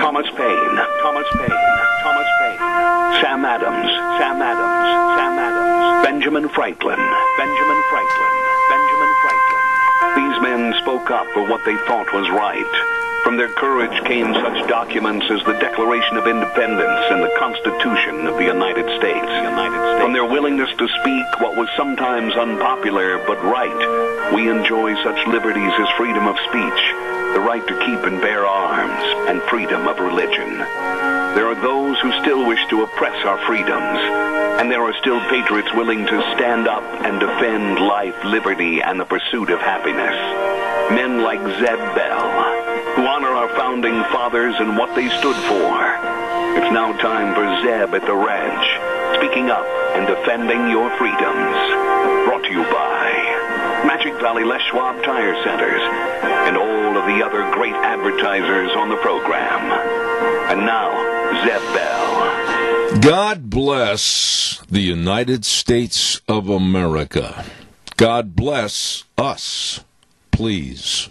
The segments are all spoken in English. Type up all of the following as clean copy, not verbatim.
Thomas Paine, Thomas Paine, Thomas Paine, Sam Adams, Sam Adams, Sam Adams, Benjamin Franklin, Benjamin Franklin, Benjamin Franklin. These men spoke up for what they thought was right. From their courage came such documents as the Declaration of Independence and the Constitution of the United States. From their willingness to speak what was sometimes unpopular but right, we enjoy such liberties as freedom of speech, the right to keep and bear arms, and freedom of religion. There are those who still wish to oppress our freedoms, and there are still patriots willing to stand up and defend life, liberty, and the pursuit of happiness. Men like Zeb Bell, who honor our founding fathers and what they stood for. It's now time for Zeb at the ranch, speaking up and defending your freedoms. Brought to you by Magic Valley Les Schwab Tire Centers and all of the other great advertisers on the program. And now, Zeb Bell. God bless the United States of America. God bless us, please.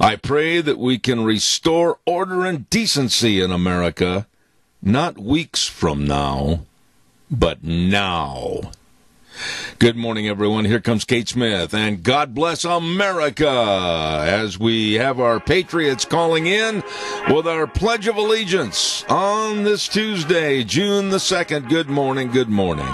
I pray that we can restore order and decency in America, not weeks from now, but now. Good morning, everyone. Here comes Kate Smith, and God bless America as we have our patriots calling in with our Pledge of Allegiance on this Tuesday, June the 2nd. Good morning, good morning.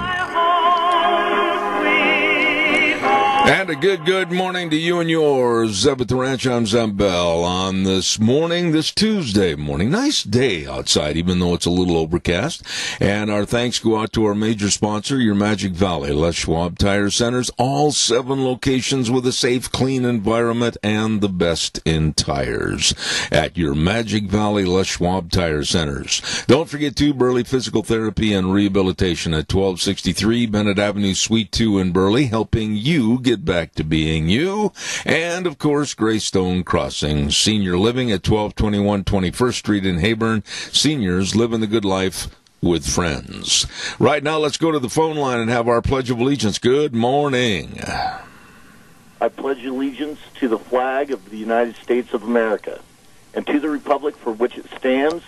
And a good morning to you and yours. Zeb at the Ranch, I'm Zeb Bell on this morning, this Tuesday morning. Nice day outside, even though it's a little overcast. And our thanks go out to our major sponsor, your Magic Valley Les Schwab Tire Centers. All 7 locations with a safe, clean environment and the best in tires at your Magic Valley Les Schwab Tire Centers. Don't forget to Burley Physical Therapy and Rehabilitation at 1263 Bennett Avenue, Suite 2 in Burley, helping you get back to being you. And of course, Greystone Crossing Senior Living at 1221 21st Street in Heyburn. Seniors living the good life with friends. Right now, let's go to the phone line and have our Pledge of Allegiance. Good morning. I pledge allegiance to the flag of the United States of America and to the republic for which it stands,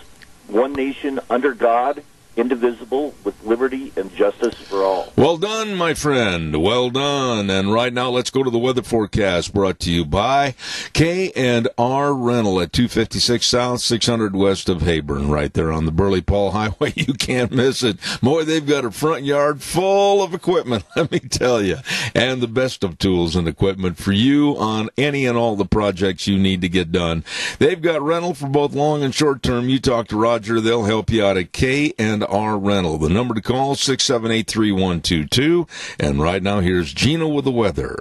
one nation under God, indivisible, with liberty and justice for all. Well done, my friend. Well done. And right now, let's go to the weather forecast brought to you by K&R Rental at 256 South, 600 west of Heyburn, right there on the Burley-Paul Highway. You can't miss it. Boy, they've got a front yard full of equipment, let me tell you, and the best of tools and equipment for you on any and all the projects you need to get done. They've got rental for both long and short term. You talk to Roger, they'll help you out at K&R Rental. The number to call, 678-3122. And right now, here's Gina with the weather.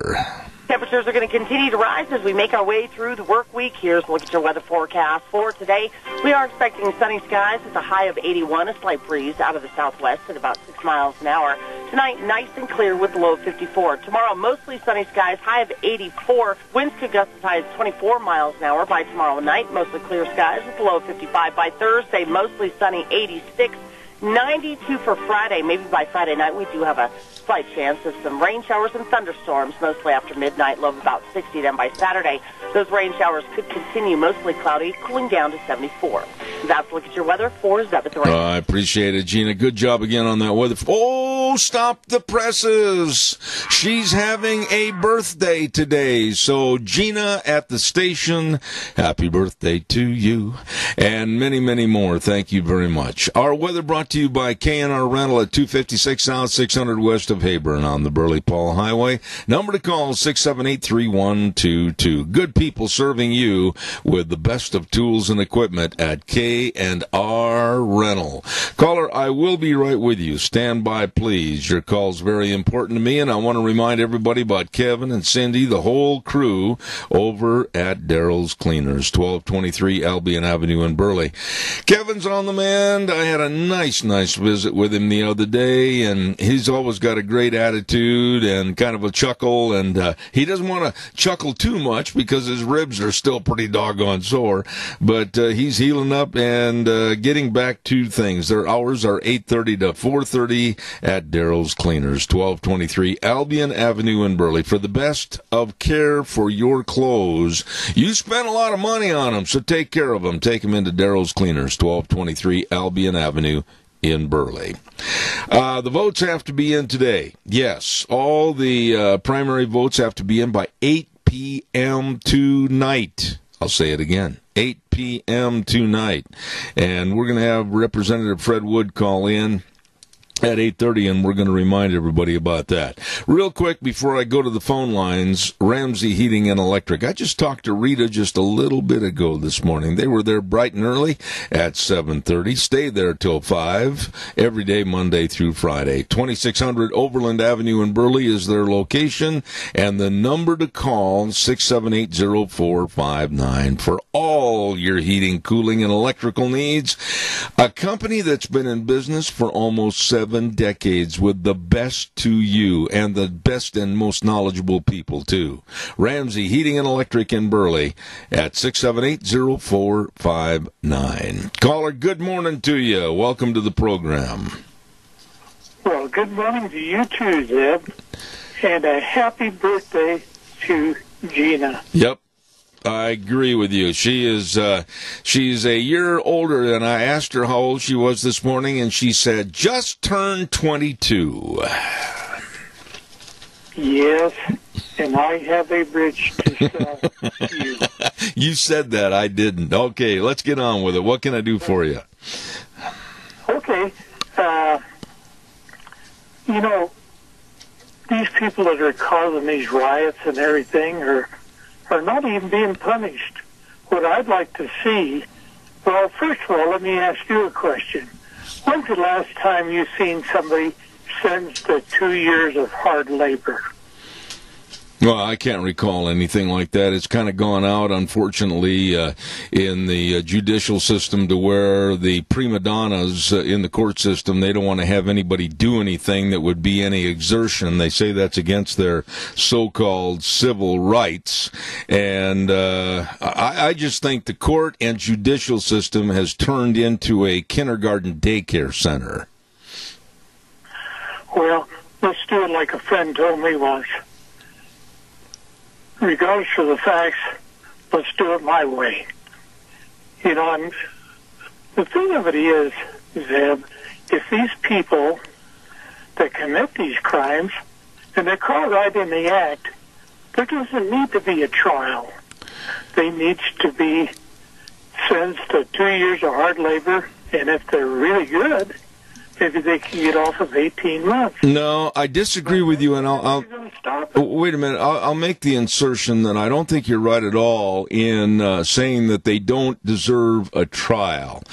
Temperatures are going to continue to rise as we make our way through the work week. Here's a look at your weather forecast for today. We are expecting sunny skies with a high of 81, a slight breeze out of the southwest at about 6 miles an hour. Tonight, nice and clear with a low of 54. Tomorrow, mostly sunny skies, high of 84. Winds could gust as high as 24 miles an hour by tomorrow night. Mostly clear skies with a low of 55. By Thursday, mostly sunny, 86. 92 for Friday. Maybe by Friday night we do have a slight chance of some rain showers and thunderstorms, mostly after midnight, low of about 60. Then by Saturday, those rain showers could continue, mostly cloudy, cooling down to 74. That's a look at your weather for Zeb at the Ranch. I appreciate it, Gina. Good job again on that weather. Oh, stop the presses. She's having a birthday today. So, Gina at the station, happy birthday to you. And many, many more. Thank you very much. Our weather brought to you by K&R Rental at 256 South, 600 west of Heyburn on the Burley-Paul Highway. Number to call, 678-3122. Good people serving you with the best of tools and equipment at K&R Rental. Caller, I will be right with you. Stand by, please. Your call's very important to me, and I want to remind everybody about Kevin and Cindy, the whole crew over at Daryl's Cleaners, 1223 Albion Avenue in Burley. Kevin's on the mend. I had a nice visit with him the other day, and he's always got a great attitude and kind of a chuckle, and he doesn't want to chuckle too much because his ribs are still pretty doggone sore, but he's healing up and getting back to things. Their hours are 8:30 to 4:30 at Daryl's Cleaners, 1223 Albion Avenue in Burley. For the best of care for your clothes, you spend a lot of money on them, so take care of them. Take them them into Darrow's Cleaners, 1223 Albion Avenue in Burley. The votes have to be in today. Yes, all the primary votes have to be in by 8 p.m. tonight. I'll say it again, 8 p.m. tonight. And we're going to have Representative Fred Wood call in at 8:30, and we're going to remind everybody about that. Real quick, before I go to the phone lines, Ramsey Heating and Electric. I just talked to Rita just a little bit ago this morning. They were there bright and early at 7:30. Stay there till 5, every day, Monday through Friday. 2600 Overland Avenue in Burley is their location, and the number to call, 678-0459, for all your heating, cooling, and electrical needs. A company that's been in business for almost 7 decades with the best to you and the best and most knowledgeable people, too. Ramsey Heating and Electric in Burley at 678-0459. Caller, good morning to you. Welcome to the program. Well, good morning to you too, Zeb, and a happy birthday to Gina. Yep. I agree with you. She's a year older than I asked her how old she was this morning, and she said, just turned 22. Yes, and I have a bridge to sell you. You said that. I didn't. Okay, let's get on with it. What can I do for you? Okay. These people that are causing these riots and everything are not even being punished. What I'd like to see, well, first of all, let me ask you a question. When's the last time you seen somebody sentenced to 2 years of hard labor? Well, I can't recall anything like that. It's kind of gone out, unfortunately, in the judicial system to where the prima donnas in the court system, they don't want to have anybody do anything that would be any exertion. They say that's against their so-called civil rights. And I just think the court and judicial system has turned into a kindergarten daycare center. Well, let's do it like a friend told me once. Regardless of the facts, let's do it my way. And the thing of it is, Zeb, if these people that commit these crimes, and they're caught right in the act, there doesn't need to be a trial. They need to be sentenced to 2 years of hard labor, and if they're really good, maybe they can get off of 18 months. No, I disagree with you, and I'll wait a minute. I'll make the insertion that I don't think you're right at all in saying that they don't deserve a trial.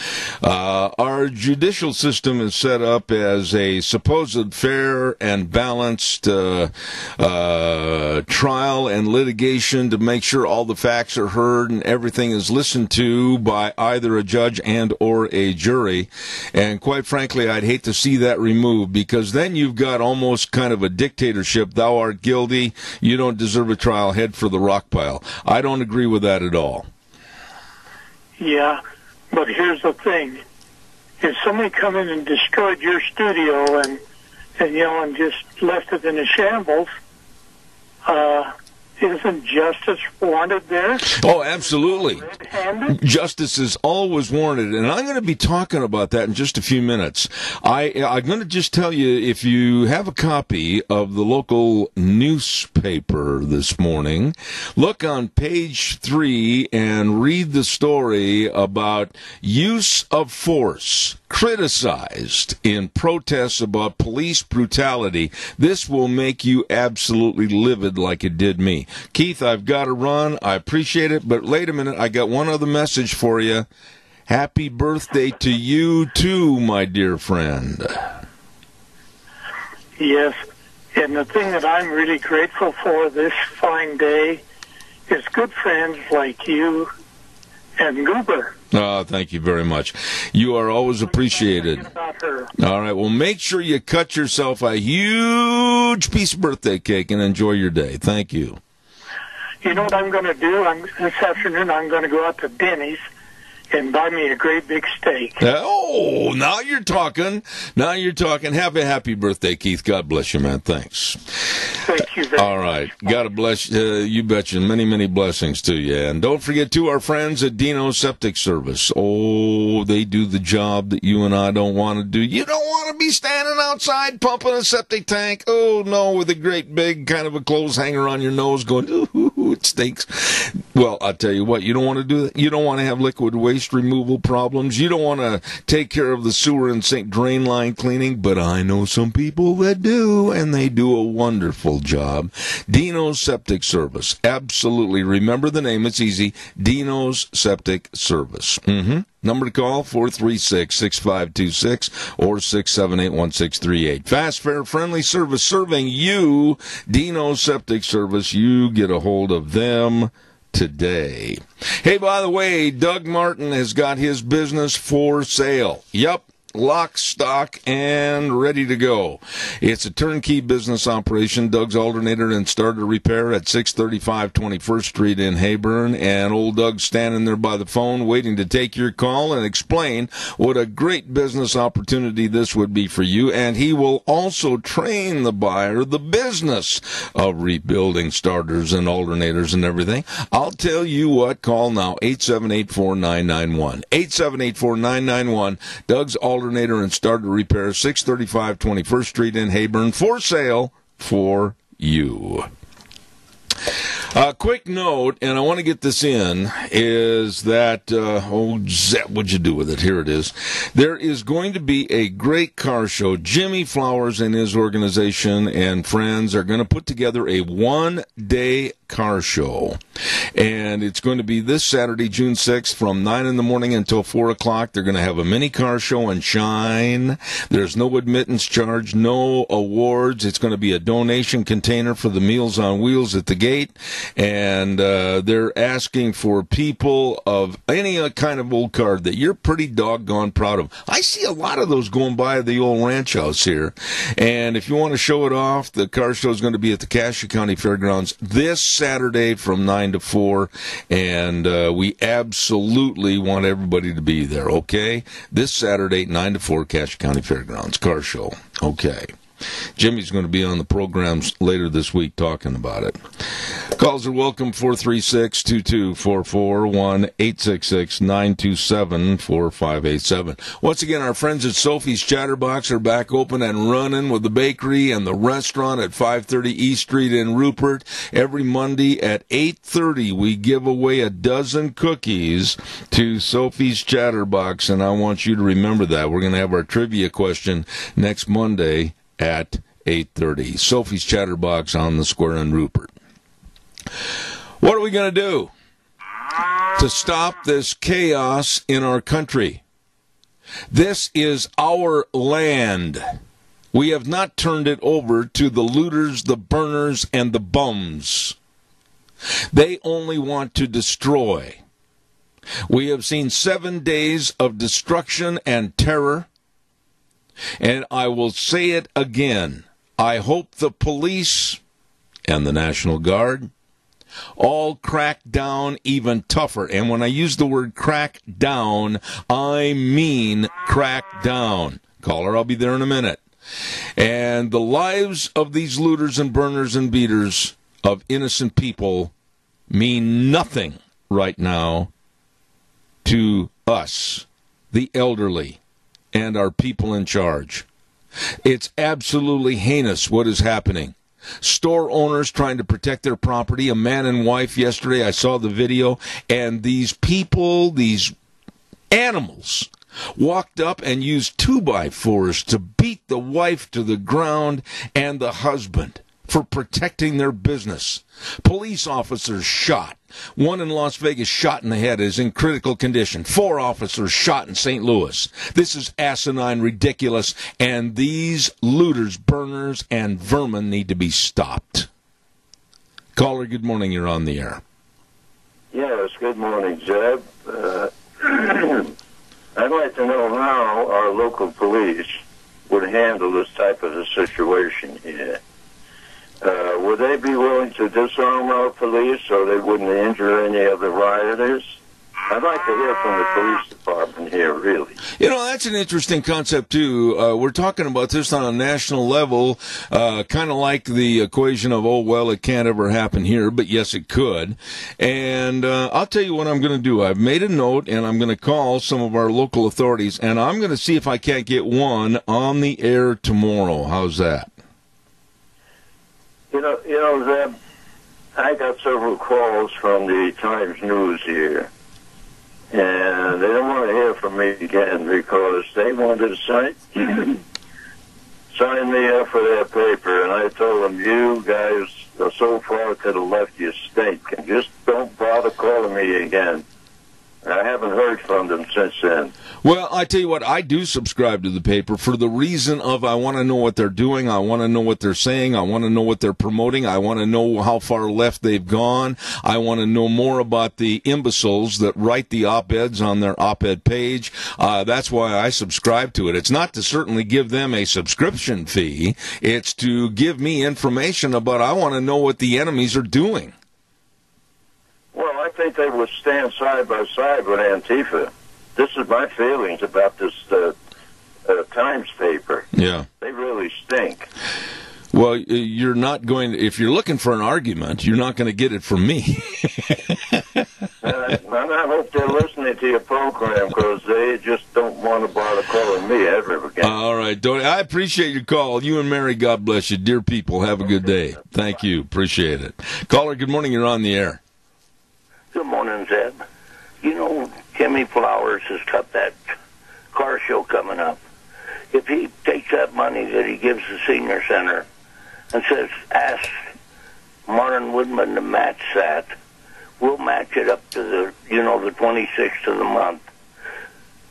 Our judicial system is set up as a supposed fair and balanced trial and litigation to make sure all the facts are heard and everything is listened to by either a judge and or a jury. And quite frankly, I'd hate to see that removed, because then you've got almost kind of a dictatorship. Thou art guilty, you don't deserve a trial, head for the rock pile. I don't agree with that at all. Yeah, but here's the thing. If somebody come in and destroyed your studio and just left it in a shambles, isn't justice warranted there? Oh, absolutely. Justice is always warranted, and I'm going to be talking about that in just a few minutes. I'm going to just tell you, if you have a copy of the local newspaper this morning, look on page 3 and read the story about use of force criticized in protests about police brutality. This will make you absolutely livid like it did me. Keith, I've got to run. I appreciate it, but wait a minute. I got one other message for you. Happy birthday to you, too, my dear friend. Yes, and the thing that I'm really grateful for this fine day is good friends like you and Goober. Oh, thank you very much. You are always appreciated. All right, well, make sure you cut yourself a huge piece of birthday cake and enjoy your day. Thank you. You know what I'm going to do? This afternoon I'm going to go out to Denny's, and buy me a great big steak. Oh, now you're talking. Now you're talking. Have a happy birthday, Keith. God bless you, man. Thanks. Thank you very All right. God bless you. Betcha. Many, many blessings to you. And don't forget, to our friends at Dino Septic Service. Oh, they do the job that you and I don't want to do. You don't want to be standing outside pumping a septic tank. Oh, no, with a great big kind of a clothes hanger on your nose going, ooh, it stinks. Well, I'll tell you what, you don't want to do that. You don't want to have liquid waste removal problems. You don't want to take care of the sewer and sink drain line cleaning, but I know some people that do, and they do a wonderful job. Dino's Septic Service. Absolutely. Remember the name. It's easy. Dino's Septic Service. Number to call, 436-6526 or 678-1638. Fast, fair, friendly service serving you. Dino's Septic Service. You get a hold of them today. Hey, by the way, Doug Martin has got his business for sale. Yep. Lock, stock, and ready to go. It's a turnkey business operation. Doug's Alternator and Starter Repair at 635 21st Street in Heyburn. And old Doug's standing there by the phone waiting to take your call and explain what a great business opportunity this would be for you. And he will also train the buyer the business of rebuilding starters and alternators and everything. I'll tell you what, call now, 878-4991. 878-4991. Doug's Alternator and Starter Repair, 635 21st Street in Heyburn, for sale for you. Quick note, and I want to get this in, is that, what'd you do with it? Here it is. There is going to be a great car show. Jimmy Flowers and his organization and friends are going to put together a one-day car show. And it's going to be this Saturday, June 6th, from 9 in the morning until 4 o'clock. They're going to have a mini car show and shine. There's no admittance charge, no awards. It's going to be a donation container for the Meals on Wheels at the gate. And they're asking for people of any kind of old car that you're pretty doggone proud of. I see a lot of those going by the old ranch house here. And if you want to show it off, the car show is going to be at the Cassia County Fairgrounds this Saturday from 9 to 4. And we absolutely want everybody to be there, okay? This Saturday, 9 to 4, Cassia County Fairgrounds, car show. Okay. Jimmy's going to be on the programs later this week talking about it. Calls are welcome, 436-2244, 1-866-927-4587. Once again, our friends at Sophie's Chatterbox are back open and running with the bakery and the restaurant at 530 East Street in Rupert. Every Monday at 8:30, we give away a dozen cookies to Sophie's Chatterbox, and I want you to remember that. We're going to have our trivia question next Monday at 8:30. Sophie's Chatterbox on the square in Rupert. What are we going to do to stop this chaos in our country? This is our land. We have not turned it over to the looters, the burners, and the bums. They only want to destroy. We have seen 7 days of destruction and terror. And I will say it again. I hope the police and the National Guard all crack down even tougher. And when I use the word crack down, I mean crack down. Caller, I'll be there in a minute. And the lives of these looters and burners and beaters of innocent people mean nothing right now to us, the elderly, and our people in charge. It's absolutely heinous what is happening. Store owners trying to protect their property. A man and wife yesterday, I saw the video, and these people, these animals, walked up and used 2x4s to beat the wife to the ground and the husband for protecting their business. Police officers shot. One in Las Vegas shot in the head, is in critical condition. 4 officers shot in St. Louis. This is asinine, ridiculous, and these looters, burners, and vermin need to be stopped. Caller, good morning. You're on the air. Yes, good morning, Jeb. I'd like to know how our local police would handle this type of a situation here. Would they be willing to disarm our police so they wouldn't injure any of the rioters? I'd like to hear from the police department here, really. You know, that's an interesting concept, too. We're talking about this on a national level, kind of like the equation of, oh, well, it can't ever happen here, but yes, it could. And I'll tell you what I'm going to do. I've made a note, and I'm going to call some of our local authorities, and I'm going to see if I can't get one on the air tomorrow. How's that? You know, Zeb, I got several calls from the Times News here. And they don't want to hear from me again because they wanted to sign me up for that paper. And I told them, you guys are so far to the left you stink. And just don't bother calling me again. I haven't heard from them since then. Well, I tell you what, I do subscribe to the paper for the reason of I want to know what they're doing, I want to know what they're saying, I want to know what they're promoting, I want to know how far left they've gone, I want to know more about the imbeciles that write the op-eds on their op-ed page. That's why I subscribe to it. It's not to certainly give them a subscription fee, it's to give me information about I want to know what the enemies are doing. Well, I think they would stand side by side with Antifa. This is my feelings about this Times paper. Yeah. They really stink. Well, you're not going to, if you're looking for an argument, you're not going to get it from me. And I hope they're listening to your program because they just don't want to bother calling me ever again. All right, Tony, I appreciate your call. You and Mary, God bless you. Dear people, have a good day. Thank you. Appreciate it. Caller, good morning. You're on the air. Good morning, Zed. You know, Jimmy Flowers has got that car show coming up. If he takes that money that he gives the senior center and says, ask Martin Woodman to match that, we'll match it up to the 26th of the month,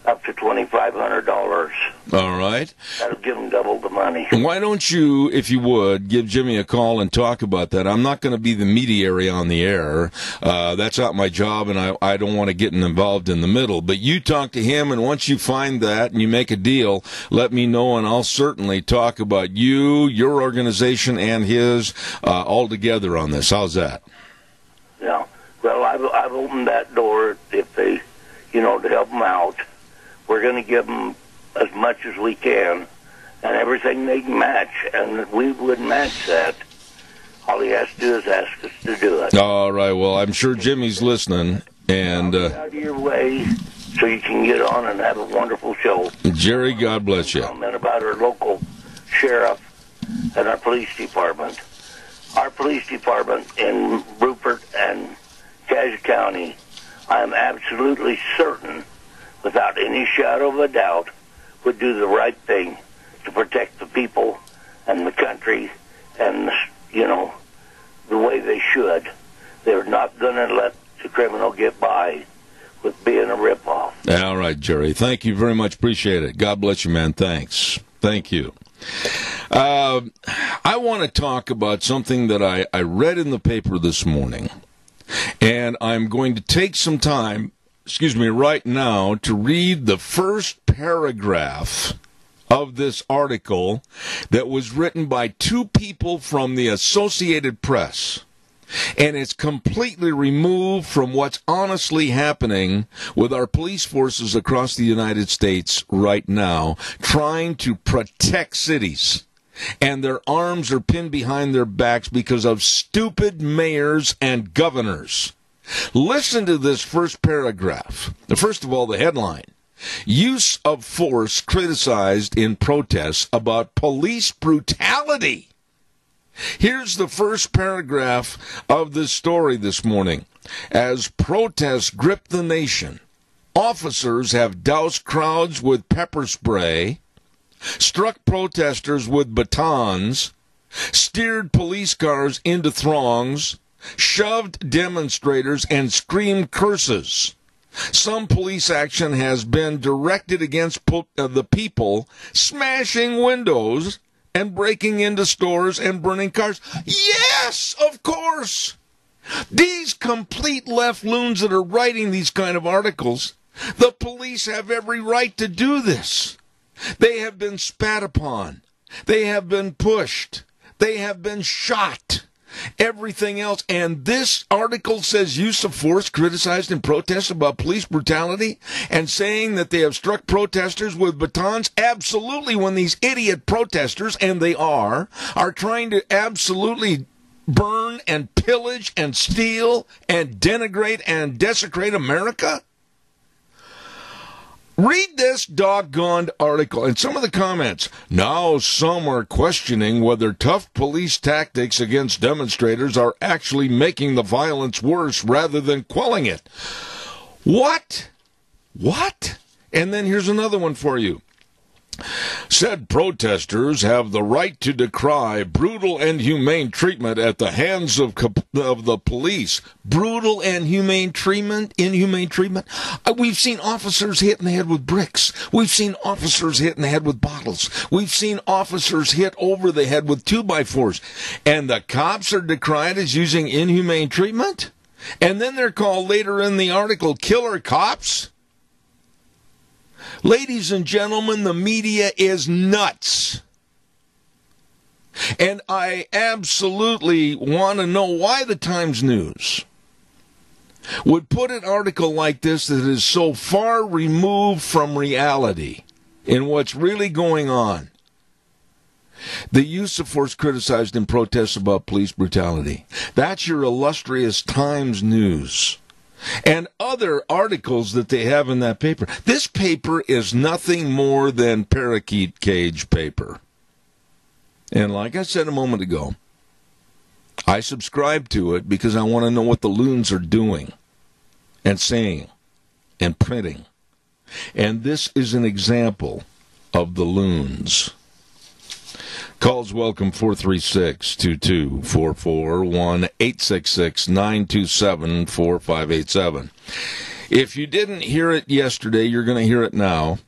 up to $2,500. All right. That'll give him double the money. Why don't you, if you would, give Jimmy a call and talk about that? I'm not going to be the mediary on the air. That's not my job, and I don't want to get involved in the middle. But you talk to him, and once you find that and you make a deal, let me know, and I'll certainly talk about you, your organization, and his all together on this. How's that? Yeah. Well, I've opened that door if they, to help them out. We're going to give them as much as we can, and everything they can match, and we would match that. All he has to do is ask us to do it. All right. Well, I'm sure Jimmy's listening, and Get out of your way so you can get on and have a wonderful show. Jerry, God bless you. Comment about our local sheriff and our police department. Our police department in Rupert and Cache County, I'm absolutely certain, without any shadow of a doubt, would do the right thing to protect the people and the country and, the way they should. They're not going to let the criminal get by with being a ripoff. All right, Jerry. Thank you very much. Appreciate it. God bless you, man. Thanks. Thank you. I want to talk about something that I read in the paper this morning, and I'm going to take some time right now to read the first paragraph of this article that was written by two people from the Associated Press. And it's completely removed from what's honestly happening with our police forces across the United States right now, trying to protect cities. And their arms are pinned behind their backs because of stupid mayors and governors. Listen to this first paragraph. First of all, the headline. Use of force criticized in protests about police brutality. Here's the first paragraph of this story this morning. As protests grip the nation, officers have doused crowds with pepper spray, struck protesters with batons, steered police cars into throngs, shoved demonstrators, and screamed curses. Some police action has been directed against the people smashing windows and breaking into stores and burning cars. Yes, of course. These complete left loons that are writing these kind of articles, the police have every right to do this. They have been spat upon. They have been pushed. They have been shot. everything else. And this article says use of force criticized in protests about police brutality and saying that they have struck protesters with batons. Absolutely, when these idiot protesters, and they are trying to absolutely burn and pillage and steal and denigrate and desecrate America. Read this doggone article and some of the comments. Now some are questioning whether tough police tactics against demonstrators are actually making the violence worse rather than quelling it. What? And then here's another one for you. Said protesters have the right to decry brutal and inhumane treatment at the hands of the police. Brutal and inhumane treatment? We've seen officers hit in the head with bricks. We've seen officers hit in the head with bottles. We've seen officers hit over the head with 2x4s. And the cops are decried as using inhumane treatment? And then they're called later in the article killer cops? Ladies and gentlemen, the media is nuts. And I absolutely want to know why the Times News would put an article like this that is so far removed from reality in what's really going on. The use of force criticized in protests about police brutality. That's your illustrious Times News. And other articles that they have in that paper. This paper is nothing more than parakeet cage paper. And like I said a moment ago, I subscribe to it because I want to know what the loons are doing and saying and printing. And this is an example of the loons. Calls welcome 436-2244, 1-866-927-4587. If you didn't hear it yesterday, you're going to hear it now.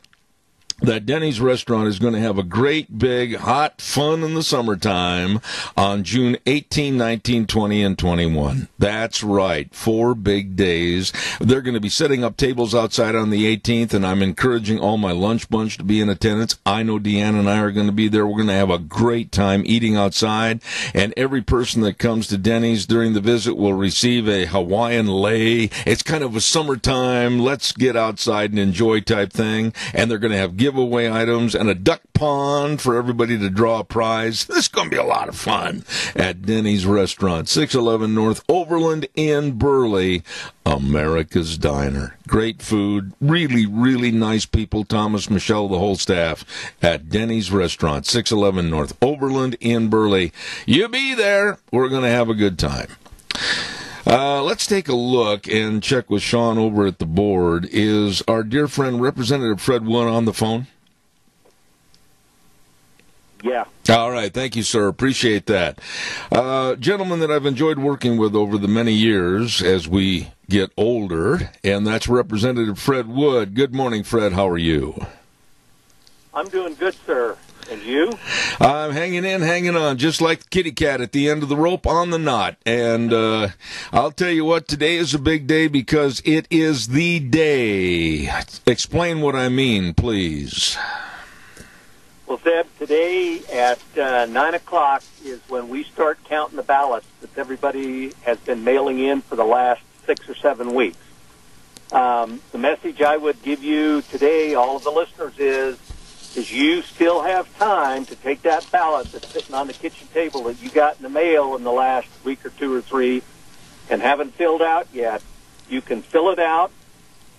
That Denny's restaurant is going to have a great, big, hot fun in the summertime on June 18, 19, 20, and 21. That's right, 4 big days. They're going to be setting up tables outside on the 18th, and I'm encouraging all my lunch bunch to be in attendance. I know Deanna and I are going to be there. We're going to have a great time eating outside, and every person that comes to Denny's during the visit will receive a Hawaiian lei. It's kind of a summertime, let's get outside and enjoy type thing, and they're going to have giveaway items and a duck pond for everybody to draw a prize. This is going to be a lot of fun at Denny's Restaurant, 611 North Overland in Burley, America's Diner. Great food, really, really nice people. Thomas, Michelle, the whole staff at Denny's Restaurant, 611 North Overland in Burley. You be there. We're going to have a good time. Let's take a look and check with Sean over at the board. Is our dear friend Representative Fred Wood on the phone? Yeah. All right. Thank you, sir. Appreciate that. Gentleman that I've enjoyed working with over the many years as we get older, and that's Representative Fred Wood. Good morning, Fred. How are you? I'm doing good, sir. And you? I'm hanging in, hanging on, just like the kitty cat at the end of the rope on the knot. And I'll tell you what, today is a big day because it is the day. Explain what I mean, please. Well, Zeb, today at 9 o'clock is when we start counting the ballots that everybody has been mailing in for the last 6 or 7 weeks. The message I would give you today, all of the listeners, is you still have time to take that ballot that's sitting on the kitchen table that you got in the mail in the last week or 2 or 3 and haven't filled out yet. You can fill it out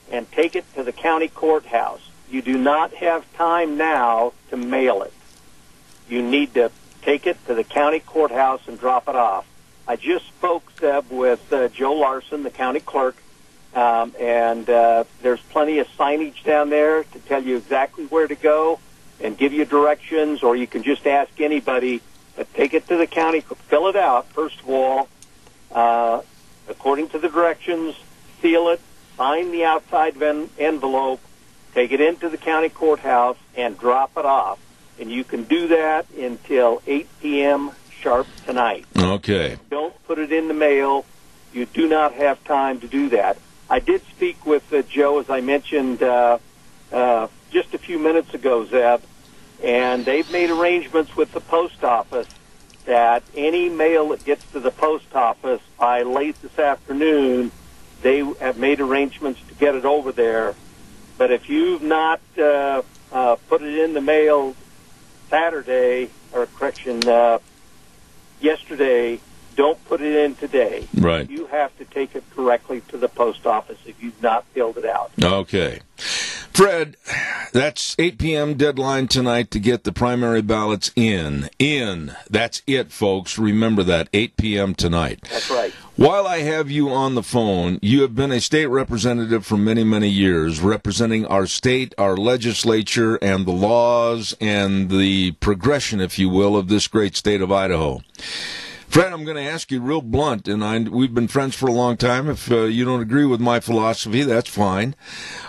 and take it to the county courthouse. You do not have time now to mail it. You need to take it to the county courthouse and drop it off. I just spoke, Seb, with Joe Larson, the county clerk, and there's plenty of signage down there to tell you exactly where to go and give you directions, or you can just ask anybody. Take it to the county, fill it out, first of all, according to the directions, seal it, sign the outside envelope, take it into the county courthouse, and drop it off. And you can do that until 8 p.m. sharp tonight. Okay. Don't put it in the mail. You do not have time to do that. I did speak with Joe, as I mentioned just a few minutes ago, Zeb, and they've made arrangements with the post office that any mail that gets to the post office by late this afternoon, they have made arrangements to get it over there. But if you've not put it in the mail yesterday, don't put it in today. Right. You have to take it directly to the post office if you've not filled it out. Okay. Fred, that's 8 p.m. deadline tonight to get the primary ballots in. That's it, folks. Remember that, 8 p.m. tonight. That's right. While I have you on the phone, you have been a state representative for many, many years, representing our state, our legislature, and the laws and the progression, if you will, of this great state of Idaho. Fred, I'm going to ask you real blunt, and we've been friends for a long time. If you don't agree with my philosophy, that's fine.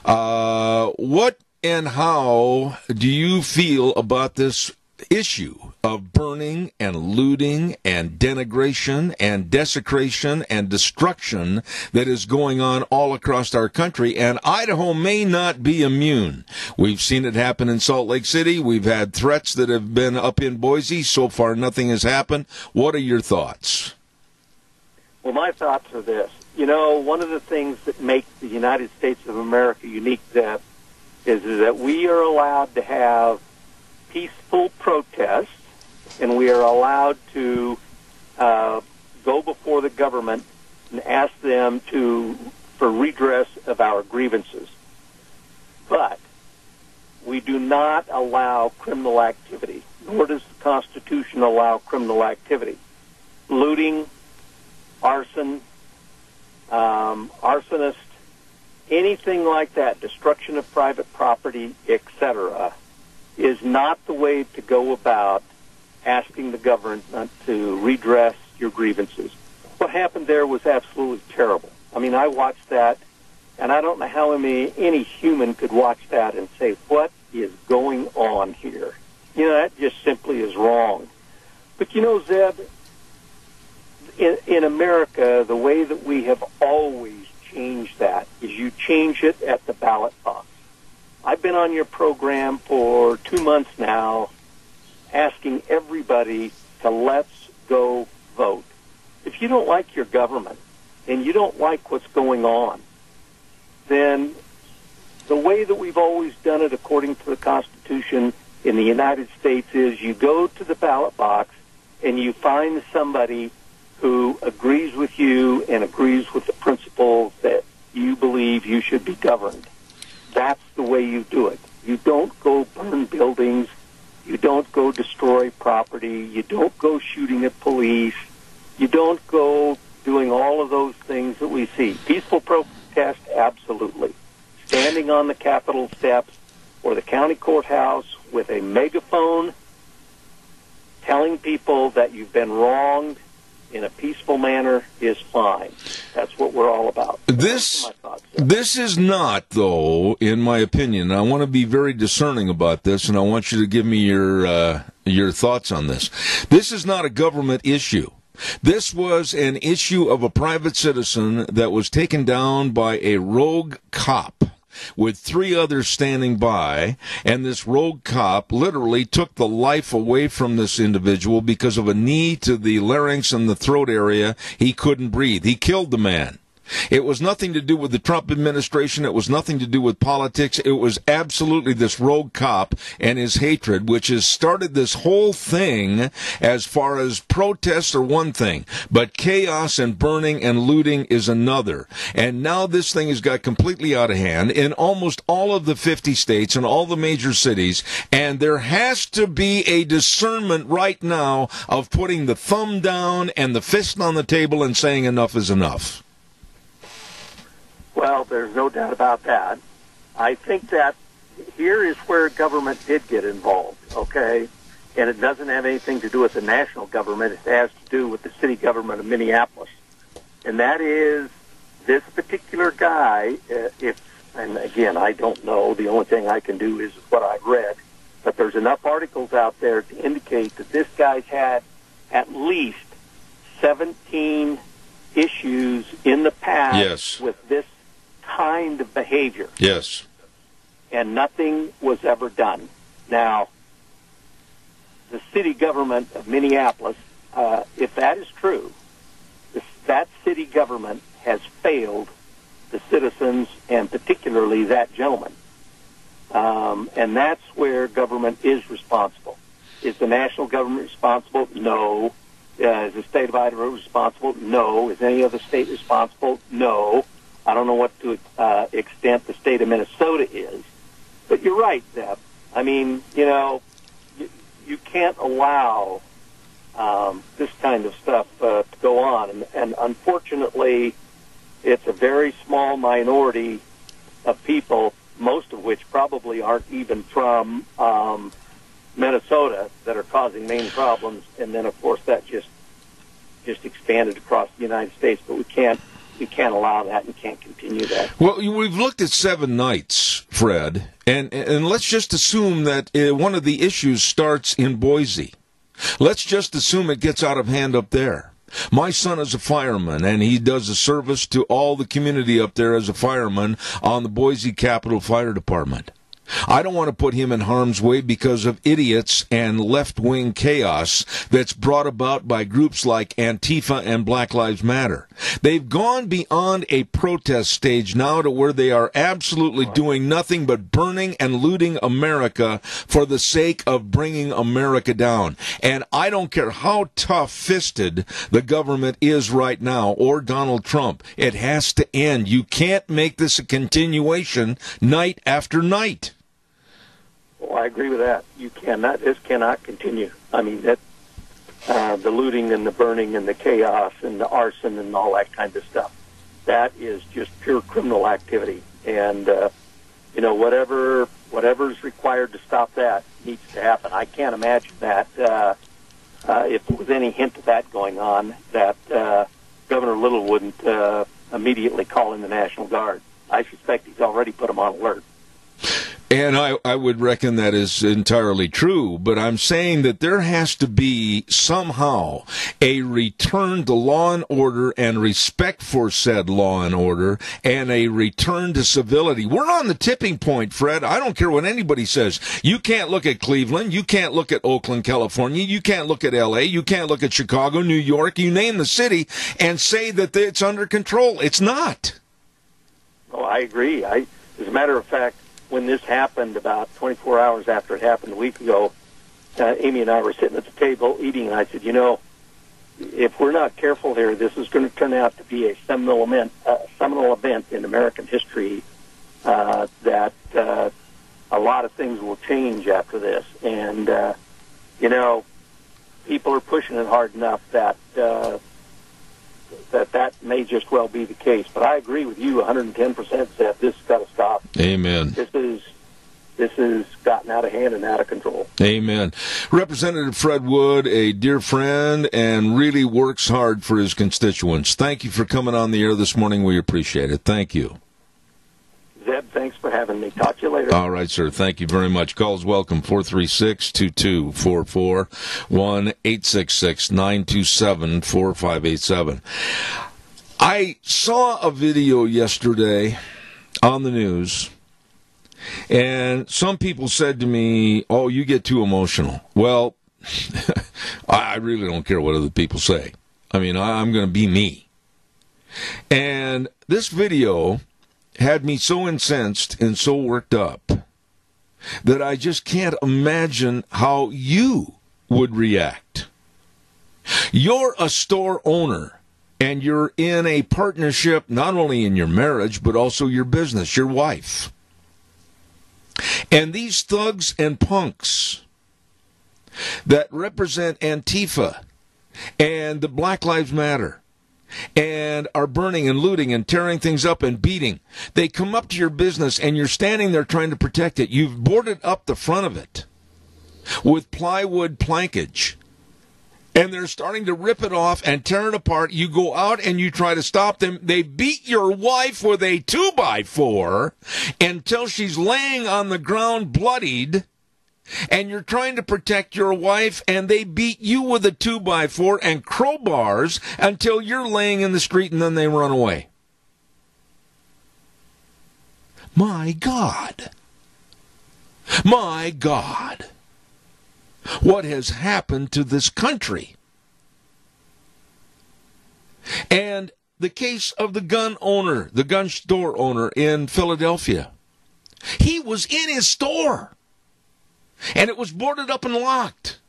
What and how do you feel about this issue of burning and looting and denigration and desecration and destruction that is going on all across our country? And Idaho may not be immune. We've seen it happen in Salt Lake City. We've had threats that have been up in Boise. So far, nothing has happened. What are your thoughts? Well, my thoughts are this. You know, one of the things that makes the United States of America unique, Zeb, is that we are allowed to have peaceful protests, and we are allowed to go before the government and ask them for redress of our grievances. But we do not allow criminal activity, nor does the Constitution allow criminal activity. Looting, arson, arsonist, anything like that, destruction of private property, etc., is not the way to go about asking the government to redress your grievances. What happened there was absolutely terrible. I mean, I watched that, and I don't know how any human could watch that and say, what is going on here? You know, that just simply is wrong. But, you know, Zeb, in America, the way that we have always changed that is you change it at the ballot box. I've been on your program for 2 months now asking everybody to let's go vote. If you don't like your government and you don't like what's going on, then the way that we've always done it according to the Constitution in the United States is you go to the ballot box and you find somebody who agrees with you and agrees with the principles that you believe you should be governed. That's the way you do it. You don't go burn buildings. You don't go destroy property. You don't go shooting at police. You don't go doing all of those things that we see. Peaceful protest, absolutely. Standing on the Capitol steps or the county courthouse with a megaphone telling people that you've been wronged in a peaceful manner is fine. That's what we're all about. This is not, though, in my opinion, I want to be very discerning about this, and I want you to give me your thoughts on this. This is not a government issue. This was an issue of a private citizen that was taken down by a rogue cop with 3 others standing by, and this rogue cop literally took the life away from this individual because of a knee to the larynx and the throat area. He couldn't breathe. He killed the man. It was nothing to do with the Trump administration. It was nothing to do with politics. It was absolutely this rogue cop and his hatred, which has started this whole thing. As far as protests are one thing, but chaos and burning and looting is another. And now this thing has got completely out of hand in almost all of the 50 states and all the major cities. And there has to be a discernment right now of putting the thumb down and the fist on the table and saying enough is enough. Well, there's no doubt about that. I think that here is where government did get involved, okay? And it doesn't have anything to do with the national government. It has to do with the city government of Minneapolis. And that is this particular guy, and again, I don't know. The only thing I can do is what I've read. But there's enough articles out there to indicate that this guy's had at least 17 issues in the past with this kind of behavior. Yes. And nothing was ever done. Now, the city government of Minneapolis, if that is true, that city government has failed the citizens, and particularly that gentleman. And that's where government is responsible. Is the national government responsible? No. Is the state of Idaho responsible? No. Is any other state responsible? No. I don't know what to extent the state of Minnesota is. But you're right, Zeb. I mean, you can't allow this kind of stuff to go on. And unfortunately, it's a very small minority of people, most of which probably aren't even from Minnesota, that are causing main problems. And then, of course, that just expanded across the United States. But we can't allow that and can't continue that. Well, we've looked at 7 nights, Fred, and let's just assume that one of the issues starts in Boise. Let's just assume it gets out of hand up there. My son is a fireman, and he does a service to all the community up there as a fireman on the Boise Capitol Fire Department. I don't want to put him in harm's way because of idiots and left-wing chaos that's brought about by groups like Antifa and Black Lives Matter. They've gone beyond a protest stage now to where they are absolutely doing nothing but burning and looting America for the sake of bringing America down. And I don't care how tough-fisted the government is right now, or Donald Trump. It has to end. You can't make this a continuation night after night. Well, I agree with that. You cannot. This cannot continue. I mean, that the looting and the burning and the chaos and the arson and all that kind of stuff. That is just pure criminal activity. And whatever's required to stop that needs to happen. I can't imagine that if there was any hint of that going on, that Governor Little wouldn't immediately call in the National Guard. I suspect he's already put them on alert. And I would reckon that is entirely true, but I'm saying that there has to be somehow a return to law and order and respect for said law and order and a return to civility. We're on the tipping point, Fred. I don't care what anybody says. You can't look at Cleveland. You can't look at Oakland, California. You can't look at L.A. You can't look at Chicago, New York. You name the city and say that it's under control. It's not. Oh, I agree. As a matter of fact, when this happened about 24 hours after it happened a week ago, Amy and I were sitting at the table eating, and I said, if we're not careful here, this is going to turn out to be a seminal event in American history, that a lot of things will change after this. And, people are pushing it hard enough that that may just well be the case. But I agree with you 110% that this has got to stop. Amen. This has gotten out of hand and out of control. Amen. Representative Fred Wood, a dear friend, and really works hard for his constituents. Thank you for coming on the air this morning. We appreciate it. Thank you. Zeb, thanks for having me. Talk to you later. All right, sir. Thank you very much. Calls welcome, 436-2244, 1-866-927-4587. I saw a video yesterday on the news, and some people said to me, oh, you get too emotional. Well, I really don't care what other people say. I mean, I'm going to be me. And this video had me so incensed and so worked up that I just can't imagine how you would react. You're a store owner, and you're in a partnership not only in your marriage, but also your business, your wife. And these thugs and punks that represent Antifa and the Black Lives Matter and are burning and looting and tearing things up and beating, they come up to your business and you're standing there trying to protect it. You've boarded up the front of it with plywood plankage, and they're starting to rip it off and tear it apart. You go out and you try to stop them. They beat your wife with a 2x4 until she's laying on the ground bloodied, and you're trying to protect your wife, and they beat you with a 2x4 and crowbars until you're laying in the street, and then they run away. My God. My God. What has happened to this country? And the case of the gun store owner in Philadelphia. He was in his store, and it was boarded up and locked.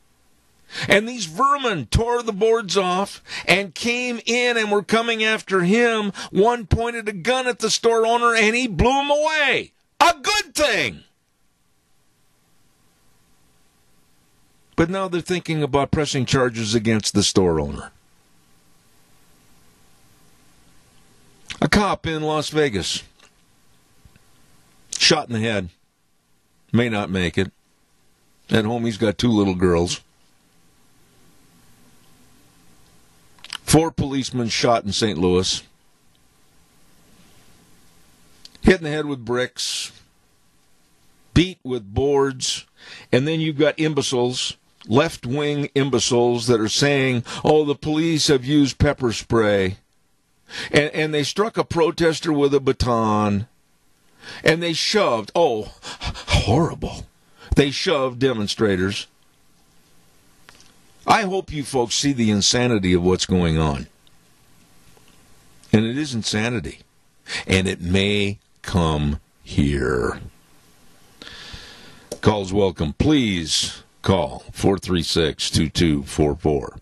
And these vermin tore the boards off and came in and were coming after him. One pointed a gun at the store owner, and he blew him away. A good thing. But now they're thinking about pressing charges against the store owner. A cop in Las Vegas, shot in the head, may not make it. At home, he's got 2 little girls. 4 policemen shot in St. Louis. Hit in the head with bricks. Beat with boards. And then you've got imbeciles, left-wing imbeciles that are saying, oh, the police have used pepper spray. And they struck a protester with a baton. And they shoved, oh, horrible. They shoved demonstrators. I hope you folks see the insanity of what's going on. And it is insanity. And it may come here. Calls welcome. Please call 436-2244.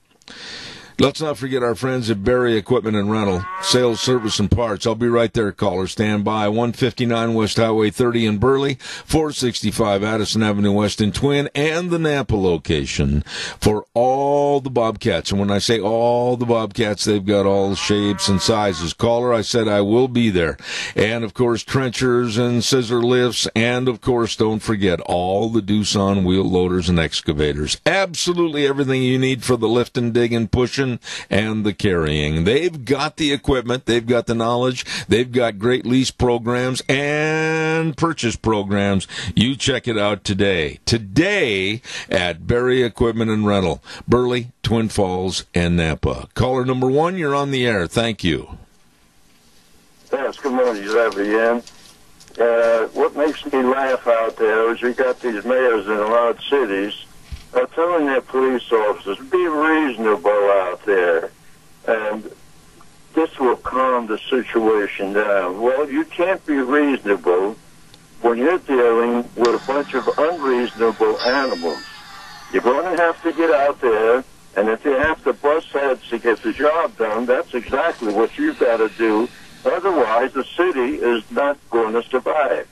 Let's not forget our friends at Berry Equipment and Rental, sales, service, and parts. I'll be right there, caller. Stand by. 159 West Highway 30 in Burley, 465 Addison Avenue West in Twin, and the Nampa location for all the Bobcats. And when I say all the Bobcats, they've got all shapes and sizes. Caller, I said I will be there. And, of course, trenchers and scissor lifts. And, of course, don't forget all the Doosan wheel loaders and excavators. Absolutely everything you need for the lifting, digging, pushing, and the carrying. They've got the equipment, they've got the knowledge, they've got great lease programs and purchase programs. You check it out today. Today at Berry Equipment and Rental, Burley, Twin Falls, and Nampa. Caller number 1, you're on the air. Thank you. Yes, good morning, Ian. What makes me laugh out there is you got these mayors in a lot of cities telling their police officers, be reasonable out there, and this will calm the situation down. Well, you can't be reasonable when you're dealing with a bunch of unreasonable animals. You're going to have to get out there, and if you have to bust heads to get the job done, that's exactly what you've got to do. Otherwise, the city is not going to survive.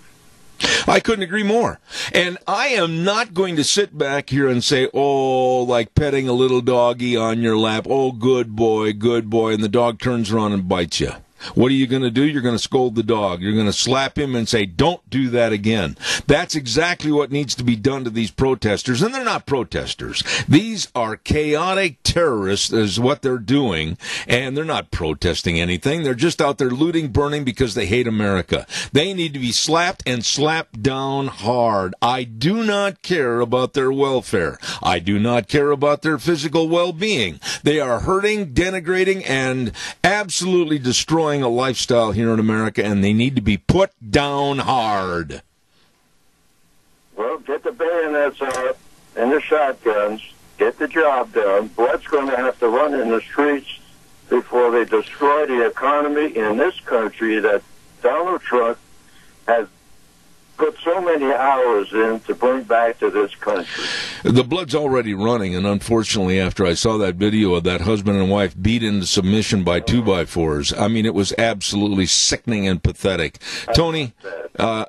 I couldn't agree more. And I am not going to sit back here and say, oh, like petting a little doggy on your lap, oh, good boy, and the dog turns around and bites you. What are you going to do? You're going to scold the dog. You're going to slap him and say, don't do that again. That's exactly what needs to be done to these protesters. And they're not protesters. These are chaotic terrorists is what they're doing. And they're not protesting anything. They're just out there looting, burning because they hate America. They need to be slapped and slapped down hard. I do not care about their welfare. I do not care about their physical well-being. They are hurting, denigrating, and absolutely destroying a lifestyle here in America, and they need to be put down hard. Well, get the bayonets out and the shotguns, get the job done. Blood's going to have to run in the streets before they destroy the economy in this country that Donald Trump has put so many hours in to bring back to this country. The blood's already running, and unfortunately, after I saw that video of that husband and wife beat into submission by 2x4s, I mean, it was absolutely sickening and pathetic. Tony,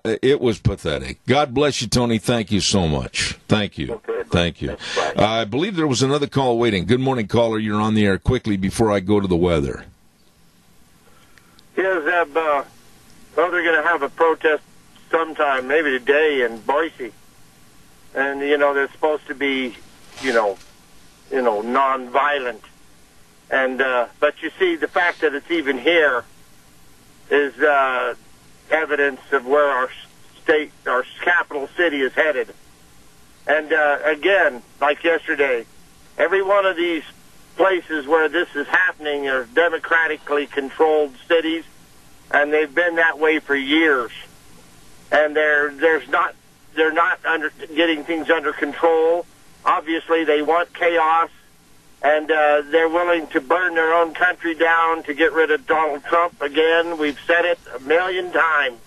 it was pathetic. God bless you, Tony. Thank you so much. Thank you. Okay, thank you. I believe there was another call waiting. Good morning, caller. You're on the air quickly before I go to the weather. Yeah, Zeb, well, they're going to have a protest sometime, maybe today in Boise. And, they're supposed to be, non-violent. And, but you see, the fact that it's even here is, evidence of where our capital city is headed. And, again, like yesterday, every one of these places where this is happening are democratically controlled cities, and they've been that way for years. And they're not getting things under control. Obviously, they want chaos, and they're willing to burn their own country down to get rid of Donald Trump again. We've said it a million times.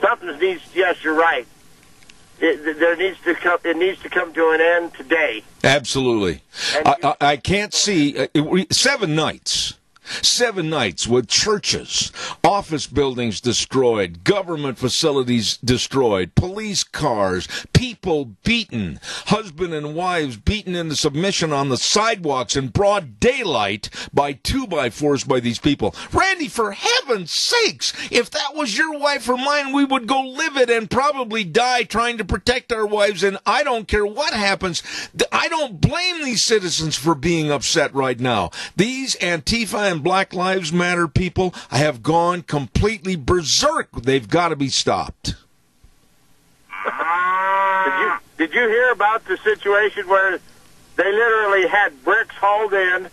Something needs. Yes, you're right. It needs to come to an end today. Absolutely. I can't see 7 nights. 7 nights with churches, office buildings destroyed, government facilities destroyed, police cars, people beaten, husband and wives beaten into submission on the sidewalks in broad daylight by 2x4s by these people. Randy, for heaven's sakes, if that was your wife or mine, we would go live it and probably die trying to protect our wives, and I don't care what happens. I don't blame these citizens for being upset right now. These Antifa and Black Lives Matter people have gone completely berserk. They've got to be stopped. Did you hear about the situation where they literally had bricks hauled in,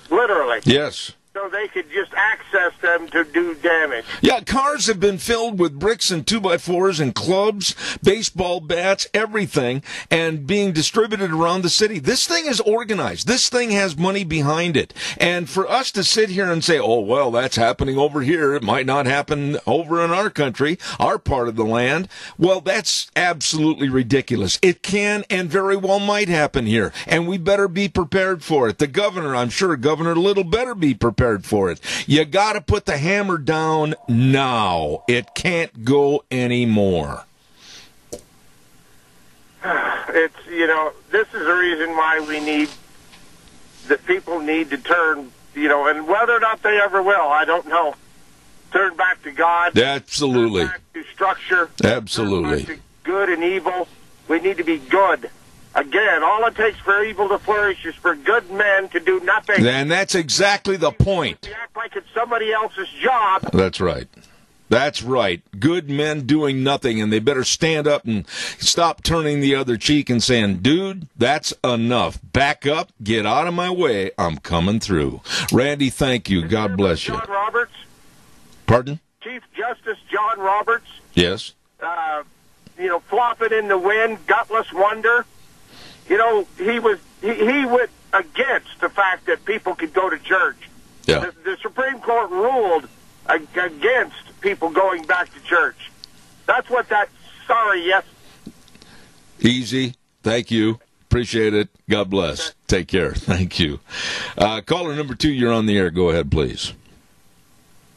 literally? Yes. So they could just access them to do damage. Yeah, cars have been filled with bricks and 2x4s and clubs, baseball bats, everything, and being distributed around the city. This thing is organized. This thing has money behind it. And for us to sit here and say, oh, well, that's happening over here, it might not happen over in our country, our part of the land, well, that's absolutely ridiculous. It can and very well might happen here, and we better be prepared for it. The governor, I'm sure Governor Little better be prepared for it. You got to put the hammer down now. It can't go anymore. It's, this is the reason why the people need to turn, and whether or not they ever will, I don't know. Turn back to God. Absolutely. Turn back to structure. Absolutely. Turn back to good and evil. We need to be good. Again, all it takes for evil to flourish is for good men to do nothing. And that's exactly the point. We act like it's somebody else's job. That's right. That's right. Good men doing nothing, and they better stand up and stop turning the other cheek and saying, dude, that's enough. Back up. Get out of my way. I'm coming through. Randy, thank you. God bless you. John Roberts? Pardon? Chief Justice John Roberts? Yes. Flopping in the wind, gutless wonder. He went against the fact that people could go to church. Yeah. The Supreme Court ruled against people going back to church. That's what that sorry yes. Easy. Thank you. Appreciate it. God bless. Take care. Thank you. Caller number 2, you're on the air. Go ahead, please.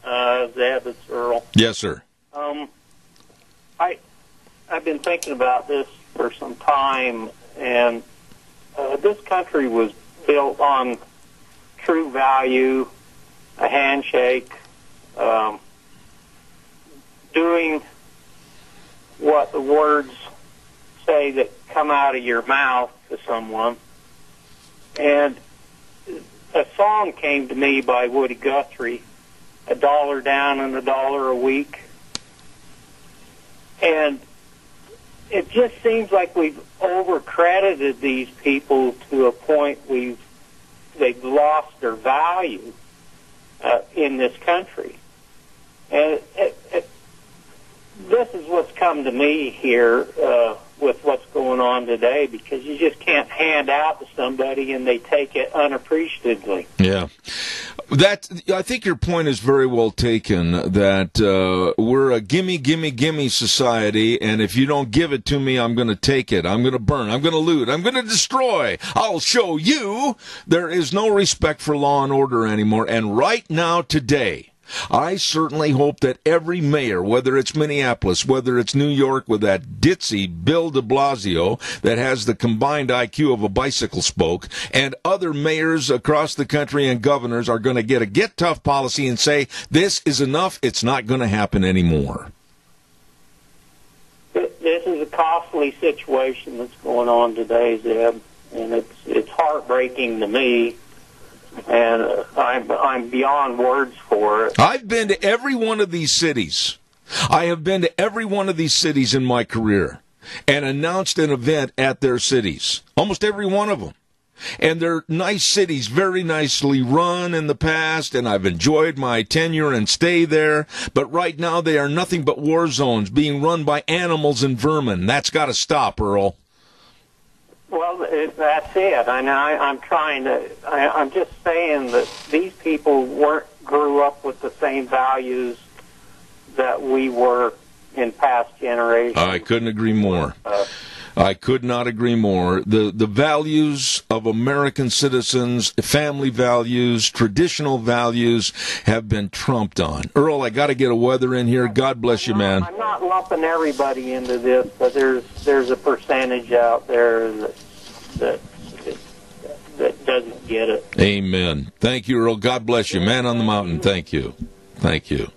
Zeb, it's Earl. Yes, sir. I've been thinking about this for some time, and this country was built on true value, a handshake, doing what the words say that come out of your mouth to someone. And a song came to me by Woody Guthrie, $1 down and $1 a week. And it just seems like we've overcredited these people to a point they've lost their value in this country. And this is what's come to me here with what's going on today, because you just can't hand out to somebody and they take it unappreciatively. Yeah. I think your point is very well taken, that we're a gimme society, and if you don't give it to me, I'm going to take it. I'm going to burn. I'm going to loot. I'm going to destroy. I'll show you. There is no respect for law and order anymore. And right now, today, I certainly hope that every mayor, whether it's Minneapolis, whether it's New York with that ditzy Bill de Blasio that has the combined IQ of a bicycle spoke, and other mayors across the country and governors are going to get a get tough policy and say, this is enough, it's not going to happen anymore. This is a costly situation that's going on today, Zeb, and it's heartbreaking to me. And I'm beyond words for it. I've been to every one of these cities. I have been to every one of these cities in my career and announced an event at their cities. Almost every one of them. And they're nice cities, very nicely run in the past, and I've enjoyed my tenure and stay there. But right now they are nothing but war zones being run by animals and vermin. That's got to stop, Earl. Well, That's it. I'm trying to. I'm just saying that these people grew up with the same values that we were in past generations. I couldn't agree more. I could not agree more. The values of American citizens, family values, traditional values have been trumped on. Earl, I got to get a weather in here. God bless you, man. I'm not lumping everybody into this, but there's a percentage out there that doesn't get it. Amen. Thank you, Earl. God bless you. Man on the mountain, thank you. Thank you.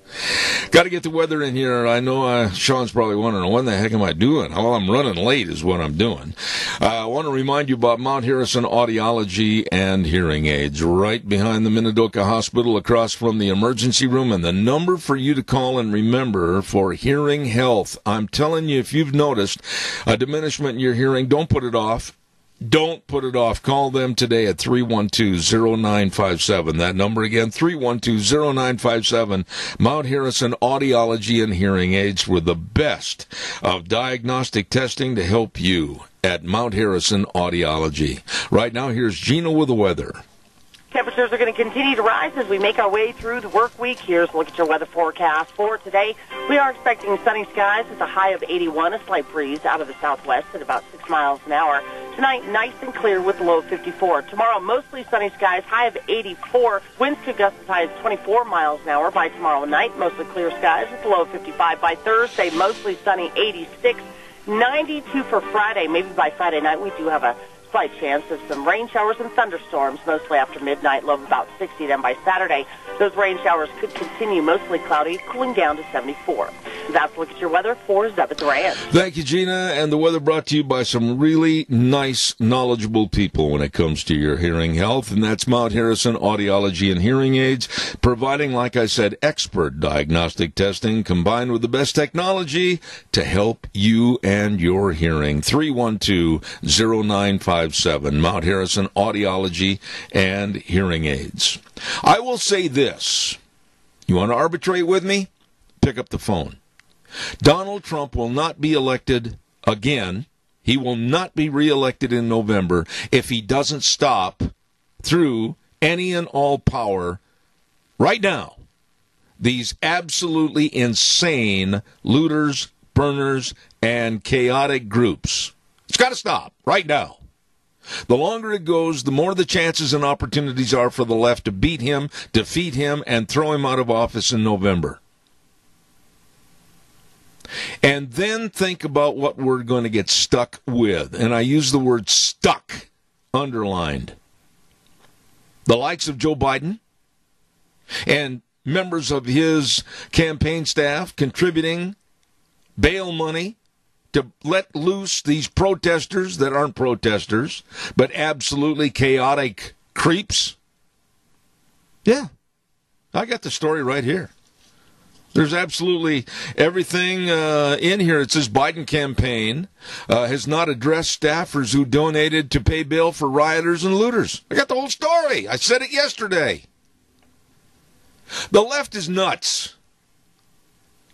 Got to get the weather in here. I know Sean's probably wondering, what the heck am I doing? Well, I'm running late is what I'm doing. I want to remind you about Mount Harrison Audiology and Hearing Aids, right behind the Minidoka Hospital, across from the emergency room, and the number for you to call and remember for hearing health. I'm telling you, if you've noticed a diminishment in your hearing, don't put it off. Don't put it off. Call them today at 312-0957. That number again, 312-0957. Mount Harrison Audiology and Hearing Aids were the best of diagnostic testing to help you at Mount Harrison Audiology. Right now, here's Gina with the weather. Temperatures are going to continue to rise as we make our way through the work week. Here's a look at your weather forecast for today. We are expecting sunny skies with a high of 81, a slight breeze out of the southwest at about 6 miles an hour. Tonight, nice and clear with a low of 54. Tomorrow, mostly sunny skies, high of 84. Winds could gust as high as 24 miles an hour by tomorrow night. Mostly clear skies with a low of 55. By Thursday, mostly sunny, 86. 92 for Friday. Maybe by Friday night we do have a slight chance of some rain showers and thunderstorms, mostly after midnight, low of about 60. Then by Saturday, those rain showers could continue, mostly cloudy, cooling down to 74. That's a look at your weather for Zebeth Ranch. Thank you, Gina. And the weather brought to you by some really nice, knowledgeable people when it comes to your hearing health, and that's Mount Harrison Audiology and Hearing Aids, providing, like I said, expert diagnostic testing combined with the best technology to help you and your hearing. 312-0957. Mount Harrison Audiology and Hearing Aids. I will say this. You want to arbitrate with me? Pick up the phone. Donald Trump will not be elected again. He will not be reelected in November if he doesn't stop through any and all power right now these absolutely insane looters, burners, and chaotic groups. It's got to stop right now. The longer it goes, the more the chances and opportunities are for the left to beat him, defeat him, and throw him out of office in November. And then think about what we're going to get stuck with. And I use the word stuck underlined. The likes of Joe Biden and members of his campaign staff contributing bail money to let loose these protesters that aren't protesters, but absolutely chaotic creeps. Yeah, I got the story right here. There's absolutely everything in here. It says Biden campaign has not addressed staffers who donated to pay bail for rioters and looters. I got the whole story. I said it yesterday. The left is nuts.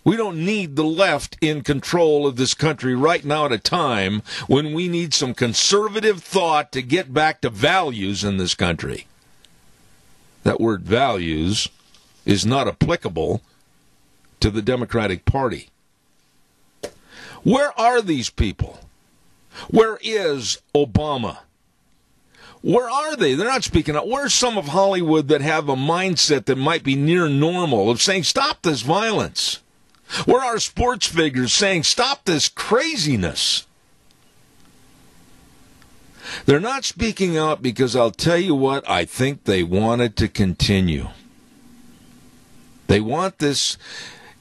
We don't need the left in control of this country right now at a time when we need some conservative thought to get back to values in this country. That word values is not applicable to the Democratic Party. Where are these people? Where is Obama? Where are they? They're not speaking out. Where's some of Hollywood that have a mindset that might be near normal of saying, stop this violence? Where are sports figures saying, stop this craziness? They're not speaking out because I'll tell you what, I think they want it to continue. They want this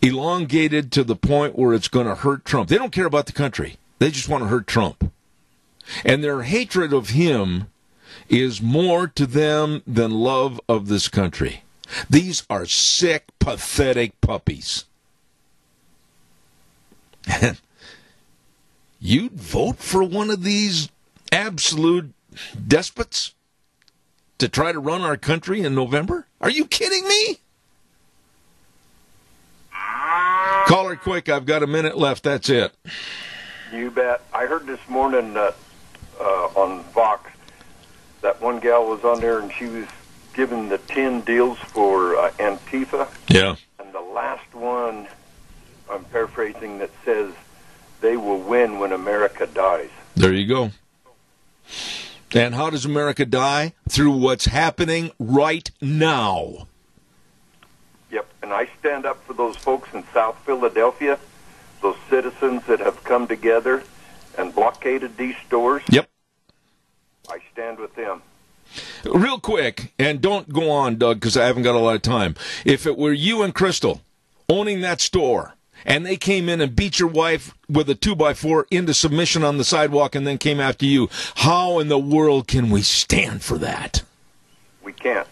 elongated to the point where it's going to hurt Trump. They don't care about the country. They just want to hurt Trump. And their hatred of him is more to them than love of this country. These are sick, pathetic puppies. You'd vote for one of these absolute despots to try to run our country in November? Are you kidding me? Caller, quick. I've got a minute left. That's it. You bet. I heard this morning that on Fox. That one gal was on there, and she was given the 10 deals for Antifa. Yeah. And the last one, I'm paraphrasing, that says they will win when America dies. There you go. And how does America die? Through what's happening right now. Yep, and I stand up for those folks in South Philadelphia, those citizens that have come together and blockaded these stores. Yep. I stand with them. Real quick, and don't go on, Doug, because I haven't got a lot of time. If it were you and Crystal owning that store, and they came in and beat your wife with a 2x4 into submission on the sidewalk and then came after you, how in the world can we stand for that? We can't.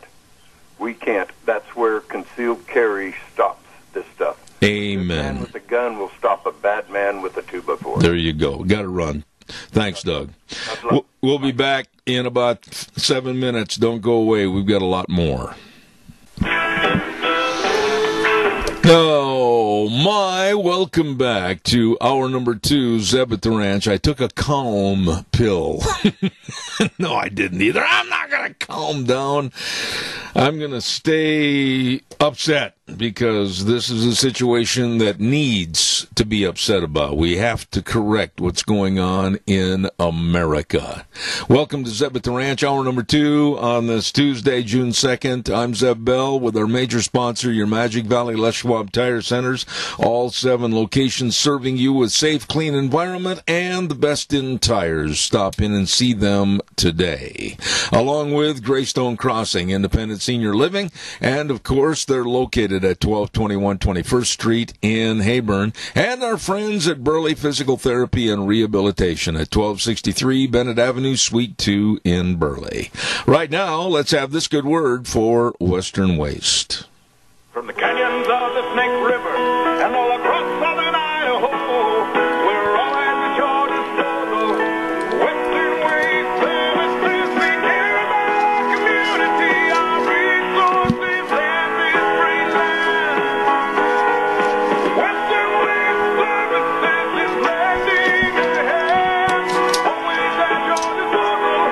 We can't. That's where concealed carry stops this stuff. Amen. A man with a gun will stop a bad man with a 2x4. There you go. Got to run. Thanks, Doug. We'll be back in about 7 minutes. Don't go away. We've got a lot more. Oh, my. Welcome back to hour number 2, Zeb at the Ranch. I took a calm pill. No, I didn't either. I'm not going to calm down. I'm going to stay upset because this is a situation that needs to be upset about. We have to correct what's going on in America. Welcome to Zeb at the Ranch, hour number 2 on this Tuesday, June 2nd. I'm Zeb Bell with our major sponsor, your Magic Valley Les Schwab Tire Centers. All 7 locations serving you with safe, clean environment and the best in tires. Stop in and see them today. Along with Greystone Crossing, Independent Senior Living, and of course they're located at 1221 21st Street in Hayburn, and our friends at Burley Physical Therapy and Rehabilitation at 1263 Bennett Avenue, Suite 2 in Burley. Right now, let's have this good word for Western Waste. From the canyons of the Snake River and all across southern Idaho, we're all at your disposal. Western Waste Services, we care about our community, our resources, and this great land. Western Waste Services is lending a hand, always at your disposal.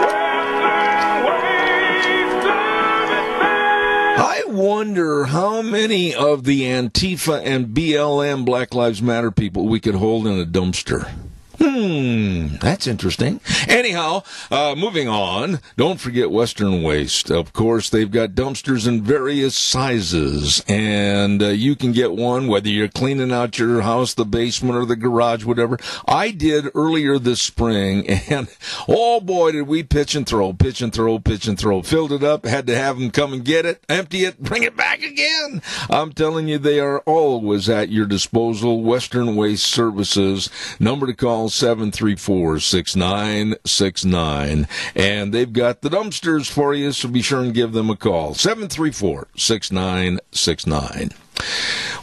Western Waste Services. I wonder how many of the Antifa and BLM Black Lives Matter people we could hold in a dumpster. That's interesting. Anyhow, moving on, don't forget Western Waste. Of course, they've got dumpsters in various sizes, and you can get one whether you're cleaning out your house, the basement, or the garage, whatever. I did earlier this spring, and oh boy, did we pitch and throw. Filled it up, had to have them come and get it, empty it, bring it back again. I'm telling you, they are always at your disposal. Western Waste Services, number to call 734-6969, and they've got the dumpsters for you, so be sure and give them a call. 734-6969.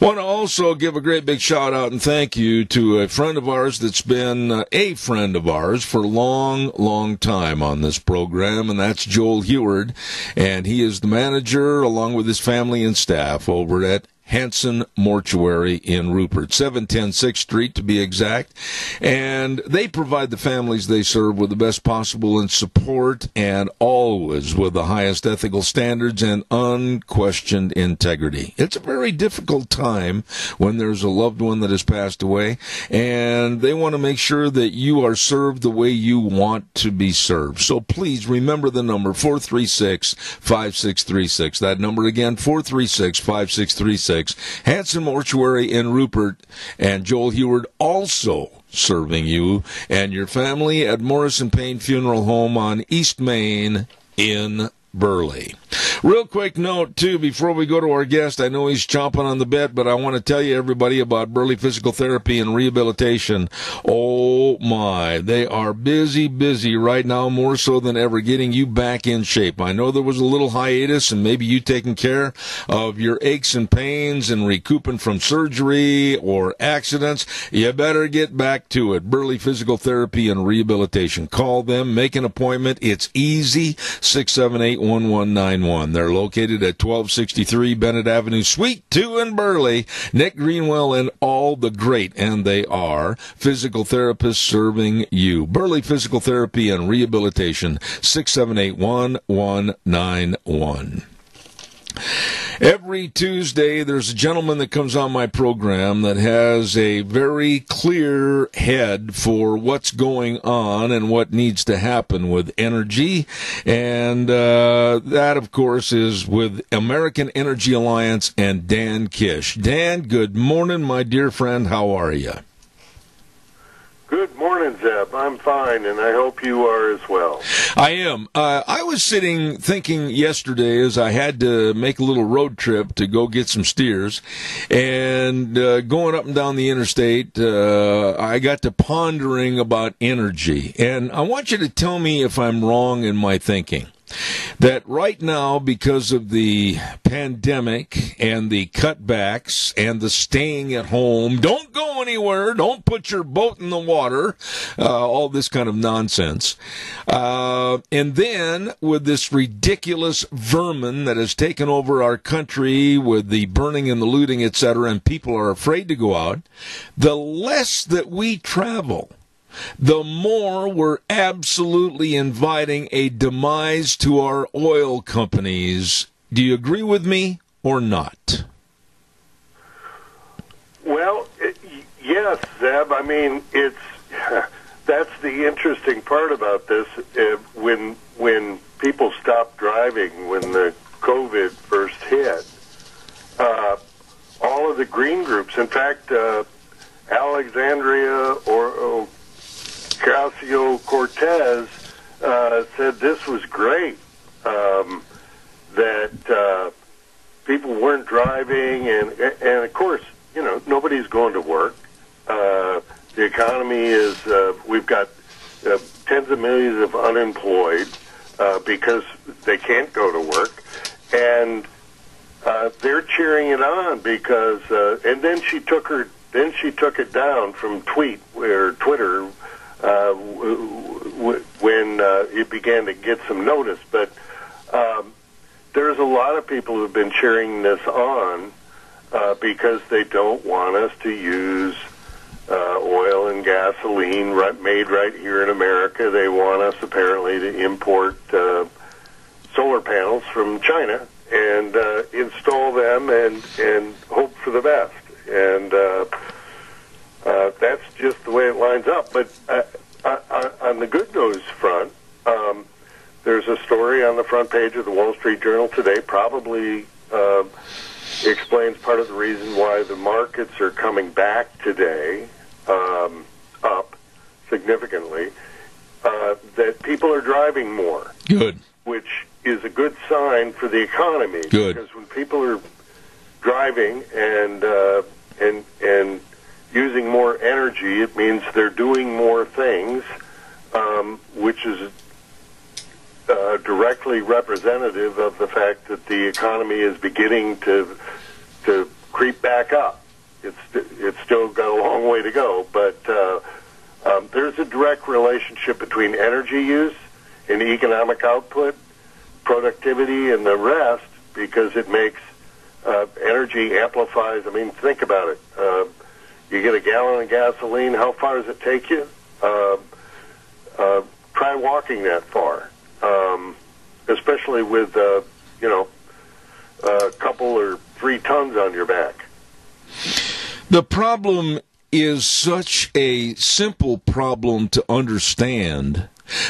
Want to also give a great big shout out and thank you to a friend of ours that's been a friend of ours for a long time on this program, and that's Joel Heward, and he is the manager along with his family and staff over at Hanson Mortuary in Rupert, 710 6th Street to be exact. And they provide the families they serve with the best possible in support and always with the highest ethical standards and unquestioned integrity. It's a very difficult time when there's a loved one that has passed away, and they want to make sure that you are served the way you want to be served. So please remember the number, 436-5636. That number again, 436-5636. Hanson Mortuary in Rupert, and Joel Heward also serving you and your family at Morrison Payne Funeral Home on East Main in Burley. Real quick note, too, before we go to our guest, I know he's chomping on the bit, but I want to tell you, everybody, about Burley Physical Therapy and Rehabilitation. Oh, my. They are busy right now, more so than ever, getting you back in shape. I know there was a little hiatus, and maybe you taking care of your aches and pains and recouping from surgery or accidents. You better get back to it. Burley Physical Therapy and Rehabilitation. Call them, make an appointment. It's easy, 678-1191. and they're located at 1263 Bennett Avenue, Suite 2 in Burley. Nick Greenwell and all the great, and they are, physical therapists serving you. Burley Physical Therapy and Rehabilitation, 678-1191. Every Tuesday, there's a gentleman that comes on my program that has a very clear head for what's going on and what needs to happen with energy. And that, of course, is with American Energy Alliance and Dan Kish. Dan, good morning, my dear friend. How are you? Good morning, Zeb. I'm fine, and I hope you are as well. I am. I was sitting thinking yesterday as I had to make a little road trip to go get some steers, and going up and down the interstate, I got to pondering about energy. And I want you to tell me if I'm wrong in my thinking. That right now, because of the pandemic and the cutbacks and the staying at home, don't go anywhere, don't put your boat in the water, all this kind of nonsense. And then with this ridiculous vermin that has taken over our country with the burning and the looting, etc., and people are afraid to go out, the less that we travel, the more we're absolutely inviting a demise to our oil companies. Do you agree with me or not? Well, yes, Zeb. I mean, that's the interesting part about this. When people stopped driving, when the COVID first hit, all of the green groups, in fact, Alexandria Ocasio-Cortez said this was great, that people weren't driving, and of course, you know, nobody's going to work. The economy is, we've got tens of millions of unemployed because they can't go to work, and they're cheering it on because, and then she took it down from Twitter, when it began to get some notice. But there's a lot of people who have been cheering this on because they don't want us to use oil and gasoline made right here in America. They want us apparently to import solar panels from China and install them and hope for the best. And that's just the way it lines up. But on the good news front, there's a story on the front page of the Wall Street Journal today, probably explains part of the reason why the markets are coming back today, up significantly, that people are driving more. Good. Which is a good sign for the economy. Good. Because when people are driving and using more energy, it means they're doing more things, which is directly representative of the fact that the economy is beginning to creep back up. It's still got a long way to go, but there's a direct relationship between energy use and economic output, productivity, and the rest, because it makes energy amplifies. I mean, think about it. You get a gallon of gasoline, how far does it take you? Try walking that far, especially with, a couple or 3 tons on your back. The problem is such a simple problem to understand,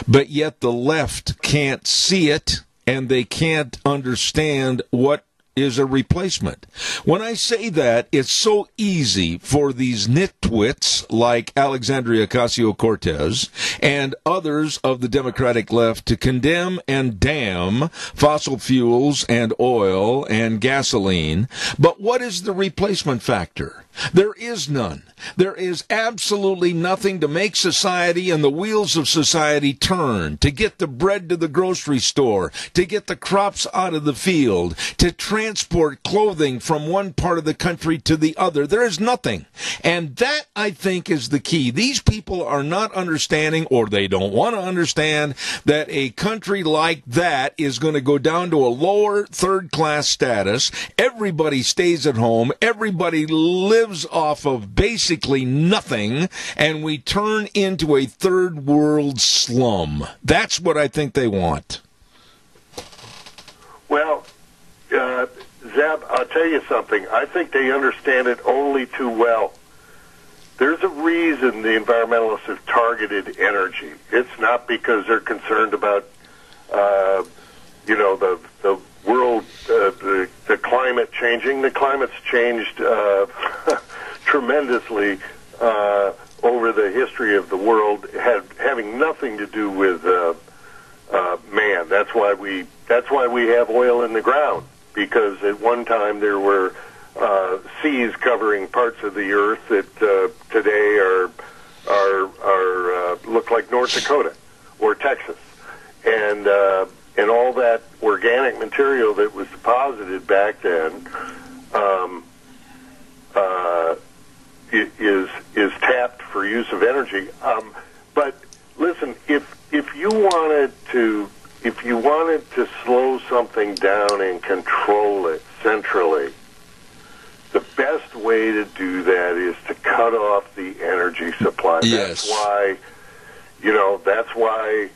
but yet the left can't see it, and they can't understand what is a replacement. When I say that, it's so easy for these nitwits like Alexandria Ocasio-Cortez and others of the Democratic left to condemn and damn fossil fuels and oil and gasoline. But what is the replacement factor? There is none. There is absolutely nothing to make society and the wheels of society turn, to get the bread to the grocery store, to get the crops out of the field, to transport clothing from one part of the country to the other. There is nothing. And that, I think, is the key. These people are not understanding, or they don't want to understand, that a country like that is going to go down to a lower third-class status. Everybody stays at home. Everybody lives off of basically nothing, and we turn into a third world slum. That's what I think they want. Well, Zeb, I'll tell you something. I think they understand it only too well. There's a reason the environmentalists have targeted energy. It's not because they're concerned about, the world, the climate changing. The climate's changed tremendously over the history of the world, having nothing to do with man. That's why we have oil in the ground, because at one time there were seas covering parts of the earth that today are look like North Dakota or Texas, and all that organic material that was deposited back then is tapped for use of energy. But listen, if you wanted to slow something down and control it centrally, the best way to do that is to cut off the energy supply. Yes. That's why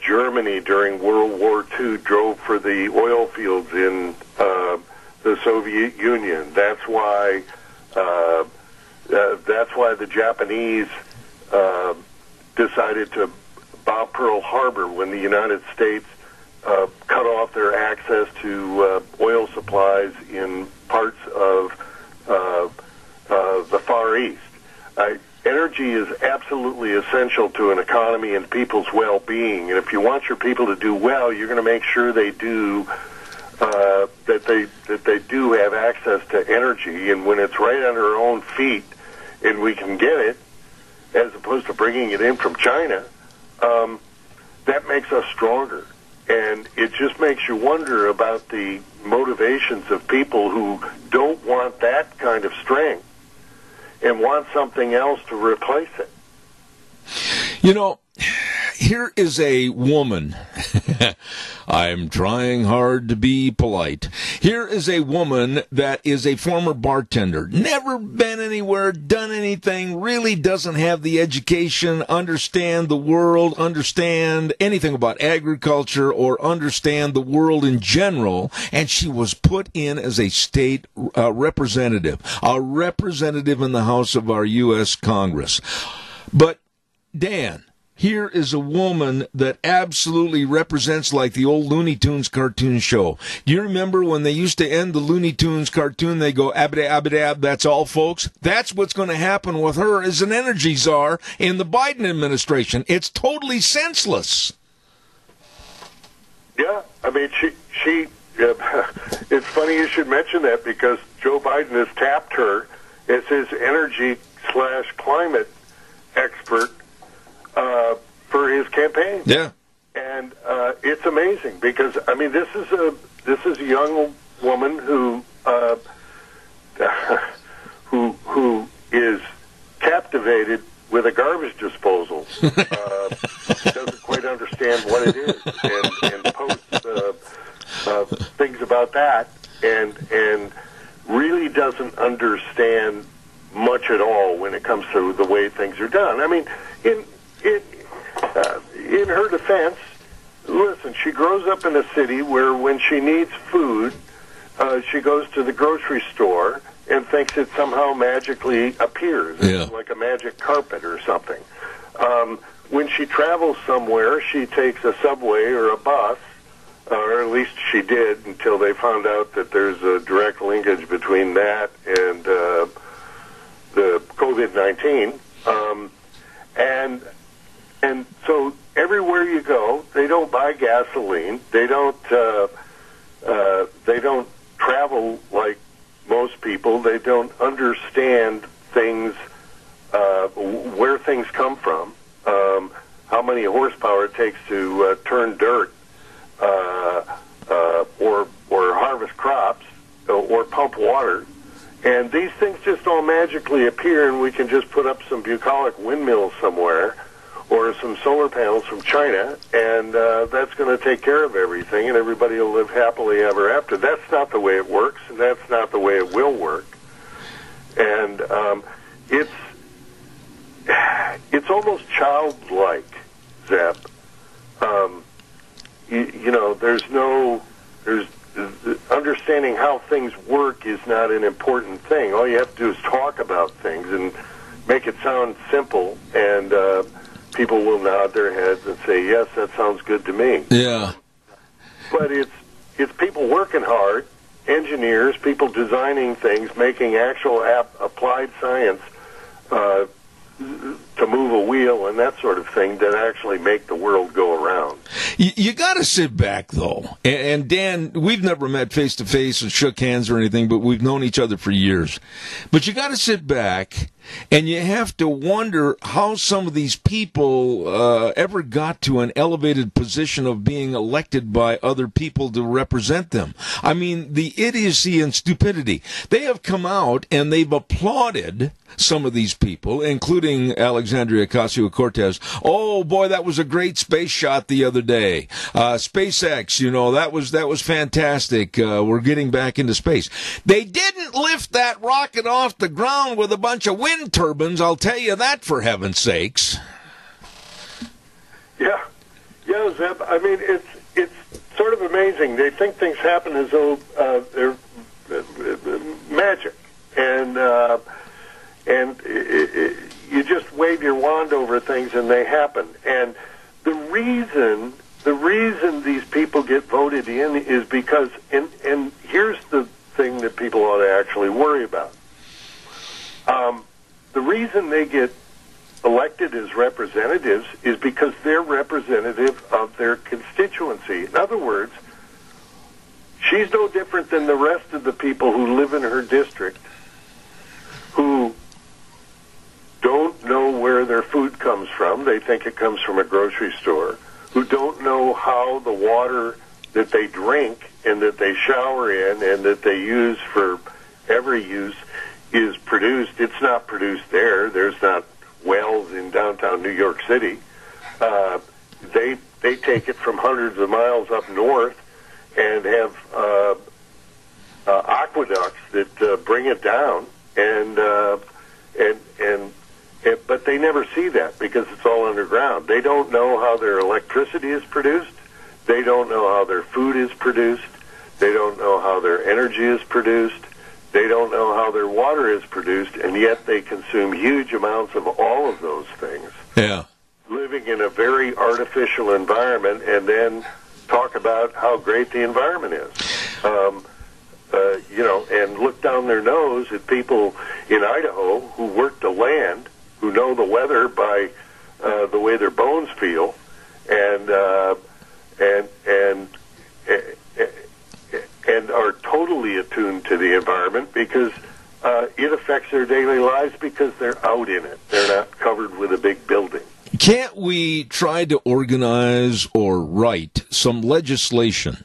Germany during World War II drove for the oil fields in the Soviet Union. That's why the Japanese decided to bomb Pearl Harbor when the United States cut off their access to oil supplies in parts of the Far East. Energy is absolutely essential to an economy and people's well-being, and if you want your people to do well, you're going to make sure they do that they do have access to energy, and when it's right under our own feet and we can get it, as opposed to bringing it in from China, that makes us stronger. And it just makes you wonder about the motivations of people who don't want that kind of strength and want something else to replace it. Here is a woman. I'm trying hard to be polite. Here is a woman that is a former bartender, never been anywhere, done anything, really doesn't have the education, understand the world, understand anything about agriculture, or understand the world in general, and she was put in as a state representative, a representative in the House of our U.S. Congress. But, Dan, here is a woman that absolutely represents like the old Looney Tunes cartoon show. Do you remember when they used to end the Looney Tunes cartoon, they go, abada, abada, that's all, folks? That's what's going to happen with her as an energy czar in the Biden administration. It's totally senseless. Yeah, I mean, she it's funny you should mention that, because Joe Biden has tapped her as his energy/climate expert for his campaign. Yeah, and it's amazing, because I mean, this is a young woman who is captivated with a garbage disposal. Doesn't quite understand what it is, and posts things about that, and really doesn't understand much at all when it comes to the way things are done. I mean, in her defense, listen, she grows up in a city where when she needs food, she goes to the grocery store and thinks it somehow magically appears, like a magic carpet or something. When she travels somewhere, she takes a subway or a bus, or at least she did until they found out that there's a direct linkage between that and the COVID-19. And so everywhere you go, they don't buy gasoline. They don't travel like most people, they don't understand things, where things come from, how many horsepower it takes to turn dirt, or harvest crops, or pump water. And these things just all magically appear, and we can just put up some bucolic windmills somewhere or some solar panels from China, and that's going to take care of everything, and everybody will live happily ever after. That's not the way it works, and that's not the way it will work. And it's almost childlike, Zeb. There's understanding how things work is not an important thing. All you have to do is talk about things and make it sound simple, and people will nod their heads and say, yes, that sounds good to me. Yeah. But it's people working hard, engineers, people designing things, making actual applied science to move a wheel and that sort of thing that actually make the world go around. You got to sit back, though. And Dan, we've never met face-to-face and shook hands or anything, but we've known each other for years. But you got to sit back, and you have to wonder how some of these people ever got to an elevated position of being elected by other people to represent them. I mean, the idiocy and stupidity. They have come out and they've applauded some of these people, including Alexandria Ocasio-Cortez. Oh, boy, that was a great space shot the other day. SpaceX, that was fantastic. We're getting back into space. They didn't lift that rocket off the ground with a bunch of wind turbines, I'll tell you that, for heaven's sakes. Yeah, Zeb. I mean, it's sort of amazing. They think things happen as though they're magic, and you just wave your wand over things and they happen. And the reason these people get voted in is because, and here's the thing that people ought to actually worry about. The reason they get elected as representatives is because they're representative of their constituency. In other words, she's no different than the rest of the people who live in her district who don't know where their food comes from. They think it comes from a grocery store. Who don't know how the water that they drink and that they shower in and that they use for every use is produced. It's not produced there. There's not wells in downtown New York City. They take it from hundreds of miles up north and have aqueducts that bring it down, but they never see that because it's all underground. They don't know how their electricity is produced. They don't know how their food is produced. They don't know how their energy is produced. They don't know how their water is produced, and yet they consume huge amounts of all of those things. Yeah. Living in a very artificial environment, and then talk about how great the environment is. And look down their nose at people in Idaho who work the land, who know the weather by the way their bones feel, and are totally attuned to the environment because it affects their daily lives because they're out in it. They're not covered with a big building. Can't we try to organize or write some legislation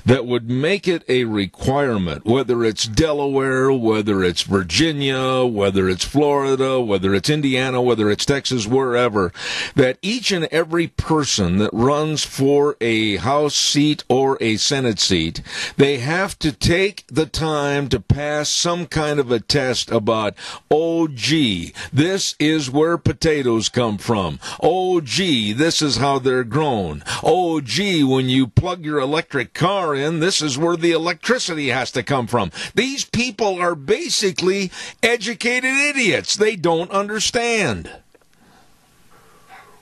that would make it a requirement, whether it's Delaware, whether it's Virginia, whether it's Florida, whether it's Indiana, whether it's Texas, wherever, that each and every person that runs for a House seat or a Senate seat, they have to take the time to pass some kind of a test about, oh, gee, this is where potatoes come from. Oh, gee, this is how they're grown. Oh, gee, when you plug your electric car in, this is where the electricity has to come from. These people are basically educated idiots. They don't understand.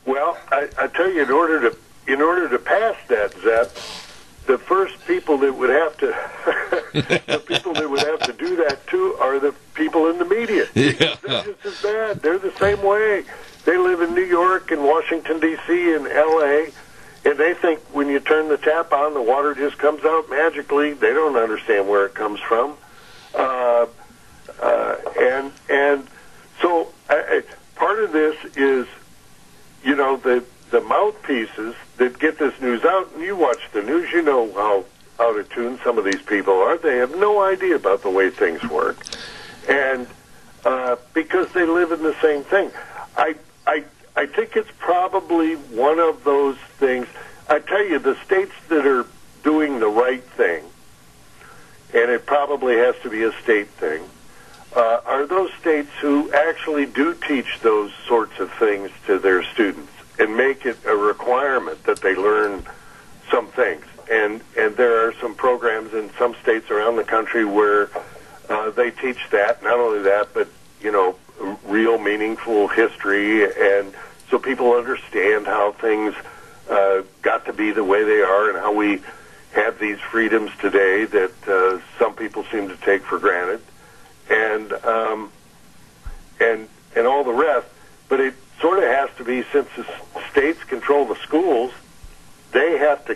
Well, I tell you, in order to pass that, Zep, the first people that would have to do that too are the people in the media. Yeah. They're just as bad. They're the same way. They live in New York and Washington, D.C. and L.A., and they think when you turn the tap on, the water just comes out magically. They don't understand where it comes from. And so part of this is, you know, the mouthpieces that get this news out. And you watch the news, you know how out of tune some of these people are. They have no idea about the way things work, and because they live in the same thing. I think it's probably one of those things. I tell you, the states that are doing the right thing, and it probably has to be a state thing, are those states who actually do teach those sorts of things to their students and make it a requirement that they learn some things. And there are some programs in some states around the country where they teach that. Not only that, but, you know, real meaningful history, and so people understand how things got to be the way they are and how we have these freedoms today that some people seem to take for granted, and all the rest. But it sort of has to be, since the states control the schools, they have to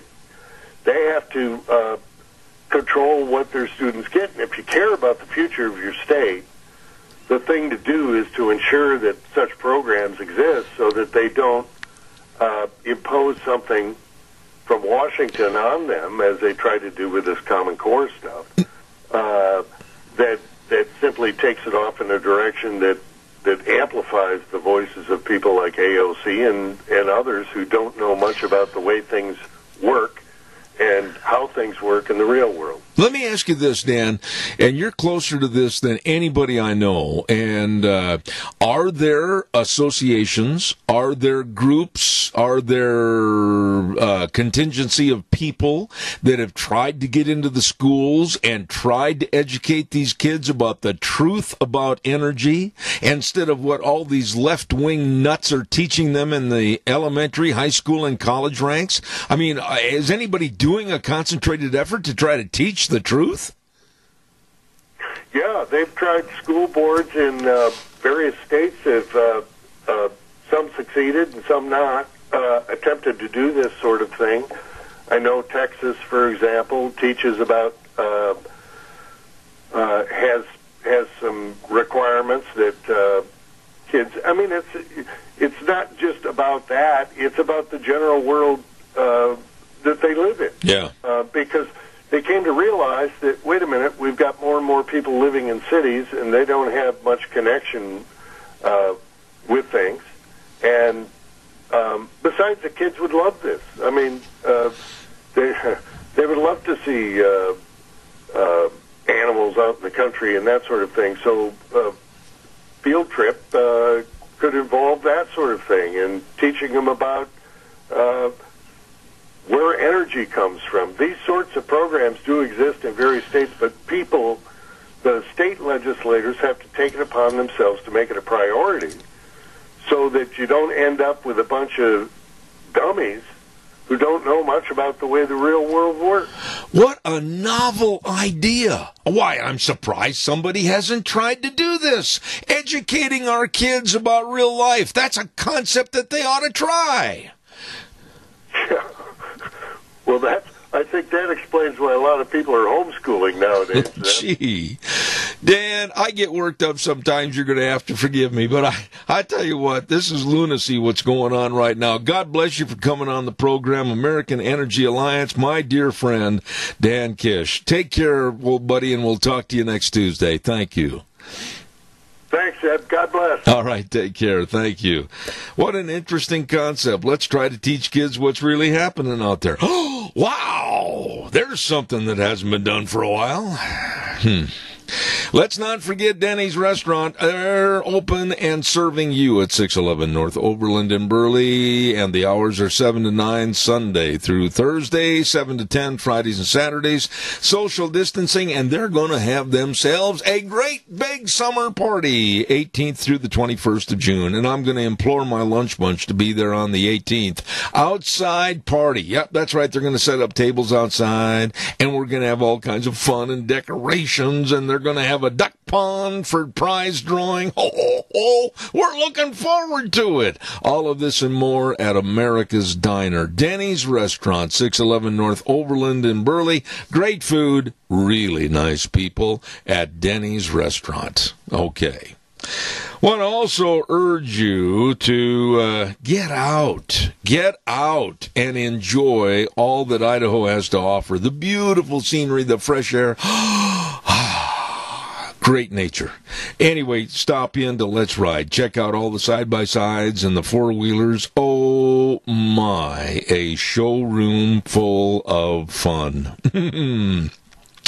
control what their students get. And if you care about the future of your state, the thing to do is to ensure that such programs exist so that they don't impose something from Washington on them, as they try to do with this Common Core stuff, that simply takes it off in a direction that amplifies the voices of people like AOC and others who don't know much about the way things work and how things work in the real world. Let me ask you this, Dan, and you're closer to this than anybody I know, and are there associations, are there groups, are there contingency of people that have tried to get into the schools and tried to educate these kids about the truth about energy instead of what all these left-wing nuts are teaching them in the elementary, high school, and college ranks? I mean, is anybody doing a concentrated effort to try to teach the truth? Yeah, they've tried. School boards in various states have, some succeeded and some not, attempted to do this sort of thing. I know Texas, for example, teaches about, has some requirements that kids, I mean, it's not just about that, it's about the general world that they live in. Yeah. Because they came to realize that, wait a minute, we've got more and more people living in cities, and they don't have much connection with things. And besides, the kids would love this. I mean, they would love to see animals out in the country and that sort of thing. So field trip could involve that sort of thing, and teaching them about where energy comes from. These sorts of programs do exist in various states, but people, the state legislators, have to take it upon themselves to make it a priority so that you don't end up with a bunch of dummies who don't know much about the way the real world works. What a novel idea. Why, I'm surprised somebody hasn't tried to do this. Educating our kids about real life. That's a concept that they ought to try. Yeah. Well, I think that explains why a lot of people are homeschooling nowadays. Gee. Dan, I get worked up sometimes. You're going to have to forgive me. But I tell you what, this is lunacy what's going on right now. God bless you for coming on the program, American Energy Alliance, my dear friend, Dan Kish. Take care, old buddy, and we'll talk to you next Tuesday. Thank you. Thanks, Ed. God bless. All right, take care. Thank you. What an interesting concept. Let's try to teach kids what's really happening out there. Oh, wow! There's something that hasn't been done for a while. Let's not forget Denny's Restaurant. They're open and serving you at 611 North Overland in Burley, and the hours are 7 to 9 Sunday through Thursday, 7 to 10 Fridays and Saturdays. Social distancing, and they're going to have themselves a great big summer party, 18th through the 21st of June, and I'm going to implore my lunch bunch to be there on the 18th. Outside party. Yep, that's right. They're going to set up tables outside, and we're going to have all kinds of fun and decorations, and they're going to have a duck pond for prize drawing. Ho, ho, ho. We're looking forward to it. All of this and more at America's Diner. Denny's Restaurant, 611 North Overland in Burley. Great food, really nice people at Denny's Restaurant. Okay. Want to also urge you to get out and enjoy all that Idaho has to offer. The beautiful scenery, the fresh air, great nature. Anyway, stop in to Let's Ride. Check out all the side-by-sides and the four-wheelers. Oh, my, a showroom full of fun.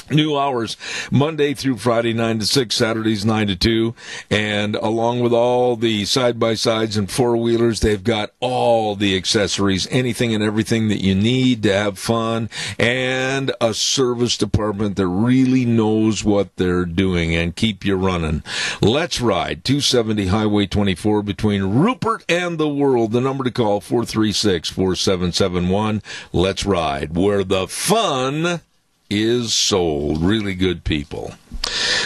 New hours, Monday through Friday, 9 to 6, Saturdays, 9 to 2. And along with all the side-by-sides and four-wheelers, they've got all the accessories, anything and everything that you need to have fun, and a service department that really knows what they're doing and keep you running. Let's Ride, 270 Highway 24 between Rupert and the World. The number to call, 436-4771. Let's Ride, where the fun is sold. Really good people.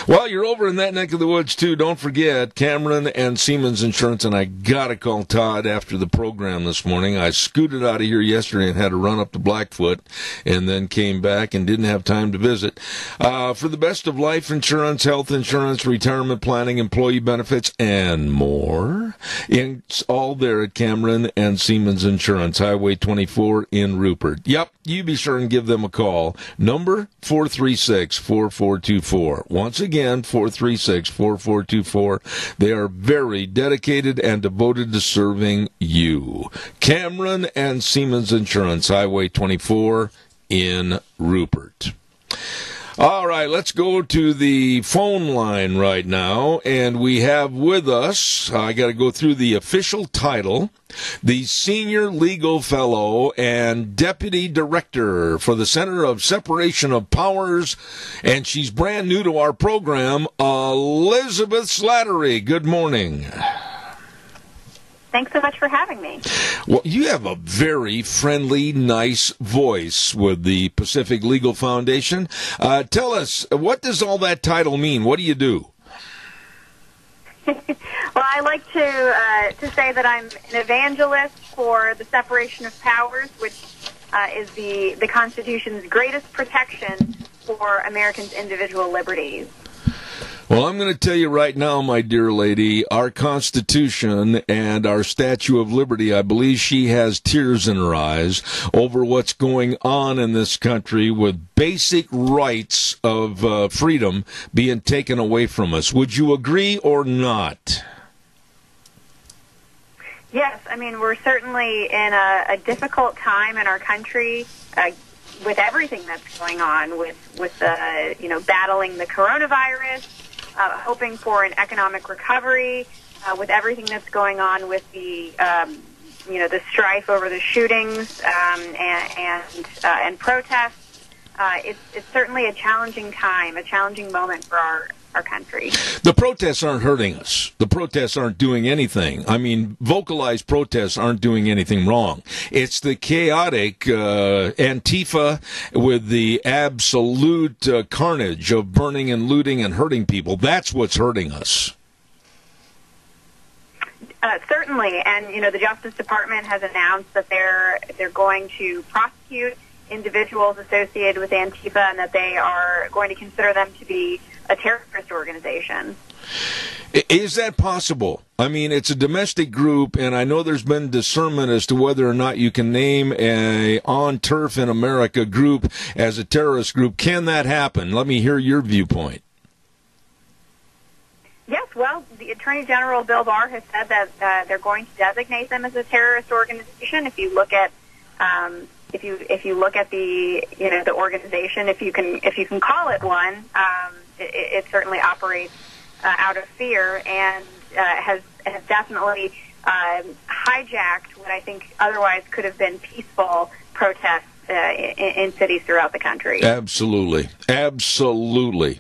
While you're over in that neck of the woods, too, don't forget Cameron and Siemens Insurance, and I got to call Todd after the program this morning. I scooted out of here yesterday and had to run up to Blackfoot and then came back and didn't have time to visit. For the best of life insurance, health insurance, retirement planning, employee benefits, and more. It's all there at Cameron and Siemens Insurance, Highway 24 in Rupert. Yep, you be sure and give them a call. Number 436-4424. Once again, 436-4424. They are very dedicated and devoted to serving you. Cameron and Siemens Insurance, Highway 24 in Rupert. All right, let's go to the phone line right now, and we have with us, I got to go through the official title, the Senior Legal Fellow and Deputy Director for the Center of Separation of Powers, and she's brand new to our program, Elizabeth Slattery. Good morning. Thanks so much for having me. Well, you have a very friendly, nice voice with the Pacific Legal Foundation. Tell us, what does all that title mean? What do you do? Well, I like to say that I'm an evangelist for the separation of powers, which is the Constitution's greatest protection for Americans' individual liberties. Well, I'm going to tell you right now, my dear lady, our Constitution and our Statue of Liberty, I believe she has tears in her eyes over what's going on in this country with basic rights of freedom being taken away from us. Would you agree or not? Yes, I mean, we're certainly in a difficult time in our country with everything that's going on, with battling the coronavirus, hoping for an economic recovery, with everything that's going on with the the strife over the shootings and protests. It's certainly a challenging time, a challenging moment for our country. The protests aren't hurting us. The protests aren't doing anything. I mean, vocalized protests aren't doing anything wrong. It's the chaotic Antifa with the absolute carnage of burning and looting and hurting people. That's what's hurting us. Certainly, and the Justice Department has announced that they're going to prosecute individuals associated with Antifa and that they are going to consider them to be a terrorist organization. Is that possible? I mean, it's a domestic group, and I know there's been discernment as to whether or not you can name a On Turf in America group as a terrorist group. Can that happen? Let me hear your viewpoint. Yes, well, the Attorney General Bill Barr has said that they're going to designate them as a terrorist organization. If you look at if you look at the the organization, if you can call it one, it certainly operates out of fear and has definitely hijacked what I think otherwise could have been peaceful protests in cities throughout the country. Absolutely. Absolutely.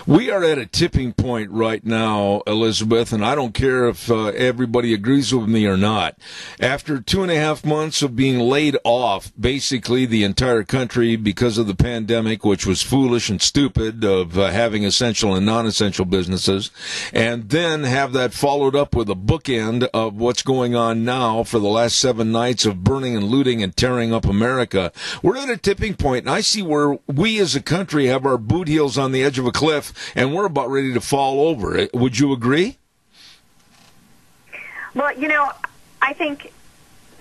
We are at a tipping point right now, Elizabeth, and I don't care if everybody agrees with me or not. After 2.5 months of being laid off, basically the entire country because of the pandemic, which was foolish and stupid, of having essential and non-essential businesses, and then have that followed up with a bookend of what's going on now for the last 7 nights of burning and looting and tearing up America. We're at a tipping point, and I see where we as a country have our boot heels on the edge of a cliff, and we're about ready to fall over. Would you agree? Well, I think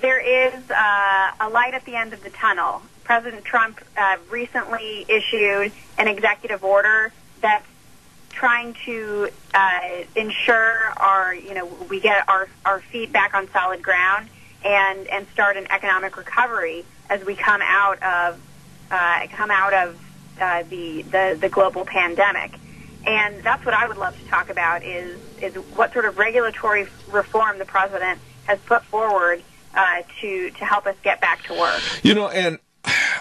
there is a light at the end of the tunnel. President Trump recently issued an executive order that's trying to ensure we get our feet back on solid ground and start an economic recovery as we come out of the global pandemic. And that's what I would love to talk about is what sort of regulatory reform the president has put forward to help us get back to work. And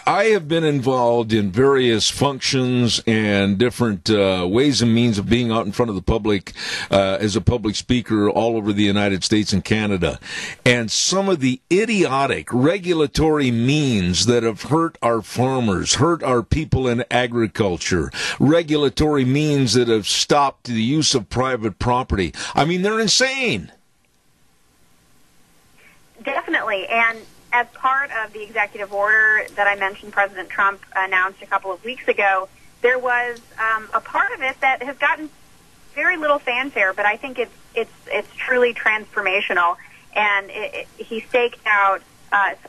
I have been involved in various functions and different ways and means of being out in front of the public as a public speaker all over the United States and Canada. And some of the idiotic regulatory means that have hurt our farmers, hurt our people in agriculture, regulatory means that have stopped the use of private property. I mean, they're insane. Definitely. And as part of the executive order that I mentioned President Trump announced a couple of weeks ago, there was a part of it that has gotten very little fanfare, but I think it's truly transformational. And he staked out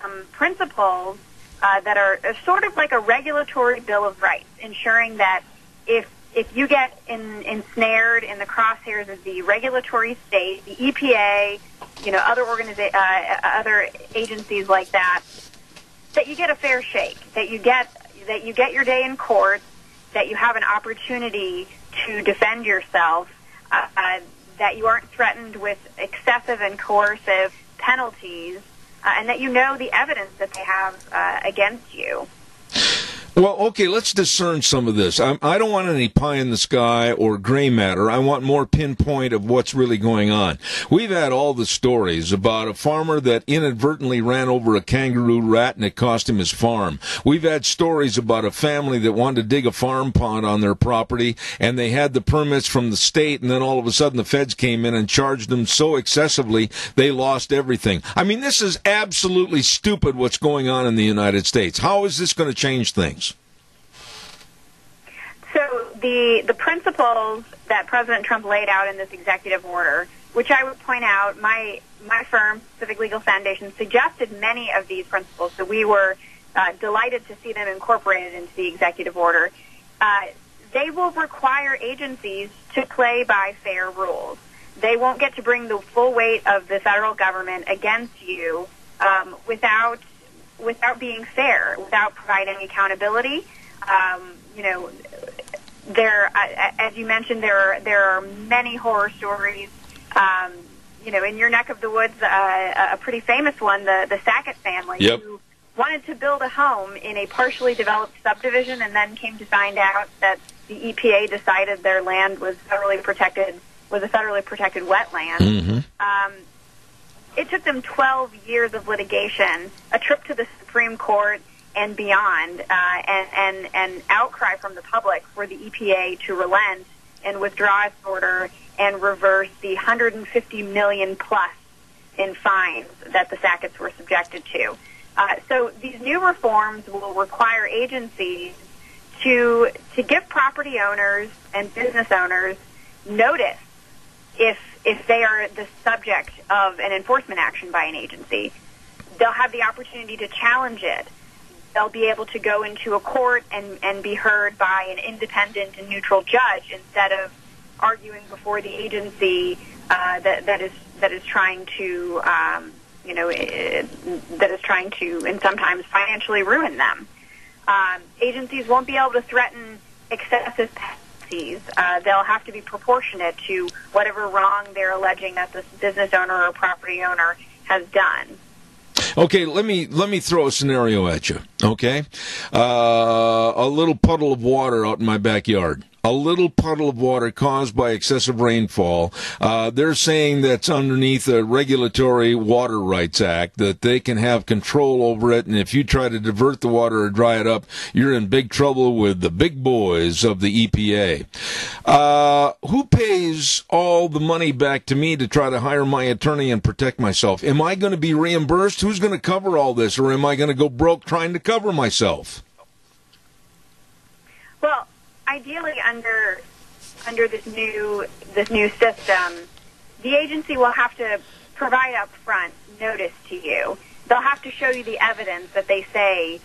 some principles that are sort of like a regulatory bill of rights, ensuring that if you get ensnared in the crosshairs of the regulatory state, the EPA, other agencies like that you get a fair shake, that you get your day in court, that you have an opportunity to defend yourself, that you aren't threatened with excessive and coercive penalties, and that you know the evidence that they have against you. Well, okay, let's discern some of this. I don't want any pie in the sky or gray matter. I want more pinpoint of what's really going on. We've had all the stories about a farmer that inadvertently ran over a kangaroo rat and it cost him his farm. We've had stories about a family that wanted to dig a farm pond on their property and they had the permits from the state, and then all of a sudden the feds came in and charged them so excessively they lost everything. I mean, this is absolutely stupid what's going on in the United States. How is this going to change things? So the principles that President Trump laid out in this executive order, which I would point out, my firm, Civic Legal Foundation, suggested many of these principles, so we were delighted to see them incorporated into the executive order. They will require agencies to play by fair rules. They won't get to bring the full weight of the federal government against you without being fair, without providing accountability. As you mentioned, there are many horror stories. In your neck of the woods, a pretty famous one, the Sackett family, yep, who wanted to build a home in a partially developed subdivision, and then came to find out that the EPA decided their land was a federally protected wetland. Mm-hmm. It took them 12 years of litigation, a trip to the Supreme Court and beyond, and outcry from the public for the EPA to relent and withdraw its order and reverse the $150 million plus in fines that the Sacketts were subjected to. So these new reforms will require agencies to give property owners and business owners notice if they are the subject of an enforcement action by an agency. They'll have the opportunity to challenge it. They'll be able to go into a court and be heard by an independent and neutral judge instead of arguing before the agency that is trying to and sometimes financially ruin them. Agencies won't be able to threaten excessive penalties. They'll have to be proportionate to whatever wrong they're alleging that this business owner or property owner has done. Okay, let me throw a scenario at you. Okay, a little puddle of water out in my backyard. A little puddle of water caused by excessive rainfall. They're saying that's underneath a regulatory Water Rights Act, that they can have control over it, and if you try to divert the water or dry it up, you're in big trouble with the big boys of the EPA. Who pays all the money back to me to try to hire my attorney and protect myself? Am I going to be reimbursed? Who's going to cover all this, or am I going to go broke trying to cover myself? Well, ideally, under this new system, the agency will have to provide upfront notice to you. They'll have to show you the evidence that they say,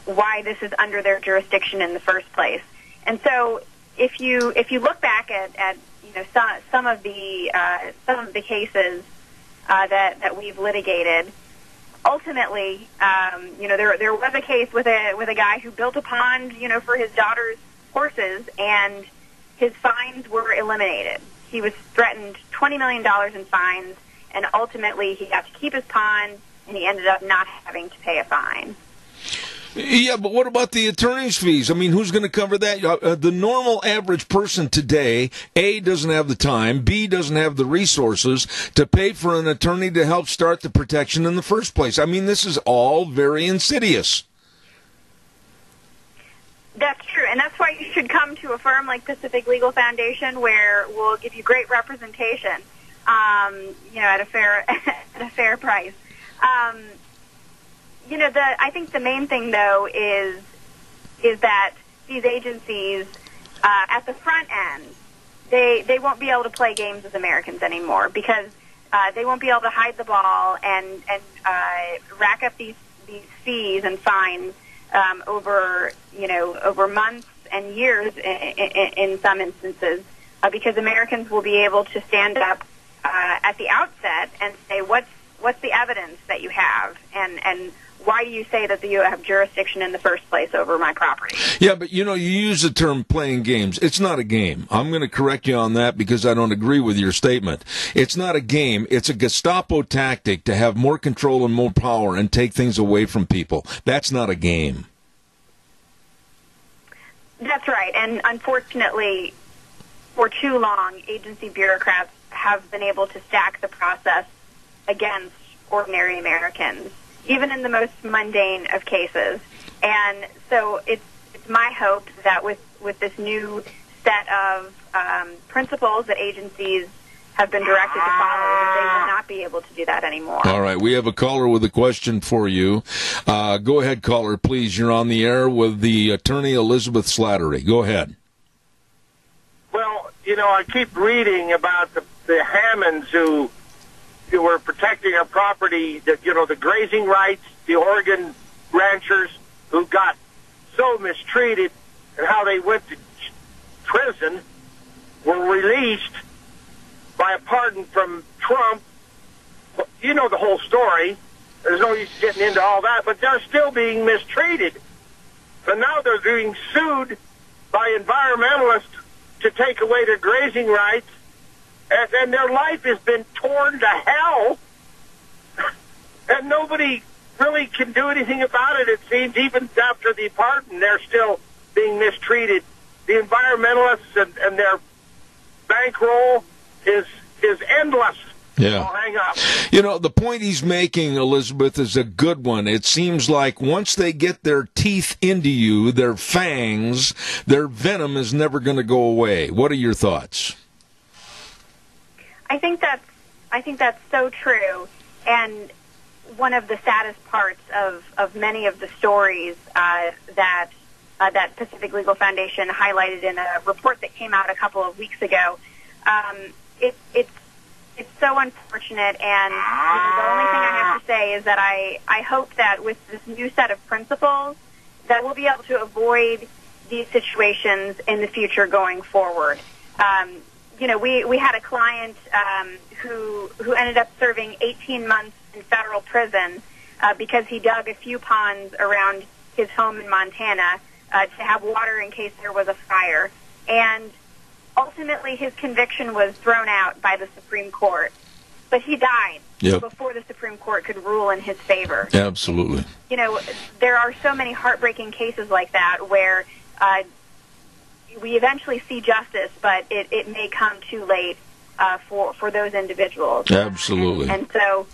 why this is under their jurisdiction in the first place. And so, if you look back at some of the cases that we've litigated, ultimately, there was a case with a guy who built a pond, for his daughter's horses, and his fines were eliminated. He was threatened $20 million in fines, and ultimately he got to keep his pond, and he ended up not having to pay a fine. Yeah, but what about the attorney's fees? I mean, who's going to cover that? The normal average person today, A, doesn't have the time, B, doesn't have the resources to pay for an attorney to help start the protection in the first place. I mean, this is all very insidious. That's true, and that's why you should come to a firm like Pacific Legal Foundation, where we'll give you great representation, at a fair price. I think the main thing, though, is that these agencies, at the front end, they won't be able to play games with Americans anymore, because they won't be able to hide the ball and rack up these fees and fines over months and years in some instances, because Americans will be able to stand up at the outset and say, what's the evidence that you have, and why do you say that you have jurisdiction in the first place over my property? Yeah, but you use the term playing games. It's not a game. I'm going to correct you on that because I don't agree with your statement. It's not a game. It's a Gestapo tactic to have more control and more power and take things away from people. That's not a game. That's right. And unfortunately, for too long, agency bureaucrats have been able to stack the process against ordinary Americans, even in the most mundane of cases. And so it's my hope that with this new set of principles that agencies have been directed to follow, that they will not be able to do that anymore. All right, we have a caller with a question for you. Go ahead, caller, please. You're on the air with the attorney Elizabeth Slattery. Go ahead. Well, I keep reading about the Hammonds who were protecting our property, the grazing rights, the Oregon ranchers who got so mistreated, and how they went to prison, were released by a pardon from Trump. You know the whole story. There's no use getting into all that, but they're still being mistreated. But now they're being sued by environmentalists to take away their grazing rights, and their life has been torn to hell, and nobody really can do anything about it, it seems. Even after the pardon, they're still being mistreated. The environmentalists and their bankroll is endless. Yeah. I'll hang up. The point he's making, Elizabeth, is a good one. It seems like once they get their teeth into you, their fangs, their venom is never going to go away. What are your thoughts? I think that's so true, and one of the saddest parts of many of the stories that Pacific Legal Foundation highlighted in a report that came out a couple of weeks ago. It's so unfortunate, and the only thing I have to say is that I hope that with this new set of principles that we'll be able to avoid these situations in the future going forward. We had a client who ended up serving 18 months in federal prison because he dug a few ponds around his home in Montana to have water in case there was a fire. And ultimately his conviction was thrown out by the Supreme Court. But he died before the Supreme Court could rule in his favor. Absolutely. You know, there are so many heartbreaking cases like that where we eventually see justice, but it may come too late for those individuals. Absolutely. And so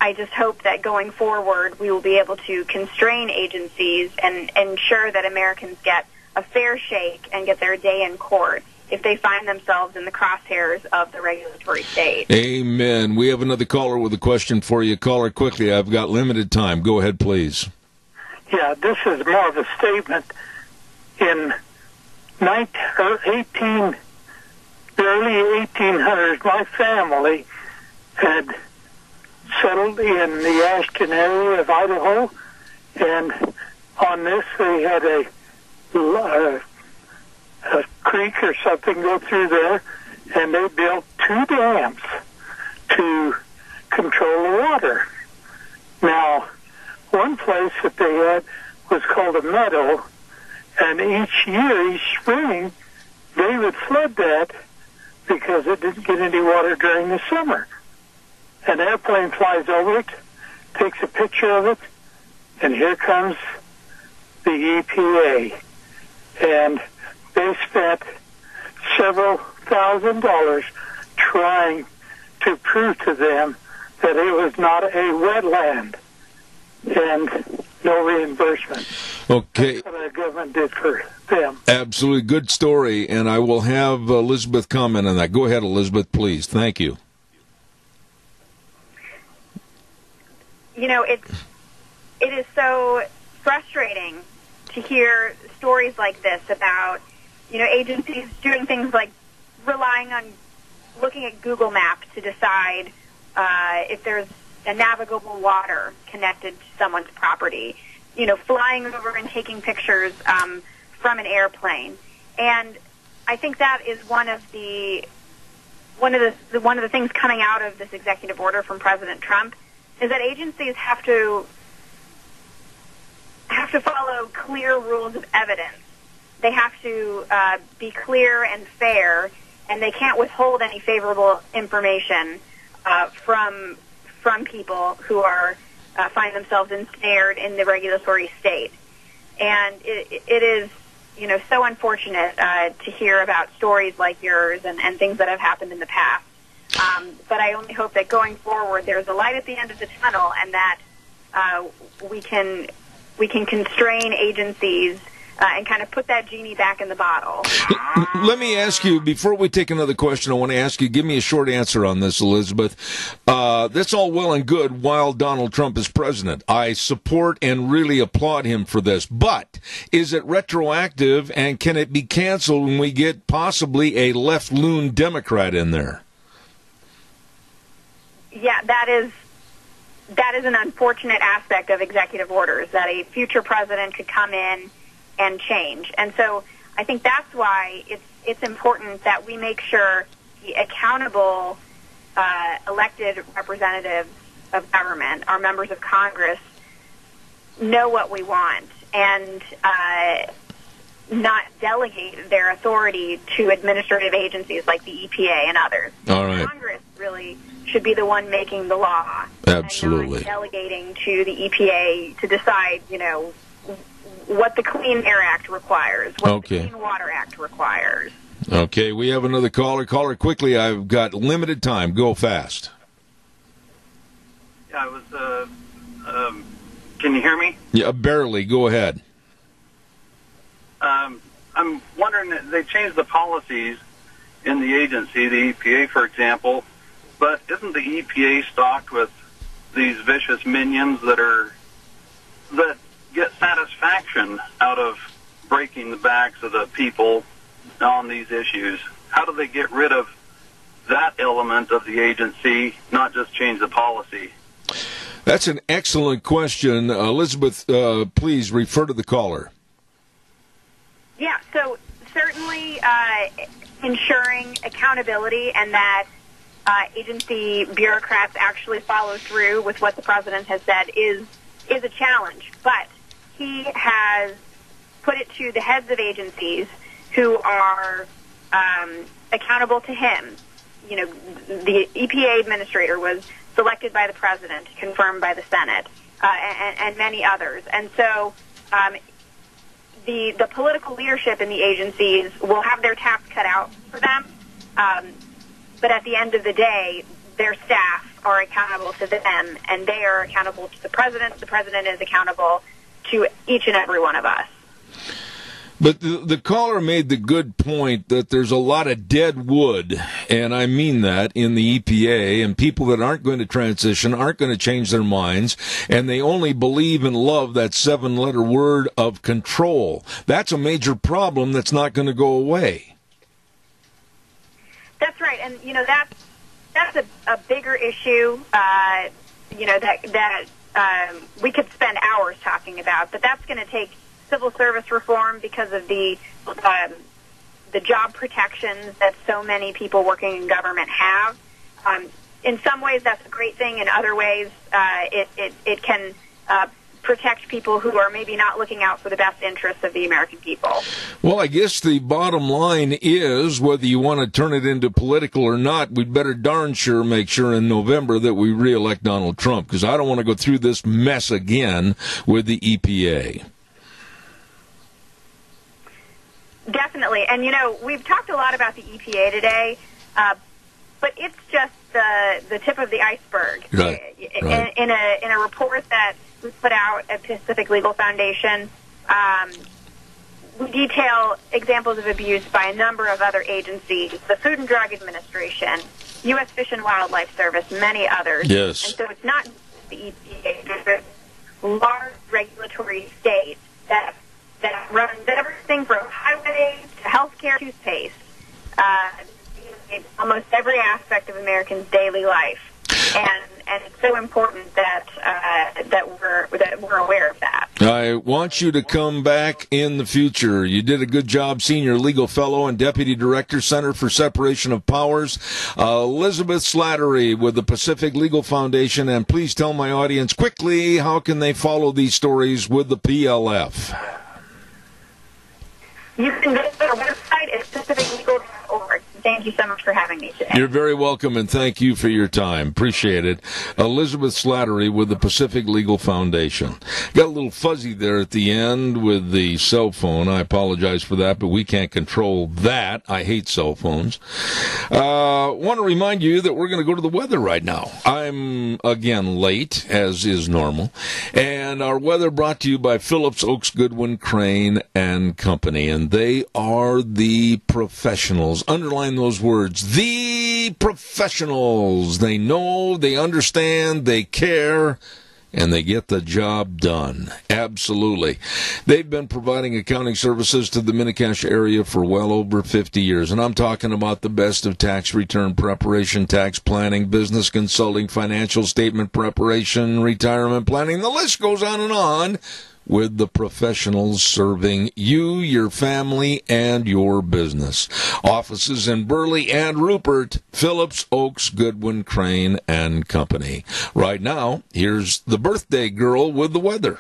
I just hope that going forward we will be able to constrain agencies and ensure that Americans get a fair shake and get their day in court if they find themselves in the crosshairs of the regulatory state. Amen. We have another caller with a question for you. Caller, quickly. I've got limited time. Go ahead, please. Yeah, this is more of a statement. In the early 1800s, my family had settled in the Ashton area of Idaho, and on this they had a creek or something go through there, and they built 2 dams to control the water. Now, one place that they had was called a meadow, and each year, each spring, they would flood that because it didn't get any water during the summer. An airplane flies over it, takes a picture of it, and here comes the EPA. And they spent several $1,000s trying to prove to them that it was not a wetland, and no reimbursement. Okay. That's what our government did for them. Absolutely. Good story, and I will have Elizabeth comment on that. Go ahead, Elizabeth, please. Thank you. You know, it is so frustrating to hear stories like this about, you know, agencies doing things like relying on looking at Google Maps to decide if there's a navigable water connected to someone's property, you know, flying over and taking pictures from an airplane. And I think that is one of the things coming out of this executive order from President Trump is that agencies have to follow clear rules of evidence. They have to be clear and fair, and they can't withhold any favorable information from people who are find themselves ensnared in the regulatory state. And it is, you know, so unfortunate to hear about stories like yours and things that have happened in the past. But I only hope that going forward there's a light at the end of the tunnel, and that we can constrain agencies and kind of put that genie back in the bottle. Let me ask you, before we take another question, I want to ask you, give me a short answer on this, Elizabeth. That's all well and good while Donald Trump is president. I support and really applaud him for this. But is it retroactive, and can it be canceled when we get possibly a left-loon Democrat in there? Yeah, that is an unfortunate aspect of executive orders, that a future president could come in and change. And so I think that's why it's important that we make sure the accountable elected representatives of government, our members of Congress, know what we want and not delegate their authority to administrative agencies like the EPA and others. All right. Congress really should be the one making the law. Absolutely. And not delegating to the EPA to decide, you know, what the Clean Air Act requires, what the Clean Water Act requires. Okay, we have another caller. Caller, quickly. I've got limited time. Go fast. Yeah, I was, can you hear me? Yeah, barely. Go ahead. I'm wondering, they changed the policies in the agency, the EPA, for example, but isn't the EPA stocked with these vicious minions that get satisfaction out of breaking the backs of the people on these issues? How do they get rid of that element of the agency, not just change the policy? That's an excellent question. Elizabeth, please refer to the caller. Yeah, so certainly ensuring accountability and that agency bureaucrats actually follow through with what the president has said is a challenge. But he has put it to the heads of agencies who are accountable to him. You know, the EPA administrator was selected by the president, confirmed by the Senate, and many others. And so the political leadership in the agencies will have their task cut out for them, but at the end of the day, their staff are accountable to them, and they are accountable to the president. The president is accountable to each and every one of us. But the caller made the good point that there's a lot of dead wood, and I mean that, in the EPA, and people that aren't going to transition, aren't going to change their minds, and they only believe and love that 7-letter word of control. That's a major problem that's not going to go away. That's right, and that's a bigger issue, that we could spend hours talking about, but that's going to take civil service reform because of the job protections that so many people working in government have. In some ways, that's a great thing. In other ways, it can protect people who are maybe not looking out for the best interests of the American people. Well, I guess the bottom line is, whether you want to turn it into political or not, we'd better darn sure make sure in November that we reelect Donald Trump, because I don't want to go through this mess again with the EPA. Definitely. And, we've talked a lot about the EPA today, but it's just the tip of the iceberg. Right. In a report that we put out at Pacific Legal Foundation, we detail examples of abuse by a number of other agencies, the Food and Drug Administration, U.S. Fish and Wildlife Service, many others. Yes. And so it's not the EPA, there's a large regulatory state that runs everything from highways to healthcare, toothpaste, almost every aspect of Americans' daily life, and it's so important that we're aware of that. I want you to come back in the future. You did a good job, Senior Legal Fellow and Deputy Director, Center for Separation of Powers, Elizabeth Slattery with the Pacific Legal Foundation. And please tell my audience quickly, how can they follow these stories with the PLF? You can visit our website. It's pacificlegal.org. Thank you so much for having me today. You're very welcome, and thank you for your time. Appreciate it. Elizabeth Slattery with the Pacific Legal Foundation. Got a little fuzzy there at the end with the cell phone. I apologize for that, but we can't control that. I hate cell phones. Want to remind you that we're going to go to the weather right now. I'm, again, late, as is normal. And our weather brought to you by Phillips, Oaks, Goodwin, Crane, and Company. And they are the professionals. Underline those words. The professionals. They know, they understand, they care, and they get the job done. Absolutely. They've been providing accounting services to the Mini-Cash area for well over 50 years. And I'm talking about the best of tax return preparation, tax planning, business consulting, financial statement preparation, retirement planning. The list goes on and on, with the professionals serving you, your family, and your business. Offices in Burley and Rupert, Phillips, Oaks, Goodwin, Crane, and Company. Right now, here's the birthday girl with the weather.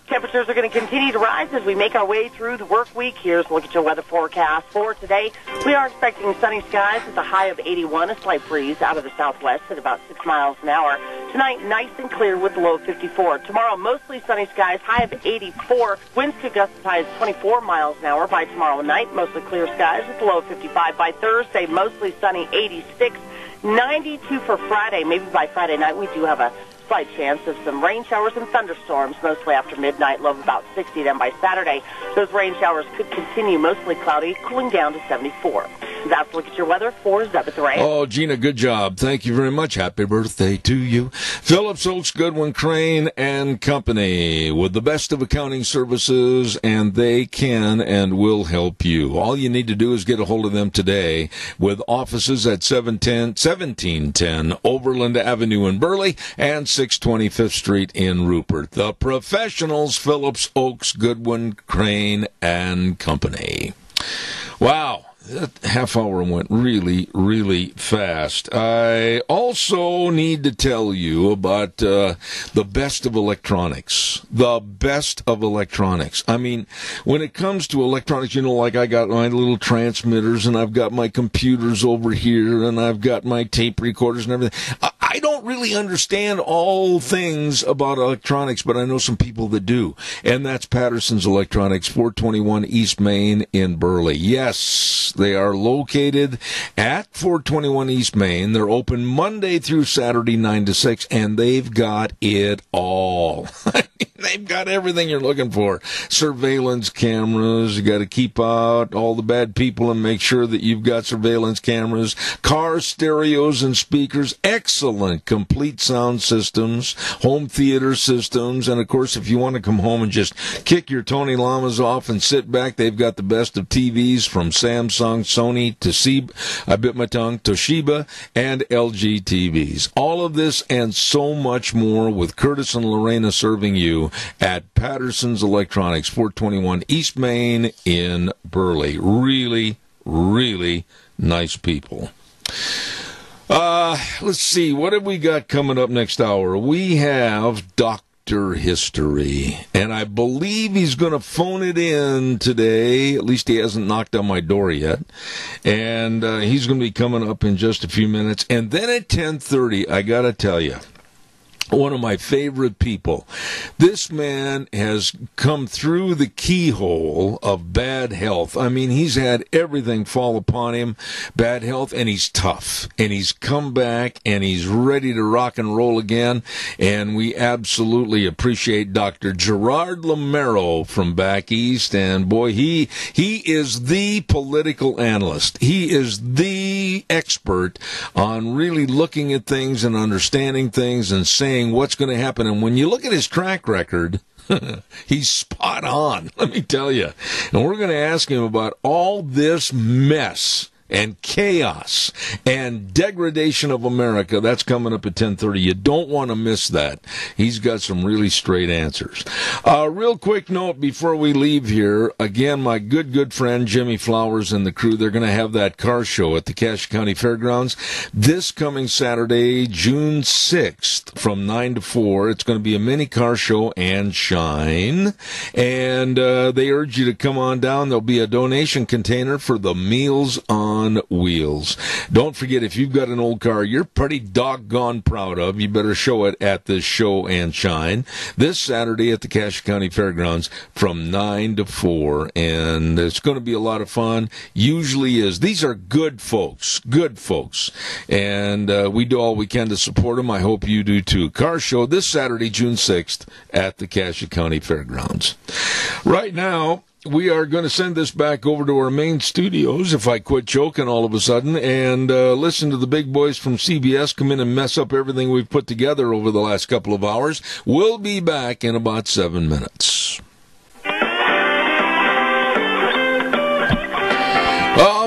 Temperatures are going to continue to rise as we make our way through the work week. Here's a look at your weather forecast for today. We are expecting sunny skies with a high of 81, a slight breeze out of the southwest at about 6 miles an hour. Tonight, nice and clear with a low of 54. Tomorrow, mostly sunny skies, high of 84. Winds could gust as high as 24 miles an hour by tomorrow night. Mostly clear skies with a low of 55. By Thursday, mostly sunny, 86. 92 for Friday. Maybe by Friday night, we do have a slight chance of some rain showers and thunderstorms, mostly after midnight, low of about 60. Then by Saturday, those rain showers could continue, mostly cloudy, cooling down to 74. That's a look at your weather for Zebeth Ray. Oh, Gina, good job. Thank you very much. Happy birthday to you. Phillips, Oaks, Goodwin, Crane, and Company with the best of accounting services, and they can and will help you. All you need to do is get a hold of them today with offices at 1710 Overland Avenue in Burley and 625th Street in Rupert. The professionals, Phillips, Oaks, Goodwin, Crane, and Company. Wow. That half hour went really, really fast. I also need to tell you about the best of electronics. The best of electronics. I mean, when it comes to electronics, like I got my little transmitters and I've got my computers over here and I've got my tape recorders and everything. I don't don't really understand all things about electronics, but I know some people that do. And that's Patterson's Electronics, 421 East Main in Burley. Yes, they are located at 421 East Main. They're open Monday through Saturday, 9 to 6, and they've got it all. They've got everything you're looking for. Surveillance cameras. You got to keep out all the bad people and make sure that you've got surveillance cameras. Car stereos and speakers. Excellent complete sound systems. Home theater systems. And, of course, if you want to come home and just kick your Tony Lamas off and sit back, they've got the best of TVs from Samsung, Sony, Toshiba, and LG TVs. All of this and so much more with Curtis and Lorena serving you at Patterson's Electronics, 421 East Main in Burley. Really, really nice people. Let's see, what have we got coming up next hour? We have Dr. History, and I believe he's going to phone it in today. At least he hasn't knocked on my door yet. And he's going to be coming up in just a few minutes. And then at 10:30, I got to tell you, one of my favorite people. This man has come through the keyhole of bad health. I mean, he's had everything fall upon him, bad health, and he's tough. And he's come back, and he's ready to rock and roll again. And we absolutely appreciate Dr. Gerard Lamero from back east. And boy, he is the political analyst. He is the expert on really looking at things and understanding things and saying what's going to happen. And when you look at his track record, he's spot on, let me tell you. And we're going to ask him about all this mess and chaos and degradation of America. That's coming up at 10:30. You don't want to miss that. He's got some really straight answers. Real quick note before we leave here. Again, my good friend Jimmy Flowers and the crew, they're going to have that car show at the Cache County Fairgrounds this coming Saturday, June 6th from 9 to 4. It's going to be a mini car show and shine. And they urge you to come on down. There'll be a donation container for the Meals on Wheels. Don't forget, if you've got an old car you're pretty doggone proud of, you better show it at this show and shine this Saturday at the Cache County Fairgrounds from 9 to 4. And it's going to be a lot of fun. Usually is. These are good folks. And we do all we can to support them. I hope you do too. Car show this Saturday, June 6th at the Cache County Fairgrounds. Right now, we are going to send this back over to our main studios, if I quit joking all of a sudden, and listen to the big boys from CBS come in and mess up everything we've put together over the last couple of hours. We'll be back in about 7 minutes.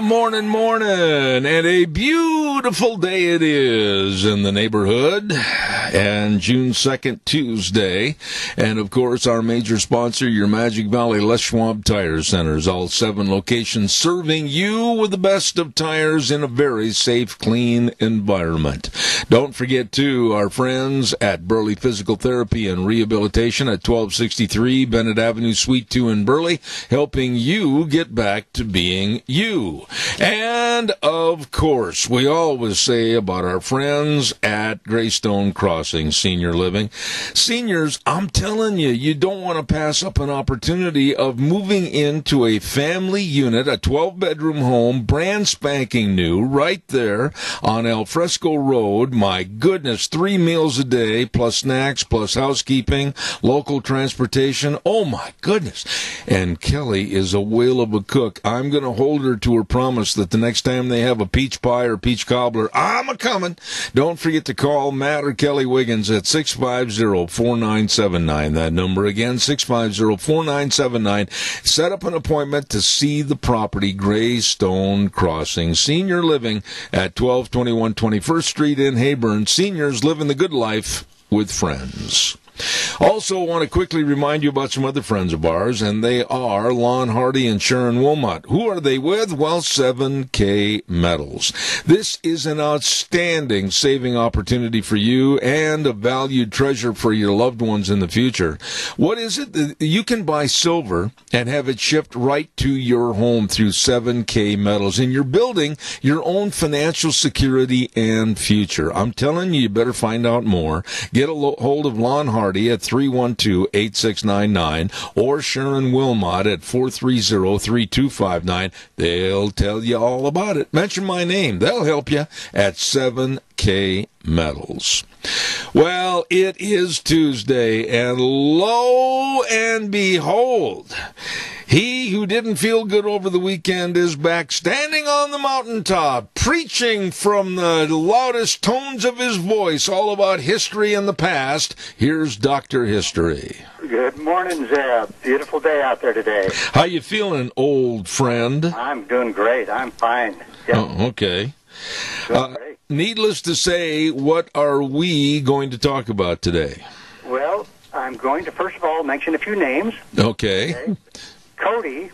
Morning, and a beautiful day it is in the neighborhood, and June 2nd, Tuesday, and of course our major sponsor, your Magic Valley Les Schwab Tire Centers, all 7 locations serving you with the best of tires in a very safe, clean environment. Don't forget, too, our friends at Burley Physical Therapy and Rehabilitation at 1263 Bennett Avenue, Suite 2 in Burley, helping you get back to being you. And, of course, we always say about our friends at Greystone Crossing Senior Living. Seniors, I'm telling you, you don't want to pass up an opportunity of moving into a family unit, a 12-bedroom home, brand spanking new, right there on Alfresco Road. My goodness, 3 meals a day, plus snacks, plus housekeeping, local transportation. Oh, my goodness. And Kelly is a whale of a cook. I'm going to hold her to her promise that the next time they have a peach pie or peach cobbler, I'm a-coming. Don't forget to call Matt or Kelly Wiggins at 650-4979. That number again, 650-4979. Set up an appointment to see the property, Greystone Crossing Senior Living at 1221 21st Street in Hayburn. Seniors living the good life with friends. Also, want to quickly remind you about some other friends of ours, and they are Lon Hardy and Sharon Wilmot. Who are they with? Well, 7K Metals. This is an outstanding saving opportunity for you and a valued treasure for your loved ones in the future. What is it? You can buy silver and have it shipped right to your home through 7K Metals, and you're building your own financial security and future. I'm telling you, you better find out more. Get a hold of Lon Hardy at 312-8699 or Sharon Wilmot at 430-3259. They'll tell you all about it. Mention my name. They'll help you at 7K Metals. Well, it is Tuesday, and lo and behold, he who didn't feel good over the weekend is back standing on the mountaintop, preaching from the loudest tones of his voice all about history and the past. Here's Dr. History. Good morning, Zeb. Beautiful day out there today. How you feeling, old friend? I'm doing great. I'm fine. Yep. Oh, okay. Needless to say, what are we going to talk about today? Well, I'm going to, first of all, mention a few names. Okay. Cody,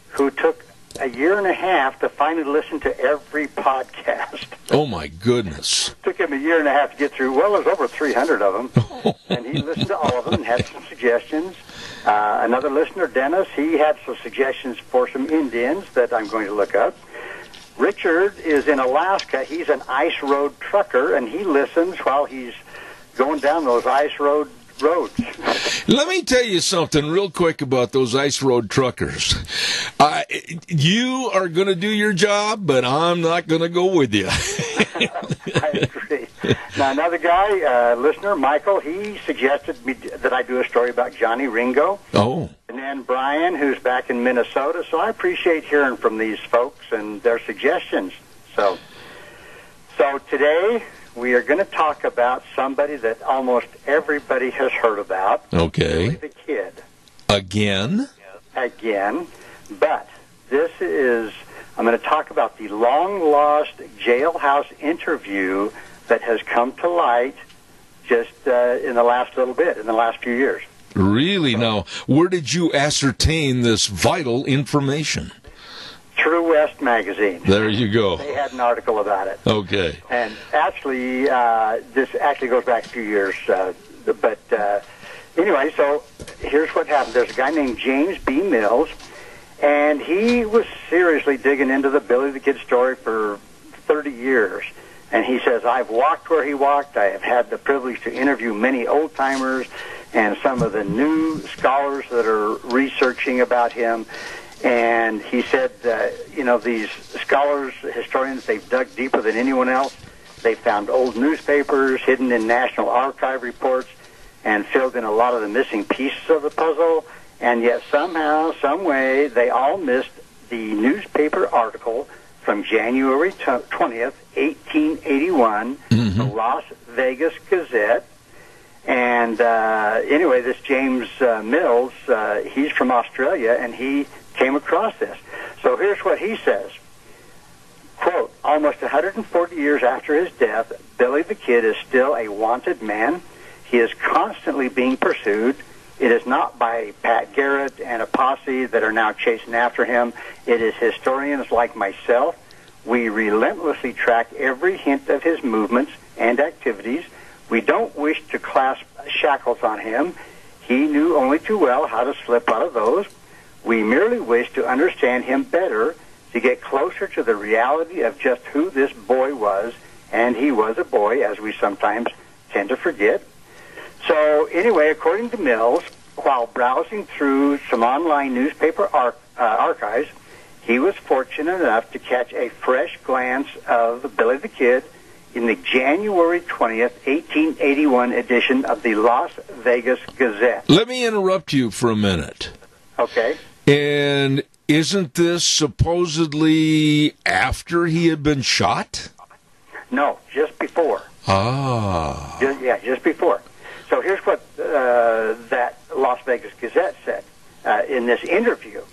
who took a year and a half to finally listen to every podcast. Oh, my goodness. Took him a year and a half to get through. Well, there's over 300 of them. And he listened to all of them and had some suggestions. Another listener, Dennis, he had some suggestions for some Indians that I'm going to look up. Richard is in Alaska. He's an ice road trucker, and he listens while he's going down those ice roads. Let me tell you something real quick about those ice road truckers. You are going to do your job, but I'm not going to go with you. I agree. Now, another guy, listener, Michael, he suggested me that I do a story about Johnny Ringo. Oh. And then Brian, who's back in Minnesota. So I appreciate hearing from these folks and their suggestions. So today we are going to talk about somebody that almost everybody has heard about. Okay. Billy the Kid. Again? Again. But this is, I'm going to talk about the long-lost jailhouse interview that has come to light just in the last little bit, in the last few years. Really? Now, where did you ascertain this vital information? True West magazine. There you go. They had an article about it. Okay. And actually, this actually goes back a few years. But anyway, so here's what happened. There's a guy named James B. Mills, and he was seriously digging into the Billy the Kid story for 30 years. And he says, I've walked where he walked. I have had the privilege to interview many old-timers and some of the new scholars that are researching about him. And he said, these scholars, historians, they've dug deeper than anyone else. They found old newspapers hidden in National Archive reports and filled in a lot of the missing pieces of the puzzle. And yet somehow, some way, they all missed the newspaper article from January 20th, 1881, the Las Vegas Gazette. And anyway, this James Mills, he's from Australia, and he came across this. So here's what he says. Quote, almost 140 years after his death, Billy the Kid is still a wanted man. He is constantly being pursued. It is not by Pat Garrett and a posse that are now chasing after him. It is historians like myself. We relentlessly track every hint of his movements and activities. We don't wish to clasp shackles on him. He knew only too well how to slip out of those. We merely wish to understand him better, to get closer to the reality of just who this boy was, and he was a boy, as we sometimes tend to forget. So anyway, according to Mills, while browsing through some online newspaper archives, he was fortunate enough to catch a fresh glance of Billy the Kid in the January 20th, 1881 edition of the Las Vegas Gazette. Let me interrupt you for a minute. Okay. And isn't this supposedly after he had been shot? No, just before. Ah. Just before. So here's what that Las Vegas Gazette said in this interview.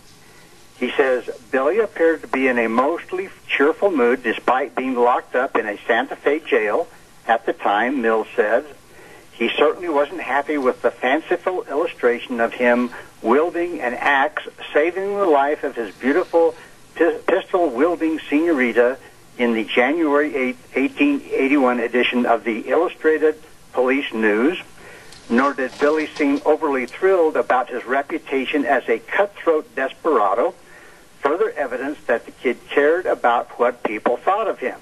He says, Billy appeared to be in a mostly cheerful mood despite being locked up in a Santa Fe jail at the time, Mills said. He certainly wasn't happy with the fanciful illustration of him wielding an axe, saving the life of his beautiful pistol-wielding senorita in the January 8, 1881 edition of the Illustrated Police News, nor did Billy seem overly thrilled about his reputation as a cutthroat desperado, further evidence that the kid cared about what people thought of him.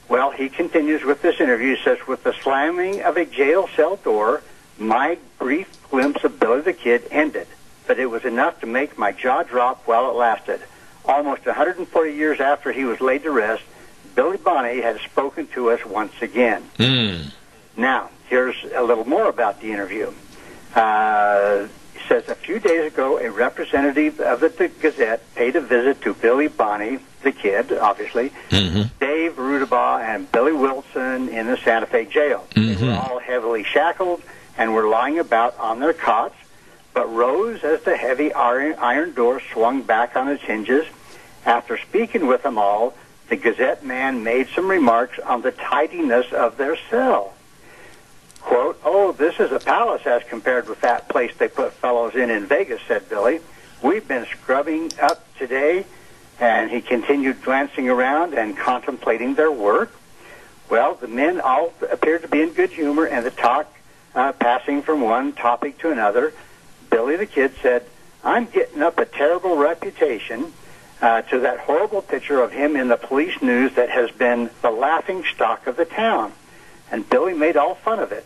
Well, he continues with this interview. He says, with the slamming of a jail cell door, my brief glimpse of Billy the Kid ended, but it was enough to make my jaw drop while it lasted. Almost 140 years after he was laid to rest, Billy Bonney had spoken to us once again. Now, here's a little more about the interview. He says, a few days ago, a representative of the Gazette paid a visit to Billy Bonney, the Kid, obviously, Dave Rudabaugh, and Billy Wilson in the Santa Fe jail. They were all heavily shackled and were lying about on their cots, but rose as the heavy iron door swung back on its hinges. After speaking with them all, the Gazette man made some remarks on the tidiness of their cell. Quote, oh, this is a palace as compared with that place they put fellows in Vegas, said Billy. We've been scrubbing up today. And he continued glancing around and contemplating their work. Well, the men all appeared to be in good humor, and the talk passing from one topic to another. Billy the Kid said, I'm getting up a terrible reputation to that horrible picture of him in the police news that has been the laughing stock of the town. And Billy made all fun of it.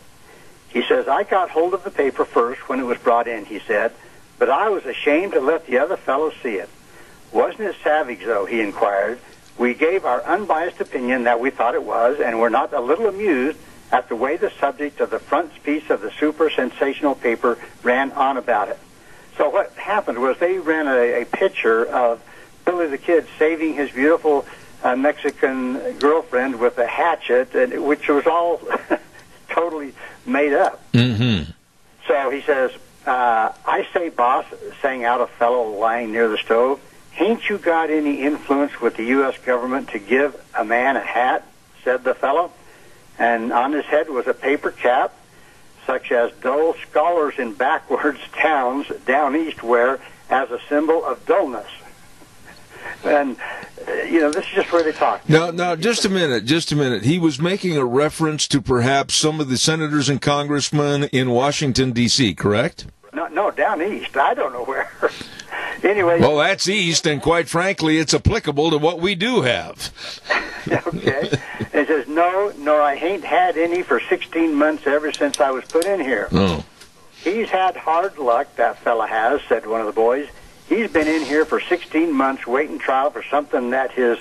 He says, I got hold of the paper first when it was brought in, he said, but I was ashamed to let the other fellows see it. Wasn't it savage, though, he inquired. We gave our unbiased opinion that we thought it was, and were not a little amused at the way the subject of the front piece of the super sensational paper ran on about it. So what happened was they ran a picture of Billy the Kid saving his beautiful Mexican girlfriend with a hatchet, which was all totally made up. So he says, I say, boss, sang out a fellow lying near the stove, ain't you got any influence with the U.S. government to give a man a hat, said the fellow. And on his head was a paper cap, such as dull scholars in backwards towns down east wear as a symbol of dullness. And, this is just where they talk. Now, just a minute. He was making a reference to perhaps some of the senators and congressmen in Washington, D.C., correct? No, down east. I don't know where. Anyway. Well, that's east, and quite frankly, it's applicable to what we do have. Okay. It says, no, nor I ain't had any for 16 months ever since I was put in here. Oh. He's had hard luck, that fella has, said one of the boys. He's been in here for 16 months waiting trial for something that his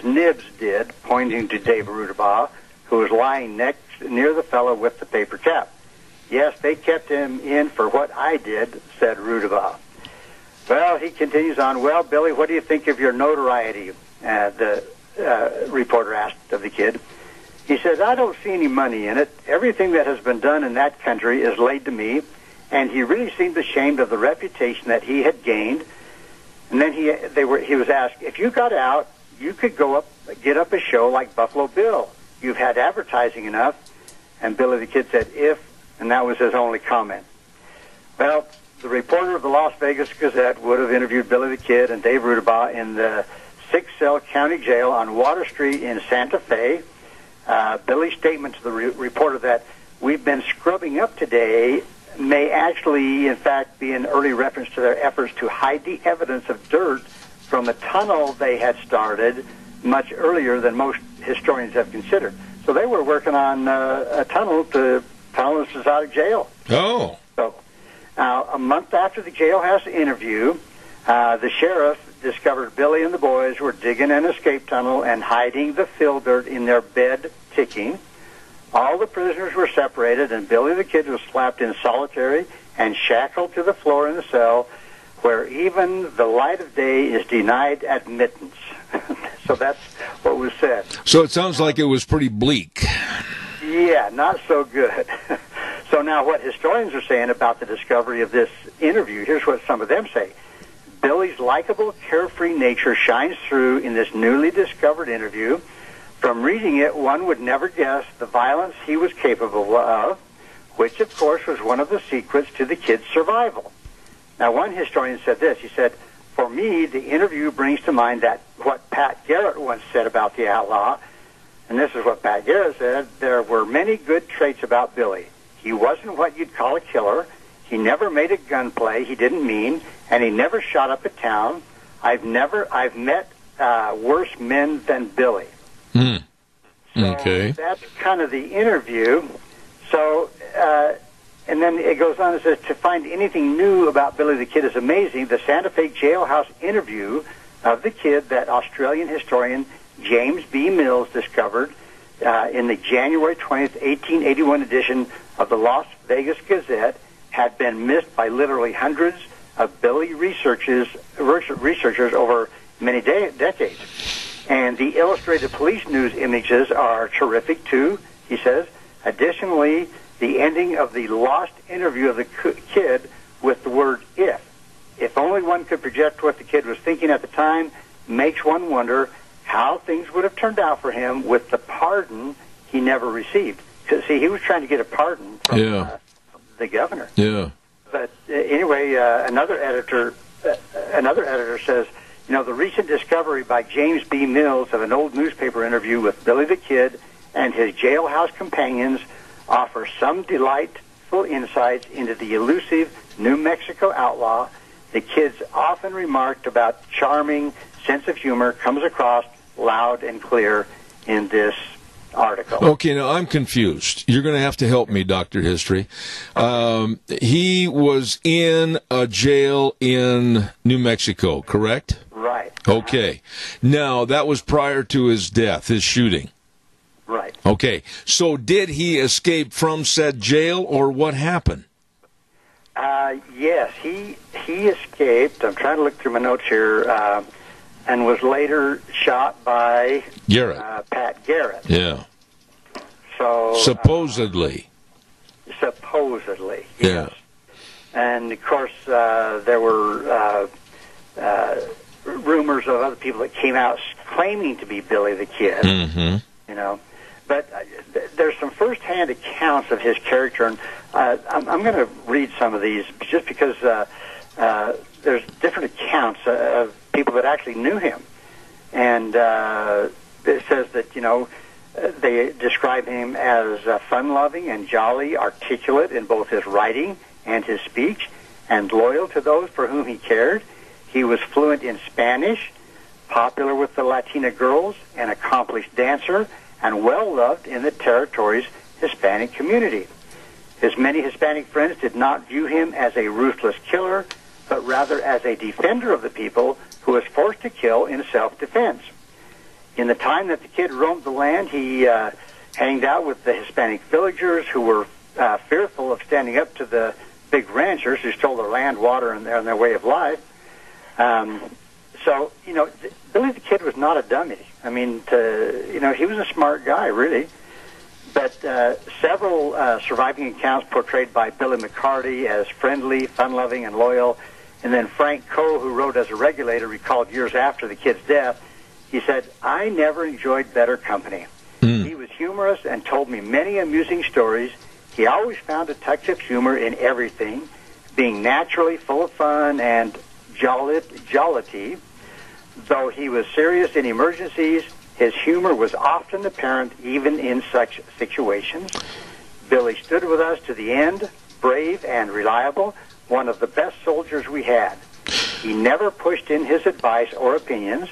nibs did, pointing to Dave Rudabaugh, who was lying near the fellow with the paper cap. Yes, they kept him in for what I did, said Rudabaugh. Well, he continues on, well, Billy, what do you think of your notoriety? The reporter asked of the kid. He says, I don't see any money in it. Everything that has been done in that country is laid to me. And he really seemed ashamed of the reputation that he had gained. And then he was asked, if you got out, you could get up a show like Buffalo Bill. You've had advertising enough. And Billy the Kid said, and that was his only comment. Well, the reporter of the Las Vegas Gazette would have interviewed Billy the Kid and Dave Rudabaugh in the 6-cell county jail on Water Street in Santa Fe. Billy's statement to the reporter that we've been scrubbing up today may actually, in fact, be an early reference to their efforts to hide the evidence of dirt from a tunnel they had started much earlier than most historians have considered. So they were working on a tunnel to tunnel us out of jail. Oh. So now, a month after the jailhouse interview, the sheriff discovered Billy and the boys were digging an escape tunnel and hiding the fill dirt in their bed ticking. All the prisoners were separated, and Billy the Kid was slapped in solitary and shackled to the floor in the cell, where even the light of day is denied admittance. So that's what was said. So it sounds like it was pretty bleak. Yeah, not so good. So now what historians are saying about the discovery of this interview, here's what some of them say. Billy's likable, carefree nature shines through in this newly discovered interview. From reading it, one would never guess the violence he was capable of, which, of course, was one of the secrets to the kid's survival. Now, one historian said this. He said, "For me, the interview brings to mind that what Pat Garrett once said about the outlaw," and this is what Pat Garrett said, "there were many good traits about Billy. He wasn't what you'd call a killer. He never made a gunplay he didn't mean, and he never shot up a town. I've met worse men than Billy." Okay. That's kind of the interview. So, and then it goes on and says, to find anything new about Billy the Kid is amazing. The Santa Fe jailhouse interview of the kid that Australian historian James B. Mills discovered in the January 20th, 1881 edition of the Las Vegas Gazette had been missed by literally hundreds of Billy researchers over many decades. And the illustrated police news images are terrific, too, he says. Additionally, the ending of the lost interview of the kid with the word if only one could project what the kid was thinking at the time, makes one wonder how things would have turned out for him with the pardon he never received. Because, see, he was trying to get a pardon from the governor. Yeah. But anyway, another editor says, the recent discovery by James B. Mills of an old newspaper interview with Billy the Kid and his jailhouse companions offer some delightful insights into the elusive New Mexico outlaw. The kids often remarked about charming sense of humor comes across loud and clear in this article. Okay, now I'm confused. You're going to have to help me, Dr. History. He was in a jail in New Mexico, correct? Right. Okay. Now, that was prior to his death, his shooting. Right. Okay. So did he escape from said jail, or what happened? Yes, he escaped. I'm trying to look through my notes here, and was later shot by Garrett. Pat Garrett. Yeah. So supposedly. Supposedly. Yeah. Yes. And of course, there were rumors of other people that came out claiming to be Billy the Kid. Mm-hmm. But there's some first-hand accounts of his character, and I'm going to read some of these just because there's different accounts of people that actually knew him. And it says that, they describe him as fun-loving and jolly, articulate in both his writing and his speech, and loyal to those for whom he cared. He was fluent in Spanish, popular with the Latina girls, an accomplished dancer, and well-loved in the territory's Hispanic community. His many Hispanic friends did not view him as a ruthless killer, but rather as a defender of the people who was forced to kill in self-defense. In the time that the kid roamed the land, he hanged out with the Hispanic villagers who were fearful of standing up to the big ranchers who stole their land, water, and their way of life. So, Billy the Kid was not a dummy. I mean, he was a smart guy, really. But several surviving accounts portrayed by Billy McCarty as friendly, fun-loving, and loyal. And then Frank Coe, who wrote as a regulator, recalled years after the kid's death, he said, "I never enjoyed better company. He was humorous and told me many amusing stories. He always found a touch of humor in everything, being naturally full of fun and jollity. Though he was serious in emergencies, his humor was often apparent even in such situations. Billy stood with us to the end, brave and reliable, one of the best soldiers we had. He never pushed in his advice or opinions,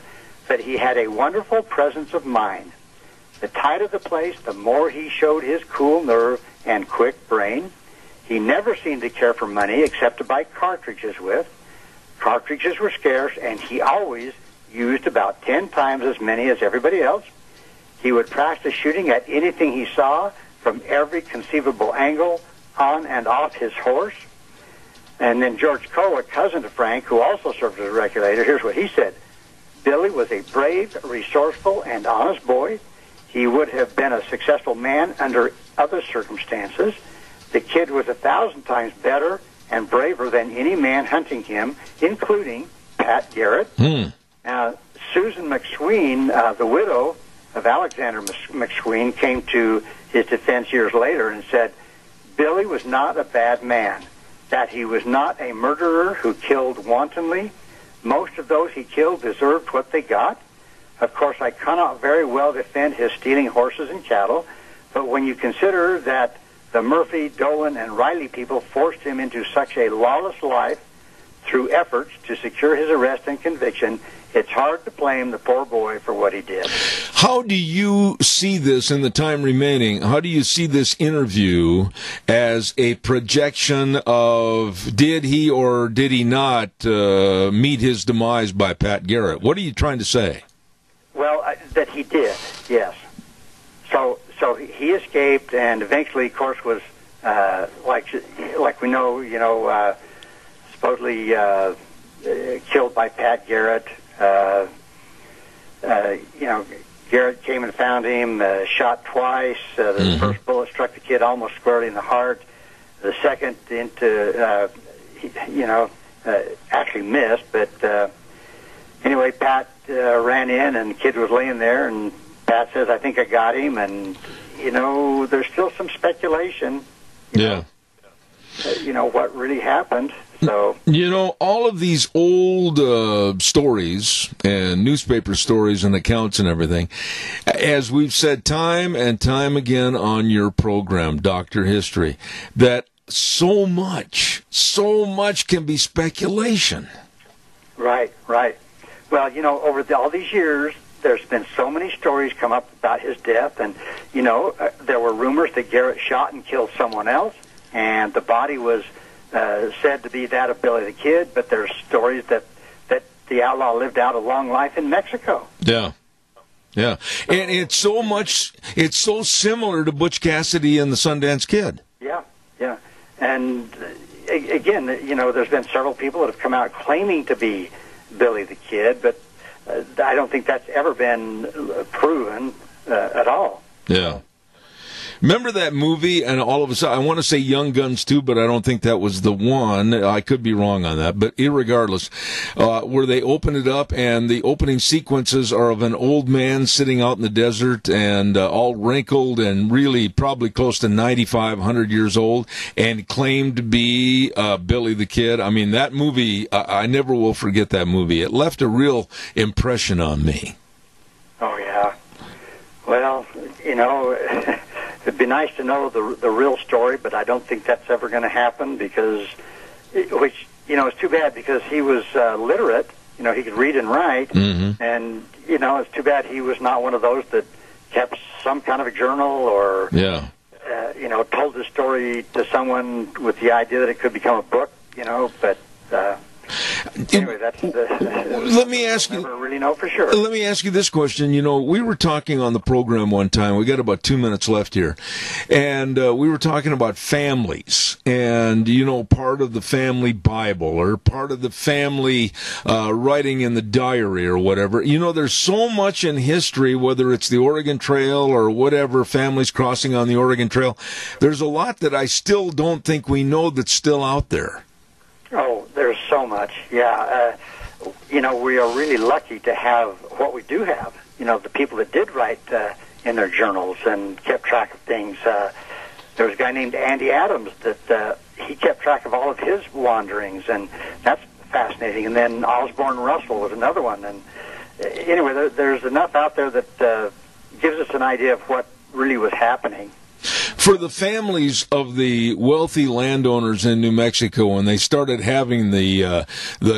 but he had a wonderful presence of mind. The tighter the place, the more he showed his cool nerve and quick brain. He never seemed to care for money except to buy cartridges with. Cartridges were scarce, and he always used about 10 times as many as everybody else. He would practice shooting at anything he saw from every conceivable angle, on and off his horse." And then George Coe, a cousin to Frank, who also served as a regulator, here's what he said. "Billy was a brave, resourceful, and honest boy. He would have been a successful man under other circumstances. The kid was 1,000 times better and braver than any man hunting him, including Pat Garrett." Now, Susan McSween, the widow, of Alexander McSween came to his defense years later and said, Billy was not a bad man, that he was not a murderer who killed wantonly. Most of those he killed deserved what they got. Of course, I cannot very well defend his stealing horses and cattle, but when you consider that the Murphy, Dolan, and Riley people forced him into such a lawless life through efforts to secure his arrest and conviction, it's hard to blame the poor boy for what he did. How do you see this in the time remaining? How do you see this interview as a projection of did he or did he not meet his demise by Pat Garrett? What are you trying to say? Well, that he did, yes. So he escaped, and eventually, of course, was like we know, supposedly killed by Pat Garrett. Garrett came and found him, shot twice. The first bullet struck the kid almost squarely in the heart. The second actually missed, but anyway, Pat ran in, and the kid was laying there, and Pat says, I think I got him, and, there's still some speculation, what really happened. So, all of these old stories and newspaper stories and accounts and everything, as we've said time and time again on your program, Dr. History, that so much can be speculation. Right. Well, over all these years, there's been so many stories come up about his death, and, there were rumors that Garrett shot and killed someone else, and the body was said to be that of Billy the Kid, but there's stories that the outlaw lived out a long life in Mexico. Yeah. And it's so similar to Butch Cassidy and the Sundance Kid. Yeah. And again, there's been several people that have come out claiming to be Billy the Kid, but I don't think that's ever been proven at all. Yeah. Remember that movie, and all of a sudden, I want to say Young Guns too, but I don't think that was the one. I could be wrong on that, but irregardless, where they open it up, and the opening sequences are of an old man sitting out in the desert, and all wrinkled, and really probably close to 95, 100 years old, and claimed to be Billy the Kid. I mean, that movie, I never will forget that movie. It left a real impression on me. Oh, yeah. Well, it'd be nice to know the real story, but I don't think that's ever going to happen because, it's too bad because he was literate. He could read and write, and, it's too bad he was not one of those that kept some kind of a journal or, told the story to someone with the idea that it could become a book, but... Anyway, let me ask you. Never really know for sure. Let me ask you this question. We were talking on the program one time. We got about 2 minutes left here, and we were talking about families, and part of the family Bible or part of the family writing in the diary or whatever. There's so much in history, whether it's the Oregon Trail or whatever, families crossing on the Oregon Trail. There's a lot that I still don't think we know that's still out there. Oh, there's so much. Yeah. We are really lucky to have what we do have. The people that did write in their journals and kept track of things. There was a guy named Andy Adams that he kept track of all of his wanderings, and that's fascinating. And then Osborne Russell was another one. And anyway, there's enough out there that gives us an idea of what really was happening. For the families of the wealthy landowners in New Mexico, when they started having the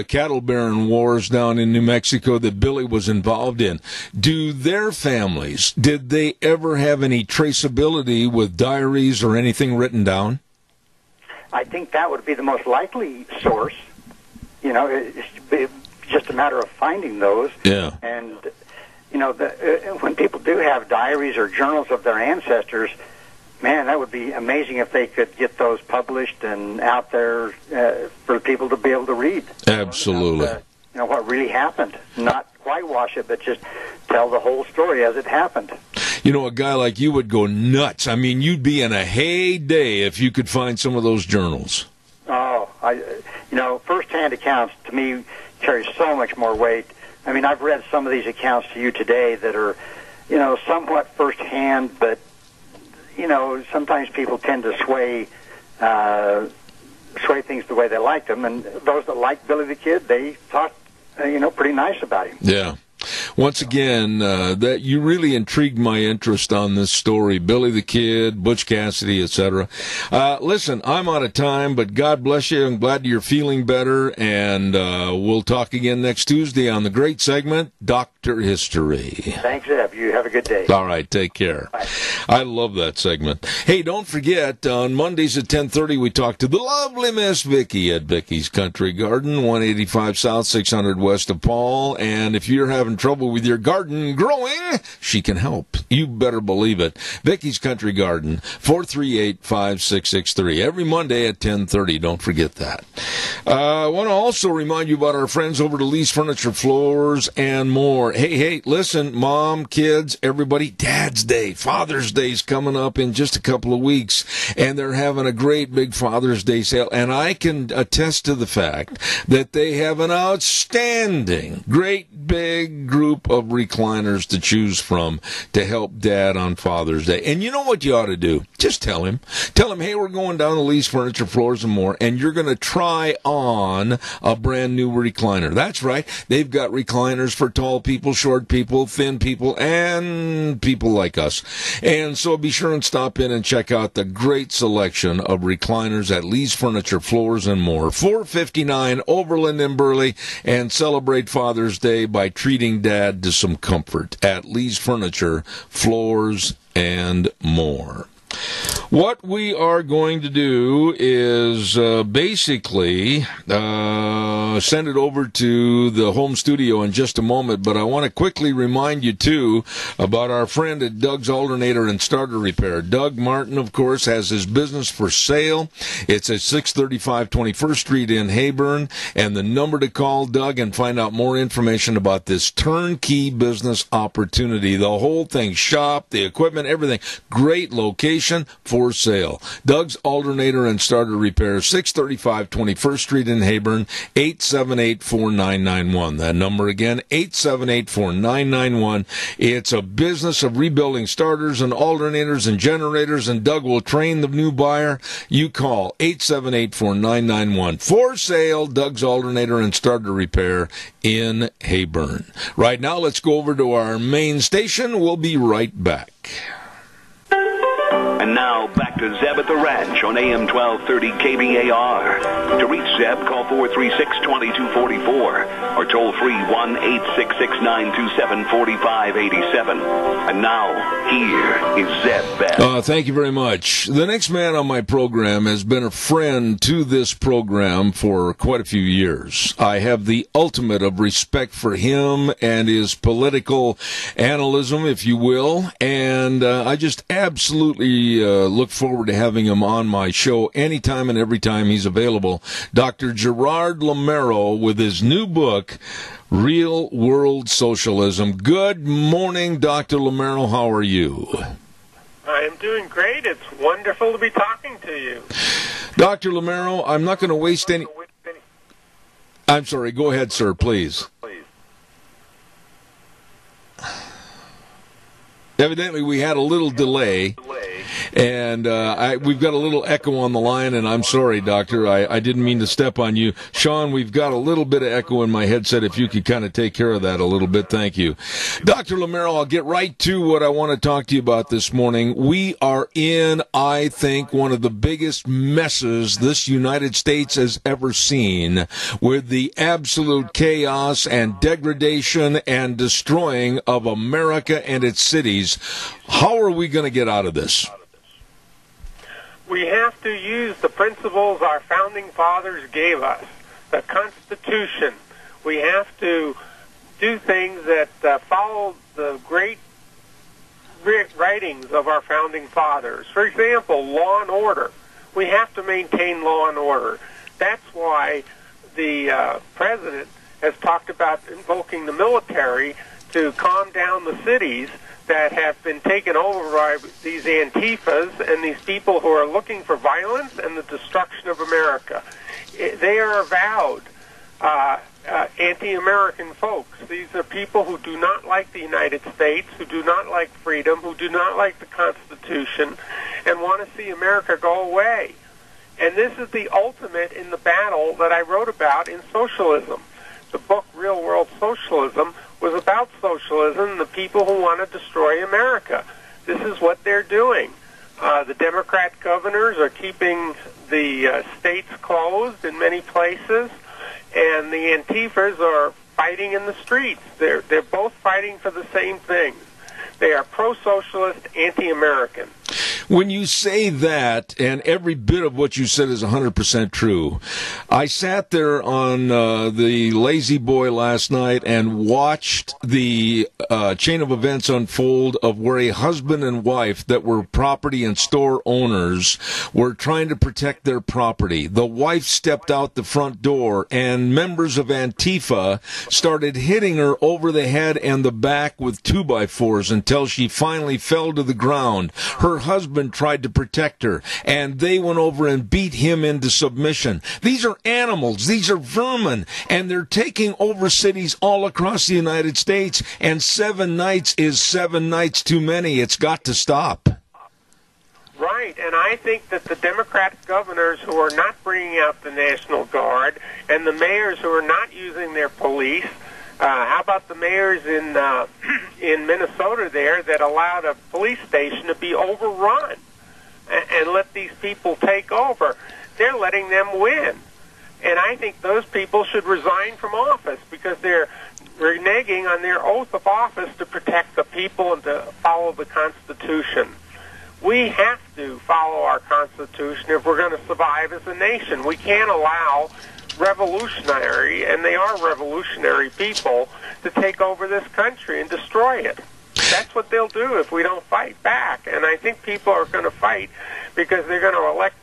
cattle baron wars down in New Mexico that Billy was involved in, did they ever have any traceability with diaries or anything written down? I think that would be the most likely source. It's just a matter of finding those. Yeah. And, when people do have diaries or journals of their ancestors, man, that would be amazing if they could get those published and out there for people to be able to read. Absolutely. What really happened. Not whitewash it, but just tell the whole story as it happened. A guy like you would go nuts. I mean, you'd be in a heyday if you could find some of those journals. Oh, first-hand accounts, to me, carry so much more weight. I mean, I've read some of these accounts to you today that are, somewhat firsthand, but, sometimes people tend to sway things the way they like them. And those that like Billy the Kid, they talk, pretty nice about him. Yeah. Once again, that you really intrigued my interest on this story. Billy the Kid, Butch Cassidy, etc. Listen, I'm out of time, but God bless you. I'm glad you're feeling better, and we'll talk again next Tuesday on the great segment, Dr. History. Thanks, Eb. You have a good day. All right, take care. Bye. I love that segment. Hey, don't forget, on Mondays at 10:30, we talk to the lovely Miss Vicky at Vicky's Country Garden, 185 South, 600 West of Paul, and if you're having trouble with your garden growing, she can help. You better believe it. Vicky's Country Garden, 438-5663. Every Monday at 10:30. Don't forget that. I want to also remind you about our friends over to Lee's Furniture, Floors, and More. Hey, listen, Mom, kids, everybody, Dad's Day, Father's Day's coming up in just a couple of weeks, and they're having a great big Father's Day sale, and I can attest to the fact that they have an outstanding, great big group of recliners to choose from to help Dad on Father's Day. And you know what you ought to do? Just tell him, hey, we're going down to Lee's Furniture, Floors, and More, and you're going to try on a brand new recliner. That's right. They've got recliners for tall people, short people, thin people, and people like us. And so be sure and stop in and check out the great selection of recliners at Lee's Furniture, Floors, and More. 459 Overland in Burley, and celebrate Father's Day by treating Dad to some comfort at Lee's Furniture, Floors, and More. What we are going to do is basically send it over to the home studio in just a moment, but I want to quickly remind you, too, about our friend at Doug's Alternator and Starter Repair. Doug Martin, of course, has his business for sale. It's at 635 21st Street in Heyburn, and the number to call Doug and find out more information about this turnkey business opportunity. The whole thing, shop, the equipment, everything. Great location for sale. Doug's Alternator and Starter Repair, 635 21st Street in Heyburn, 878-4991. That number again, 878-4991. It's a business of rebuilding starters and alternators and generators, and Doug will train the new buyer. You call 878-4991. For sale, Doug's Alternator and Starter Repair in Heyburn. Right now, let's go over to our main station. We'll be right back. And now, back to Zeb at the Ranch on AM 1230 KBAR. To reach Zeb, call 436-2244 or toll free 1-866-927-4587. And now, here is Zeb Bell. Thank you very much. The next man on my program has been a friend to this program for quite a few years. I have the ultimate of respect for him and his political analysis, if you will, and I just absolutely look forward to having him on my show anytime and every time he's available. Dr. Gerard Lamero with his new book, Real World Socialism. Good morning, Dr. Lamero. How are you? I am doing great. It's wonderful to be talking to you. Dr. Lamero, I'm not going to waste any... I'm sorry. Go ahead, sir, please. Evidently, we had a little delay, and we've got a little echo on the line, and I'm sorry, Doctor. I didn't mean to step on you. Sean, we've got a little bit of echo in my headset. If you could kind of take care of that a little bit, thank you. Dr. Lamero, I'll get right to what I want to talk to you about this morning. We are in, I think, one of the biggest messes this United States has ever seen, with the absolute chaos and degradation and destroying of America and its cities. How are we going to get out of this? We have to use the principles our founding fathers gave us, the Constitution. We have to do things that follow the great writings of our founding fathers. For example, law and order. We have to maintain law and order. That's why the president has talked about invoking the military to calm down the cities that have been taken over by these Antifas and these people who are looking for violence and the destruction of America. They are avowed anti-American folks. These are people who do not like the United States, who do not like freedom, who do not like the Constitution, and want to see America go away. And this is the ultimate in the battle that I wrote about in socialism. The book Real World Socialism was about socialism and the people who want to destroy America. This is what they're doing. The Democrat governors are keeping the states closed in many places, and the Antifas are fighting in the streets. They're both fighting for the same things. They are pro-socialist, anti-American. When you say that, and every bit of what you said is 100% true, I sat there on the Lazy Boy last night and watched the chain of events unfold of where a husband and wife that were property and store owners were trying to protect their property. The wife stepped out the front door, and members of Antifa started hitting her over the head and the back with 2x4s until she finally fell to the ground. Her husband tried to protect her, and they went over and beat him into submission. These are animals. These are vermin, and they're taking over cities all across the United States, and 7 nights is 7 nights too many. It's got to stop. Right, and I think that the Democrat governors who are not bringing out the National Guard and the mayors who are not using their police, how about the mayors in Minnesota there that allowed a police station to be overrun and let these people take over? They're letting them win. And I think those people should resign from office because they're reneging on their oath of office to protect the people and to follow the Constitution. We have to follow our Constitution if we're going to survive as a nation. We can't allow revolutionary, and they are revolutionary people, to take over this country and destroy it. That's what they'll do if we don't fight back. And I think people are going to fight because they're going to elect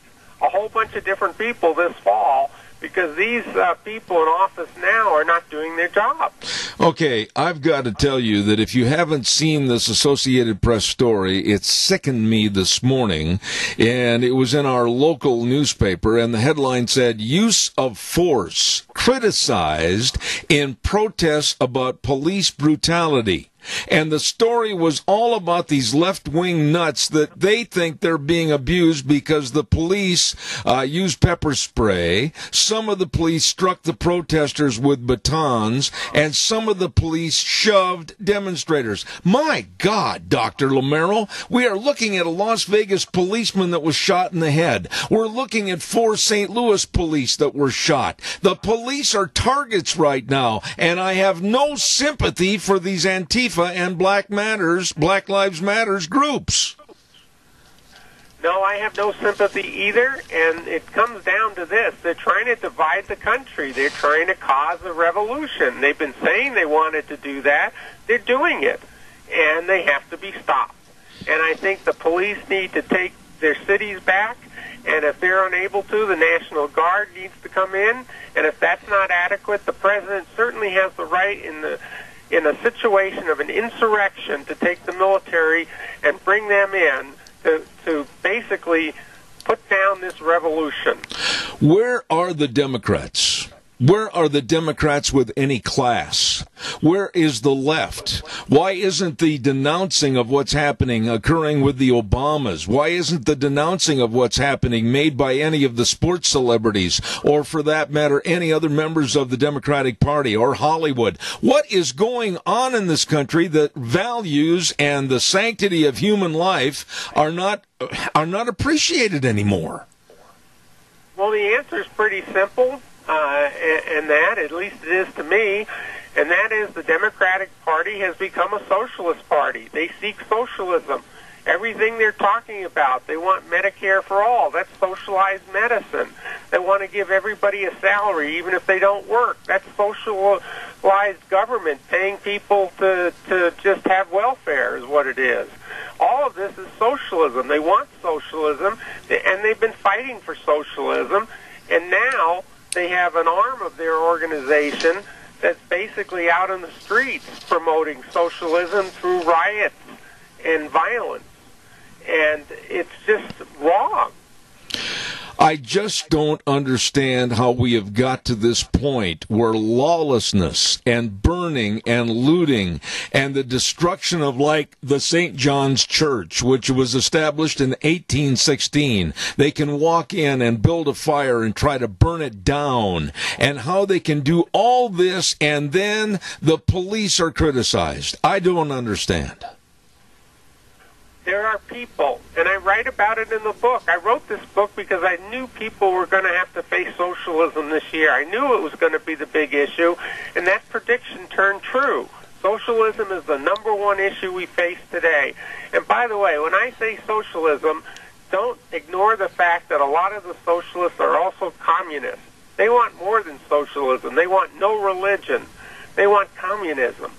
a whole bunch of different people this fall because these people in office now are not doing their job. Okay, I've got to tell you that if you haven't seen this Associated Press story, it sickened me this morning, and it was in our local newspaper, and the headline said, "Use of Force Criticized in Protests about Police Brutality." And the story was all about these left-wing nuts that they think they're being abused because the police used pepper spray. Some of the police struck the protesters with batons, and some of the police shoved demonstrators. My God, Dr. Lamero, we are looking at a Las Vegas policeman that was shot in the head. We're looking at 4 St. Louis police that were shot. The police are targets right now, and I have no sympathy for these Antifa and Black Lives Matters groups. No, I have no sympathy either, and it comes down to this. They're trying to divide the country. They're trying to cause a revolution. They've been saying they wanted to do that. They're doing it, and they have to be stopped. And I think the police need to take their cities back, and if they're unable to, the National Guard needs to come in, and if that's not adequate, the president certainly has the right in a situation of an insurrection to take the military and bring them in to basically put down this revolution. Where are the Democrats? Where are the Democrats with any class? Where is the left? Why isn't the denouncing of what's happening occurring with the Obamas? Why isn't the denouncing of what's happening made by any of the sports celebrities, or for that matter, any other members of the Democratic Party or Hollywood? What is going on in this country that values and the sanctity of human life are not appreciated anymore? Well, the answer is pretty simple. And that, at least it is to me, and that is the Democratic Party has become a socialist party. They seek socialism. Everything they're talking about, they want Medicare for all. That's socialized medicine. They want to give everybody a salary, even if they don't work. That's socialized government, paying people to just have welfare is what it is. All of this is socialism. They want socialism, and they've been fighting for socialism, and now they have an arm of their organization that's basically out in the streets promoting socialism through riots and violence. And it's just wrong. I just don't understand how we have got to this point where lawlessness and burning and looting and the destruction of, like, the St. John's Church, which was established in 1816, they can walk in and build a fire and try to burn it down, and how they can do all this and then the police are criticized. I don't understand. There are people, and I write about it in the book. I wrote this book because I knew people were going to have to face socialism this year. I knew it was going to be the big issue, and that prediction turned true. Socialism is the number one issue we face today. And by the way, when I say socialism, don't ignore the fact that a lot of the socialists are also communists. They want more than socialism. They want no religion. They want communism.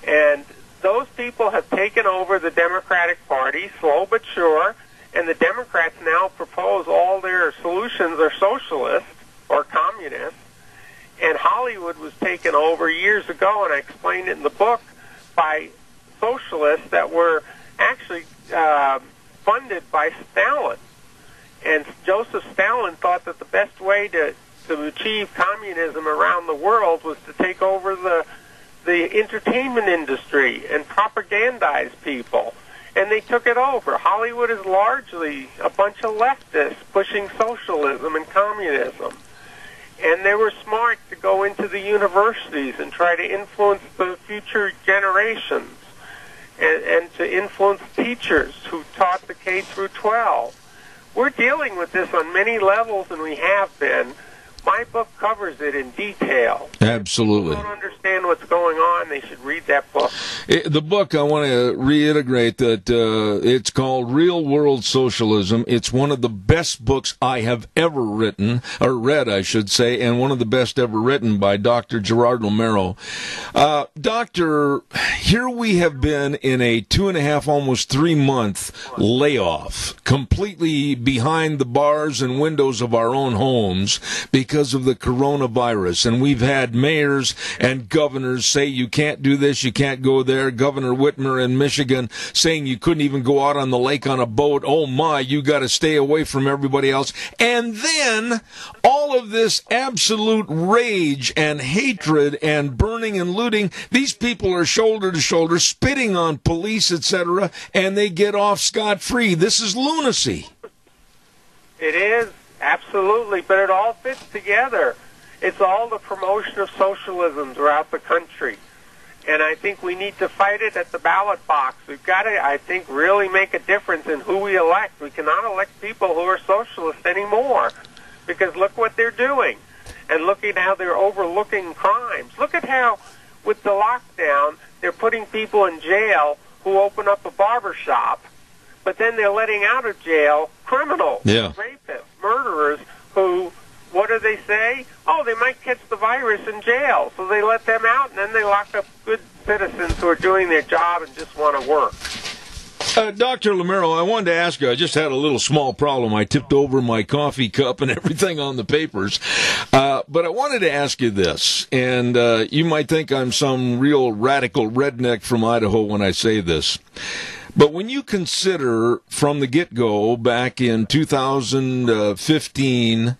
And those people have taken over the Democratic Party, slow but sure, and the Democrats now propose all their solutions are socialist or communist. And Hollywood was taken over years ago, and I explained it in the book, by socialists that were actually funded by Stalin. And Joseph Stalin thought that the best way to achieve communism around the world was to take over the entertainment industry and propagandize people. And they took it over. Hollywood is largely a bunch of leftists pushing socialism and communism. And they were smart to go into the universities and try to influence the future generations and to influence teachers who taught the K through 12. We're dealing with this on many levels, and we have been. My book covers it in detail. Absolutely. If people don't understand what's going on, they should read that book. The book, I want to reiterate that it's called Real World Socialism. It's one of the best books I have ever written, or read, I should say, and one of the best ever written by Dr. Gerard Romero. Doctor, here we have been in a 2.5, almost 3-month layoff, completely behind the bars and windows of our own homes because of the coronavirus. And we've had mayors and governors say you can't do this, you can't go there. Governor Whitmer in Michigan saying you couldn't even go out on the lake on a boat. Oh my, you got to stay away from everybody else. And then all of this absolute rage and hatred and burning and looting, these people are shoulder to shoulder spitting on police, etc., and they get off scot-free. This is lunacy. It is. Absolutely, but it all fits together. It's all the promotion of socialism throughout the country. And I think we need to fight it at the ballot box. We've got to, I think, really make a difference in who we elect. We cannot elect people who are socialists anymore, because look what they're doing. And look at how they're overlooking crimes. Look at how, with the lockdown, they're putting people in jail who open up a barber shop, but then they're letting out of jail criminals, rapists, murderers, who, what do they say? Oh, they might catch the virus in jail, so they let them out, and then they lock up good citizens who are doing their job and just want to work. Dr. Romero, I wanted to ask you, I just had a little small problem. I tipped over my coffee cup and everything on the papers. But I wanted to ask you this, and you might think I'm some real radical redneck from Idaho when I say this. But when you consider from the get-go back in 2015,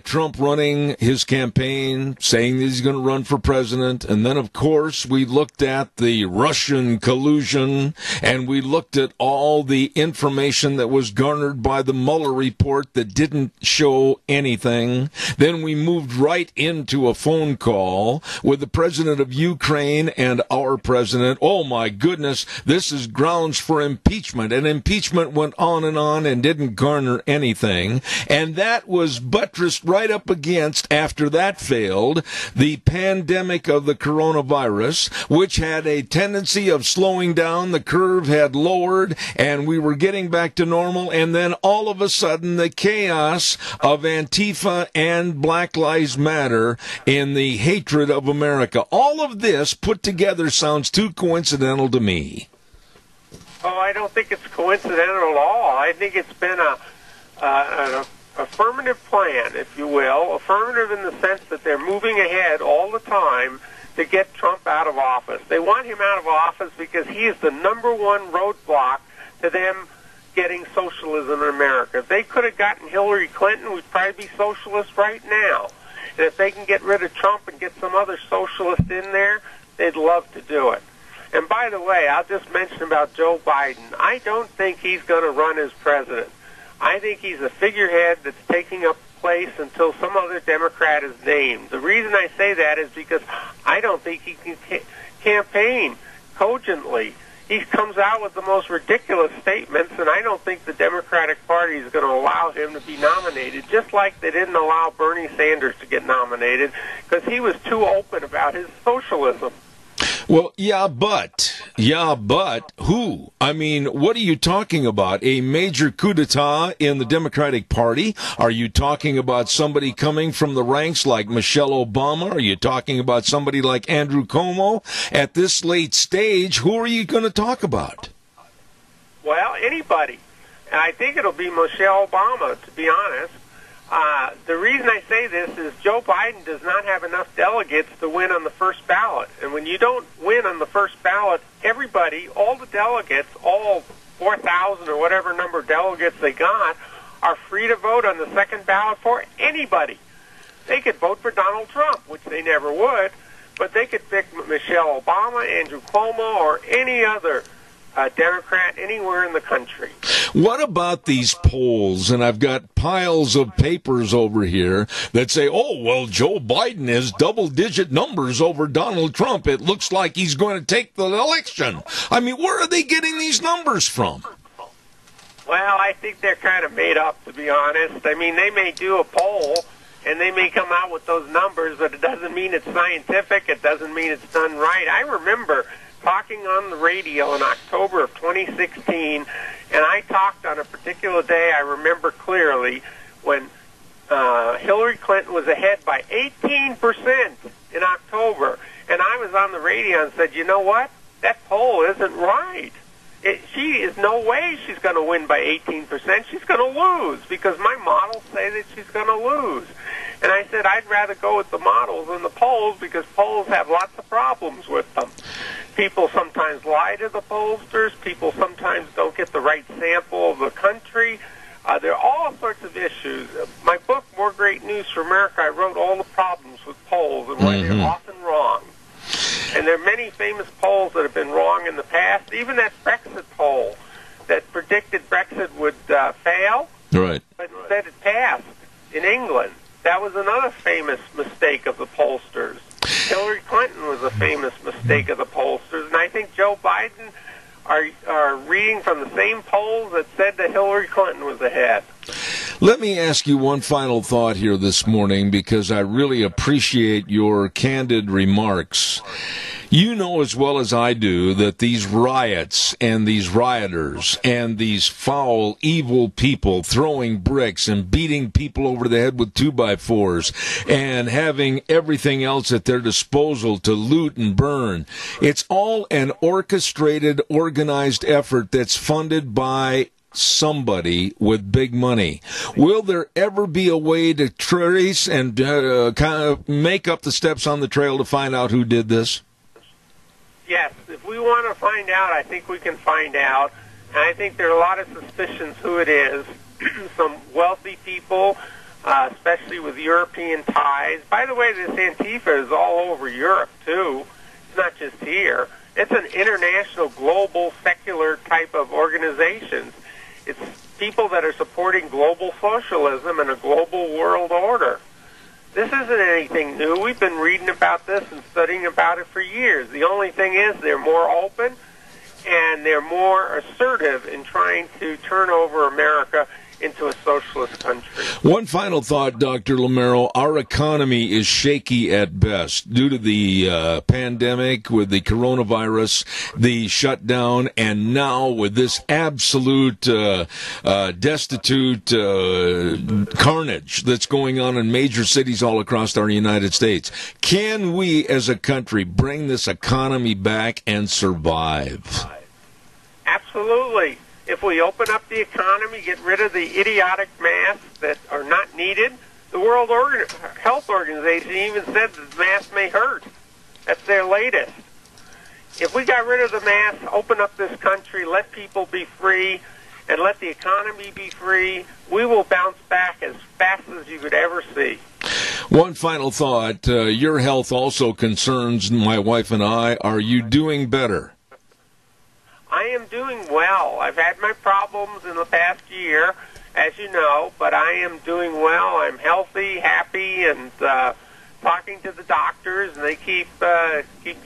Trump running his campaign, saying that he's going to run for president, and then, of course, we looked at the Russian collusion, and we looked at all the information that was garnered by the Mueller report that didn't show anything. Then we moved right into a phone call with the president of Ukraine and our president. Oh, my goodness, this is grounds for impeachment, and impeachment went on and didn't garner anything, and that was buttressed right up against, after that failed, the pandemic of the coronavirus, which had a tendency of slowing down. The curve had lowered, and we were getting back to normal, and then all of a sudden the chaos of Antifa and Black Lives Matter in the hatred of America. All of this put together sounds too coincidental to me. Oh, I don't think it's coincidental at all. I think it's been an affirmative plan, if you will, affirmative in the sense that they're moving ahead all the time to get Trump out of office. They want him out of office because he is the number one roadblock to them getting socialism in America. If they could have gotten Hillary Clinton, we'd probably be socialists right now. And if they can get rid of Trump and get some other socialist in there, they'd love to do it. And by the way, I'll just mention about Joe Biden. I don't think he's going to run as president. I think he's a figurehead that's taking up place until some other Democrat is named. The reason I say that is because I don't think he can campaign cogently. He comes out with the most ridiculous statements, and I don't think the Democratic Party is going to allow him to be nominated, just like they didn't allow Bernie Sanders to get nominated because he was too open about his socialism. Well, yeah, but who? I mean, what are you talking about? A major coup d'etat in the Democratic Party? Are you talking about somebody coming from the ranks like Michelle Obama? Are you talking about somebody like Andrew Cuomo? At this late stage, who are you going to talk about? Well, anybody. And I think it'll be Michelle Obama, to be honest. The reason I say this is Joe Biden does not have enough delegates to win on the first ballot. And when you don't win on the first ballot, everybody, all the delegates, all 4,000 or whatever number of delegates they got, are free to vote on the second ballot for anybody. They could vote for Donald Trump, which they never would, but they could pick Michelle Obama, Andrew Cuomo, or any other Democrat anywhere in the country. What about these polls? And I've got piles of papers over here that say, oh, well, Joe Biden has double-digit numbers over Donald Trump. It looks like he's going to take the election. I mean, where are they getting these numbers from? Well, I think they're kind of made up, to be honest. I mean, they may do a poll, and they may come out with those numbers, but it doesn't mean it's scientific. It doesn't mean it's done right. I remember talking on the radio in October of 2016, and I talked on a particular day I remember clearly when Hillary Clinton was ahead by 18% in October, and I was on the radio and said, you know what? That poll isn't right. She is no way she's going to win by 18%. She's going to lose because my models say that she's going to lose. And I said I'd rather go with the models than the polls because polls have lots of problems with them. People sometimes lie to the pollsters. People sometimes don't get the right sample of the country. There are all sorts of issues. My book, More Great News for America, I wrote all the problems with polls and why they're often wrong. And there are many famous polls that have been wrong in the past. Even that Brexit poll that predicted Brexit would fail, right, but instead it passed in England. That was another famous mistake of the pollsters. Hillary Clinton was a famous mistake of the pollsters, and I think Joe Biden are reading from the same polls that said that Hillary Clinton was ahead. Let me ask you one final thought here this morning because I really appreciate your candid remarks. You know as well as I do that these riots and these rioters and these foul, evil people throwing bricks and beating people over the head with 2x4s and having everything else at their disposal to loot and burn, it's all an orchestrated, organized effort that's funded by somebody with big money. Will there ever be a way to trace and kind of make up the steps on the trail to find out who did this? Yes, if we want to find out, I think we can find out. And I think there are a lot of suspicions who it is. Some wealthy people, especially with European ties. By the way, this Antifa is all over Europe, too. It's not just here. It's an international, global, secular type of organizations. It's people that are supporting global socialism and a global world order. This isn't anything new. We've been reading about this and studying about it for years. The only thing is they're more open and they're more assertive in trying to turn over America into a socialist country. One final thought, Dr. Lamero. Our economy is shaky at best due to the pandemic, with the coronavirus, the shutdown, and now with this absolute destitute carnage that's going on in major cities all across our United States. Can we as a country bring this economy back and survive? Absolutely. If we open up the economy, get rid of the idiotic masks that are not needed, the World Health Organization even said that masks may hurt. That's their latest. If we got rid of the masks, open up this country, let people be free, and let the economy be free, we will bounce back as fast as you could ever see. One final thought. Your health also concerns my wife and I. Are you doing better? I am doing well. I've had my problems in the past year, as you know, but I am doing well. I'm healthy, happy, and talking to the doctors, and they keep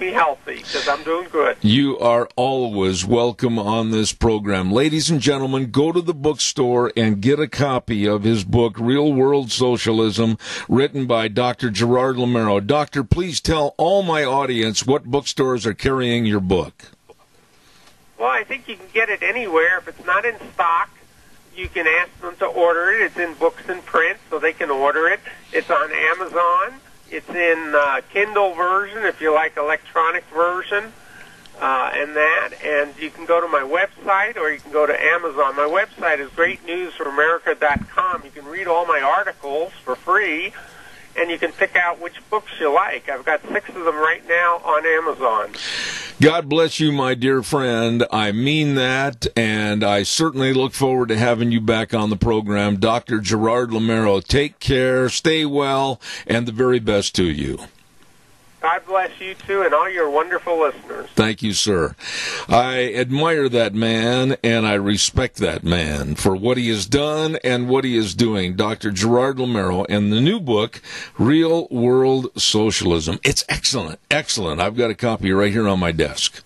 me healthy because I'm doing good. You are always welcome on this program. Ladies and gentlemen, go to the bookstore and get a copy of his book, Real World Socialism, written by Dr. Gerard Lamero. Doctor, please tell all my audience what bookstores are carrying your book. Well, I think you can get it anywhere. If it's not in stock, you can ask them to order it. It's in books and print, so they can order it. It's on Amazon. It's in Kindle version, if you like electronic version, and you can go to my website or you can go to Amazon. My website is greatnewsforamerica.com. You can read all my articles for free, and you can pick out which books you like. I've got 6 of them right now on Amazon. God bless you, my dear friend. I mean that, and I certainly look forward to having you back on the program. Dr. Gerard Lamero, take care, stay well, and the very best to you. God bless you, too, and all your wonderful listeners. Thank you, sir. I admire that man, and I respect that man for what he has done and what he is doing. Dr. Gerard Lamero, and the new book, Real World Socialism. It's excellent, excellent. I've got a copy right here on my desk.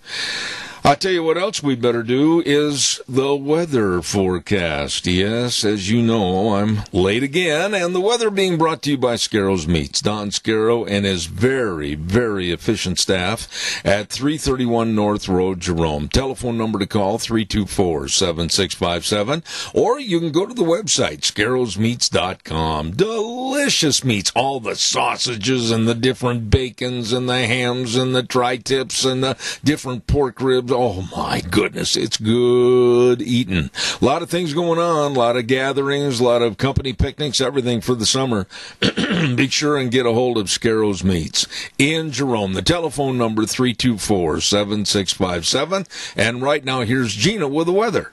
I'll tell you what else we better do is the weather forecast. Yes, as you know, I'm late again, and the weather being brought to you by Scarro's Meats. Don Scarrow and his very, very efficient staff at 331 North Road, Jerome. Telephone number to call, 324-7657, or you can go to the website, scarrowsmeats.com. Delicious meats, all the sausages and the different bacons and the hams and the tri-tips and the different pork ribs. Oh, my goodness, it's good eating. A lot of things going on, a lot of gatherings, a lot of company picnics, everything for the summer. Be sure and get a hold of Scarro's Meats in Jerome. The telephone number, 324-7657. And right now, here's Gina with the weather.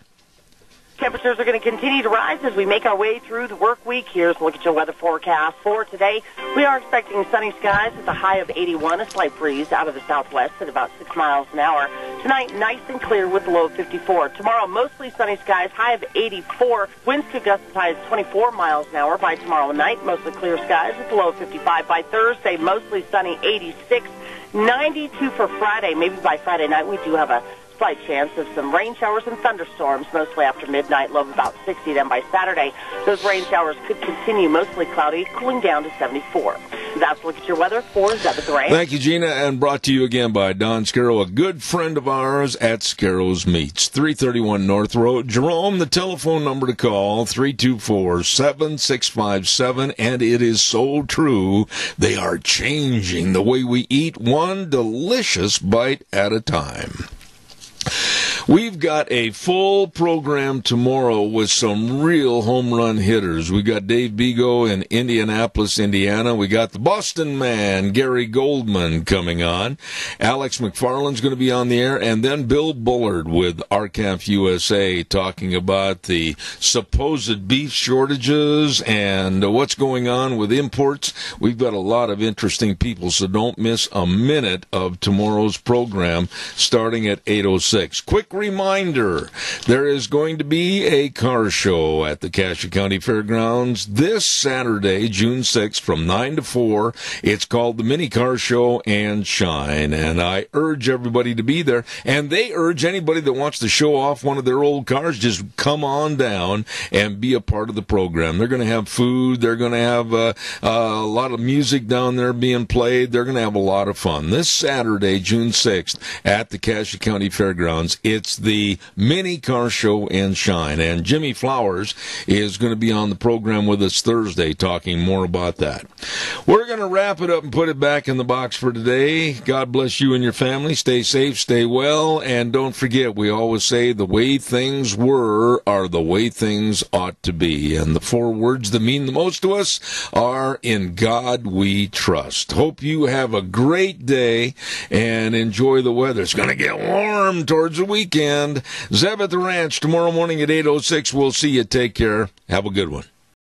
Temperatures are going to continue to rise as we make our way through the work week. Here's a look at your weather forecast for today. We are expecting sunny skies with a high of 81, a slight breeze out of the southwest at about 6 miles an hour. Tonight, nice and clear with a low of 54. Tomorrow, mostly sunny skies, high of 84. Winds could gust as high as 24 miles an hour by tomorrow night. Mostly clear skies with a low of 55. By Thursday, mostly sunny, 86. 92 for Friday. Maybe by Friday night, we do have a slight chance of some rain showers and thunderstorms, mostly after midnight, low of about 60. Then by Saturday, those rain showers could continue, mostly cloudy, cooling down to 74. That's a look at your weather for Zebeth Ray. Thank you, Gina, and brought to you again by Don Scarrow, a good friend of ours at Scarro's Meats, 331 North Road, Jerome. The telephone number to call, 324-7657, and it is so true. They are changing the way we eat, one delicious bite at a time. We've got a full program tomorrow with some real home run hitters. We got Dave Bigo in Indianapolis, Indiana. We got the Boston man, Gary Goldman, coming on. Alex McFarland's going to be on the air. And then Bill Bullard with RCAF USA talking about the supposed beef shortages and what's going on with imports. We've got a lot of interesting people, so don't miss a minute of tomorrow's program starting at 8:06. Quick reminder, there is going to be a car show at the Cassia County Fairgrounds this Saturday, June 6th, from 9 to 4. It's called the Mini Car Show and Shine, and I urge everybody to be there, and they urge anybody that wants to show off one of their old cars, just come on down and be a part of the program. They're going to have food. They're going to have a lot of music down there being played. They're going to have a lot of fun. This Saturday, June 6th, at the Cassia County Fairgrounds, it's the Mini Car Show and Shine. And Jimmy Flowers is going to be on the program with us Thursday talking more about that. We're going to wrap it up and put it back in the box for today. God bless you and your family. Stay safe, stay well, and don't forget, we always say the way things were are the way things ought to be. And the 4 words that mean the most to us are, in God we trust. Hope you have a great day and enjoy the weather. It's going to get warm towards the weekend. weekend. Zeb at the Ranch tomorrow morning at 8:06. We'll see you. Take care. Have a good one.